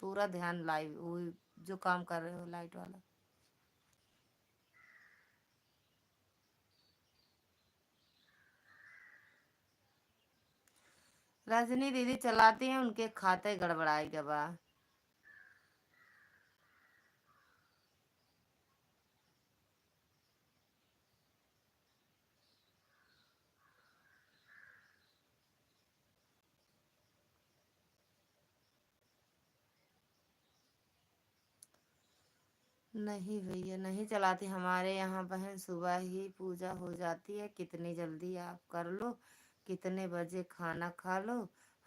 पूरा ध्यान लाइव वो जो काम कर रहे हो लाइट वाला। रजनी दीदी चलाती हैं, उनके खाते गड़बड़ाएगा बा। नहीं भैया नहीं चलाती, हमारे यहाँ बहन सुबह ही पूजा हो जाती है, कितनी जल्दी आप कर लो, कितने बजे खाना खा लो।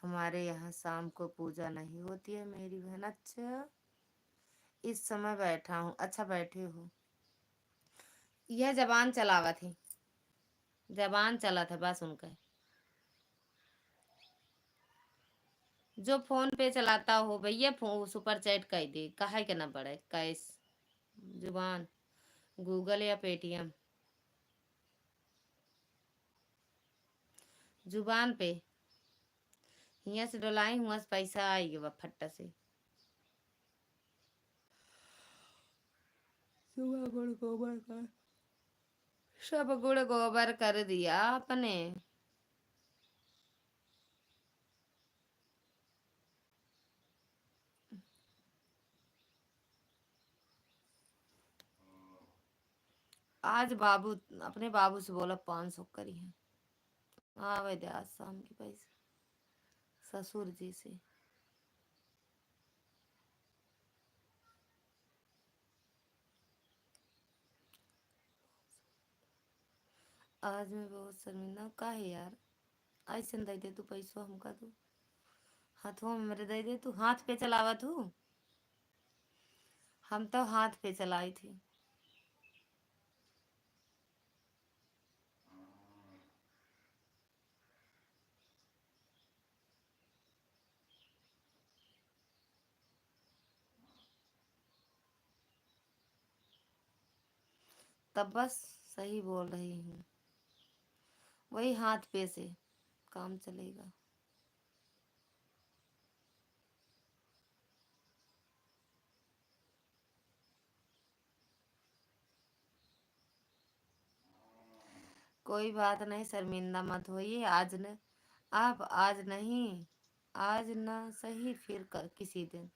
हमारे यहाँ शाम को पूजा नहीं होती है मेरी बहन। अच्छा, इस समय बैठा हूँ। अच्छा बैठे हो। यह जबान चलावा थी, जबान चला था बस उनका। जो फोन पे चलाता हो भैया, सुपर चैट कर दे, काहे के ना पड़े कैश। जुबान, गूगल या पेटीएम। जुबान पे हिया से डोलाई हुआ से पैसा आई गया फट्टा से। सुबह गुड़ गोबर कर, सब गुड़ गोबर कर दिया आपने। आज बाबू, अपने बाबू से बोला 500 करी है। हाँ भाई, आज शाम के पैसे ससुर जी से। आज मैं बहुत शर्मिंदा हूँ। काहे यार, ऐसे न दे दे तू पैसों हमका तू, हाथों में मेरे दे दे तू। हाथ पे चलावा तू, हम तो हाथ पे चलाई थी। तब बस सही बोल रही हूँ, वही हाथ पे से काम चलेगा। कोई बात नहीं, शर्मिंदा मत होइए। आज न, आप आज नहीं, आज ना सही फिर किसी दिन।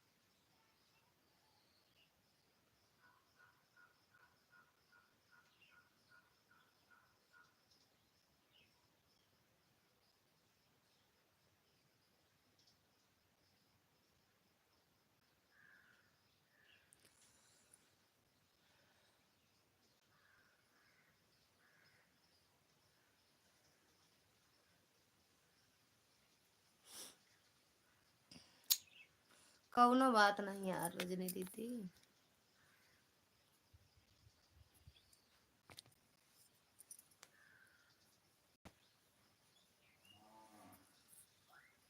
कौनो बात नहीं यार रजनी दीदी।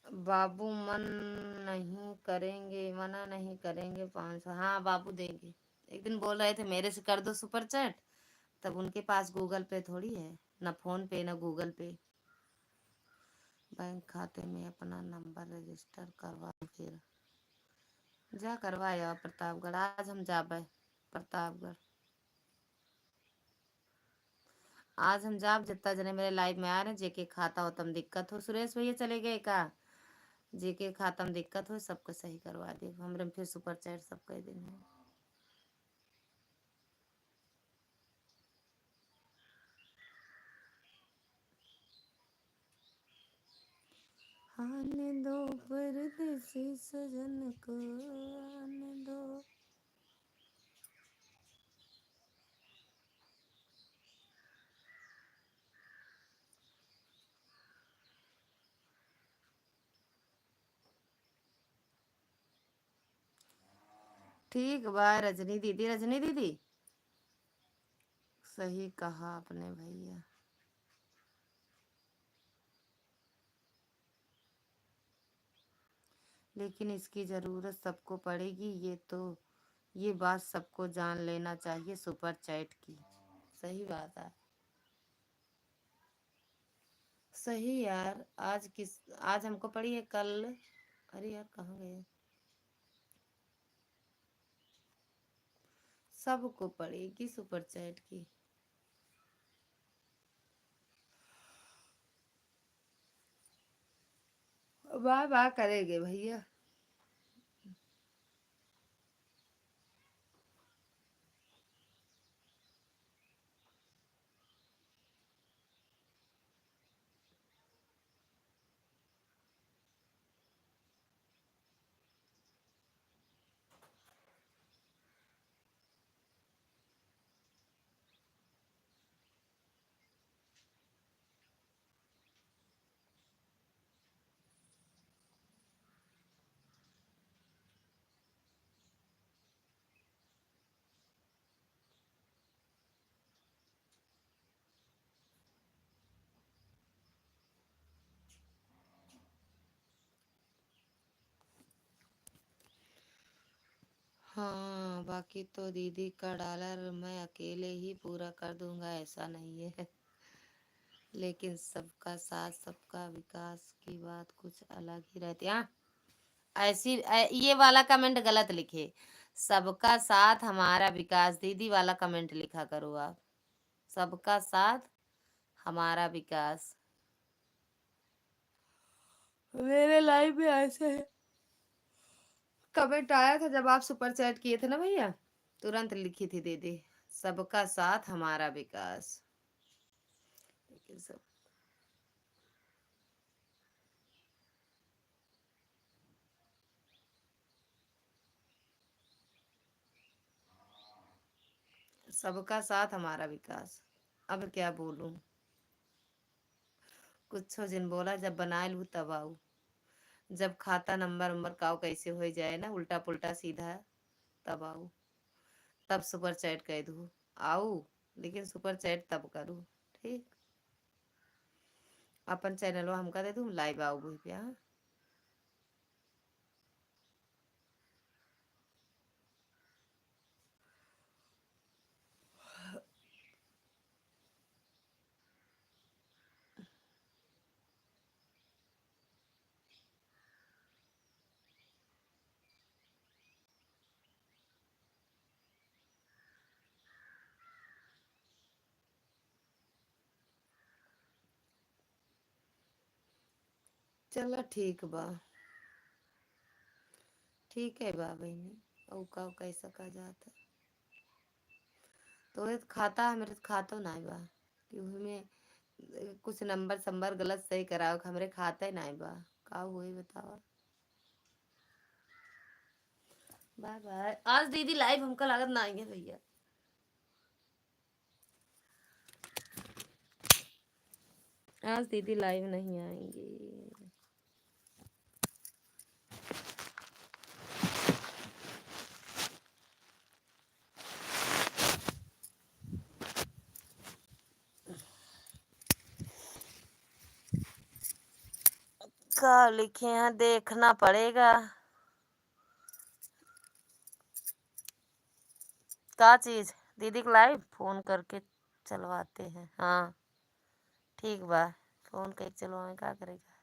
बाबू मन नहीं करेंगे, मना नहीं करेंगे 500। हाँ बाबू देंगे। एक दिन बोल रहे थे मेरे से कर दो सुपर चैट, तब उनके पास गूगल पे थोड़ी है, ना फोन पे ना गूगल पे। बैंक खाते में अपना नंबर रजिस्टर करवा फिर जा करवाया प्रतापगढ़। आज हम जाबे प्रतापगढ़। आज हम जाब, जितना जने मेरे लाइव में आ रहे, जेके खाता हो तम दिक्कत हो, सुरेश भैया चले गए का, जेके खाता में दिक्कत हो सबको सही करवा दे हमरे। फिर सुपर चैट सब कह देंगे। आने दो परदेसी सजन को, आने दो। ठीक बा रजनी दीदी, रजनी दीदी सही कहा आपने भैया। लेकिन इसकी जरूरत सबको पड़ेगी, ये तो, ये बात सबको जान लेना चाहिए सुपर चैट की। सही बात है। सही यार, आज किस, आज हमको पड़ी है कल। अरे यार कहाँ गए, सबको पड़ेगी सुपर चैट की। वाह वाह करेंगे भैया। हाँ, बाकी तो दीदी का डॉलर मैं अकेले ही पूरा कर दूंगा ऐसा नहीं है। लेकिन सबका साथ सबका विकास की बात कुछ अलग ही रहती है। हाँ, ये वाला कमेंट गलत लिखे। सबका साथ हमारा विकास, दीदी वाला कमेंट लिखा करो आप। सबका साथ हमारा विकास। मेरे लाइफ में ऐसे है कमेंट आया था जब आप सुपर चैट किए थे ना भैया, तुरंत लिखी थी दीदी, सबका साथ हमारा विकास। लेकिन सबका साथ हमारा विकास। अब क्या बोलूं, कुछ जिन बोला जब बनाए लू तब आऊ। जब खाता नंबर नंबर काव कैसे हो जाए ना उल्टा पुल्टा सीधा, तब आऊ। तब सुपर चैट कह दू आऊ, लेकिन सुपर चैट तब करूँ। ठीक, अपन चैनल हमका दे दूँ लाइव आऊ भैया। चलो ठीक बा, ठीक है बा बहनी। औ का कैसा का जाता तो ये खाता है मेरे खाता ना बा कि उसमें कुछ नंबर संबर गलत सही कराओ हमरे खाता ही ना बा। का हुई बतावा। बाय बाय। आज दीदी लाइव हमका लागत ना आएंगे भैया। आज दीदी लाइव नहीं आएंगी। क्या लिखे हैं देखना पड़ेगा। क्या चीज दीदी को लाइव फोन करके चलवाते हैं। हाँ ठीक बा, फोन करके चलवाए क्या करेगा।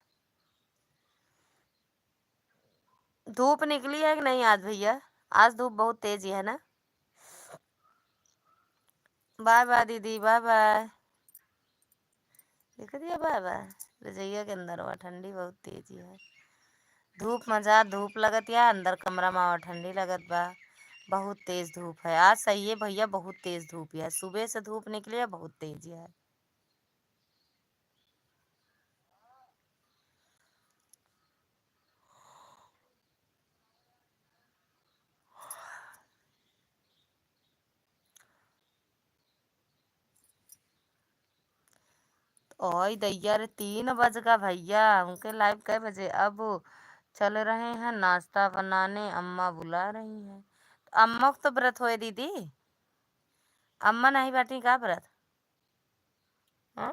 धूप निकली है कि नहीं आज भैया? आज धूप बहुत तेज है ना। बाय बाय दीदी, बाय बाय। देख दिया बाय बाय। रजैया के अंदर हुआ ठंडी बहुत तेजी है। धूप मजा धूप लगत या अंदर कमरा में ठंडी लगत बा। बहुत तेज धूप है आज, सही है भैया, बहुत तेज धूप है सुबह से धूप निकली है बहुत तेज है। ओए दैया रे 3 बज का भैया, उनके लाइव कै बजे अब चल रहे हैं नाश्ता बनाने, अम्मा बुला रही हैं। अम्मा को तो व्रत होए दीदी, अम्मा नहीं बैठी का व्रत? हाँ?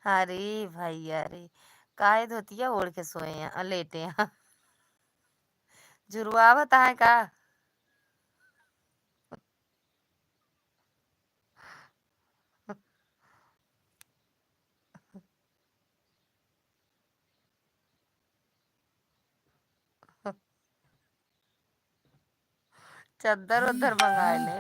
अरे भैया रे, काहे धोतिया ओढ़ के सोए हैं लेटे हैं। जुर्वावत है का? चादर उधर मंगा ले।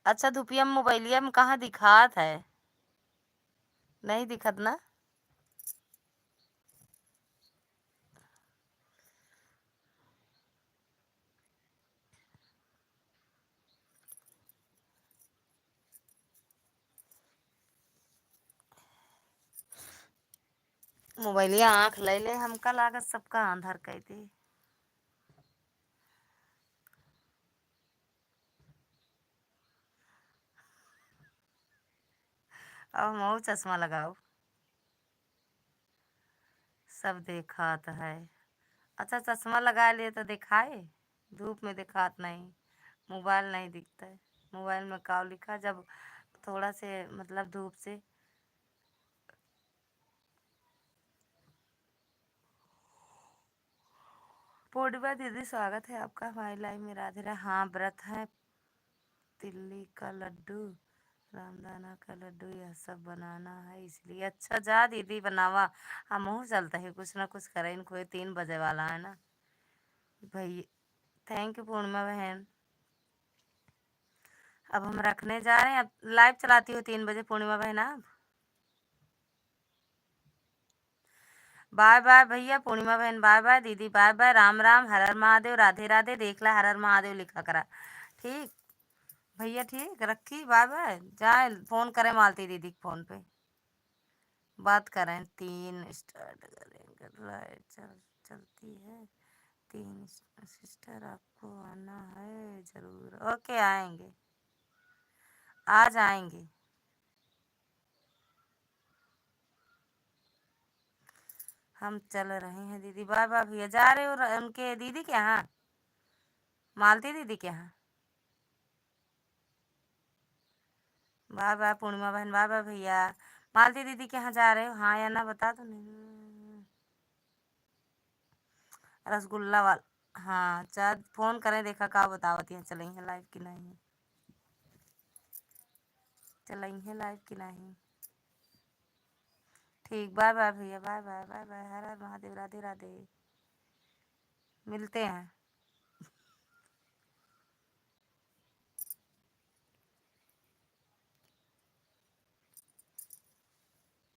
अच्छा धुपिया मोबाइलिया में कहाँ दिखात है? नहीं दिखत ना। मोबाइलिया आँख ले ले हमका लागत सबका आंधर कह दी। अब मऊ चश्मा लगाओ। सब देखात है। अच्छा चश्मा लगा लिए तो दिखाए। धूप में दिखात नहीं। मोबाइल नहीं दिखता है। मोबाइल में काव लिखा जब थोड़ा से मतलब धूप से। पूर्णिमा दीदी स्वागत है आपका हमारी लाइव में। राधे राधे। हाँ व्रत है। तिल्ली का लड्डू रामदाना का लड्डू यह सब बनाना है इसलिए। अच्छा जा दीदी बनावा। हम चलते हैं कुछ ना कुछ करें। इनको 3 बजे वाला है ना भाई। थैंक यू पूर्णिमा बहन। अब हम रखने जा रहे हैं। अब लाइव चलाती हूँ 3 बजे पूर्णिमा बहन आप। बाय बाय भैया पूर्णिमा बहन। बाय बाय दीदी। बाय बाय। राम राम। हर हर महादेव। राधे राधे। देख ला हर हर महादेव लिखा करा। ठीक भैया ठीक रखी। बाय बाय। जाए फोन करें मालती दीदी के फोन पे बात करें। 3 स्टार्ट करेंगे लाइट चलती है। 3 सिस्टर आपको आना है जरूर। ओके आएंगे। आज आएंगे। हम चल रहे हैं दीदी। बाय बाय भैया। जा रहे हो उनके दीदी के यहाँ मालती दीदी के यहाँ। बाय बाय पूर्णिमा बहन। बाय बाय भैया। मालती दीदी के यहाँ जा रहे हो हाँ या ना बता दो। नहीं रसगुल्ला वाला हाँ चल फोन करें देखा का बतावती है चलेंगे लाइव की नहीं। चलेंगे लाइव की नहीं। ठीक बाय बाय भैया। बाय बाय। बाय बाय। हर हर महादेव। राधे राधे। मिलते हैं।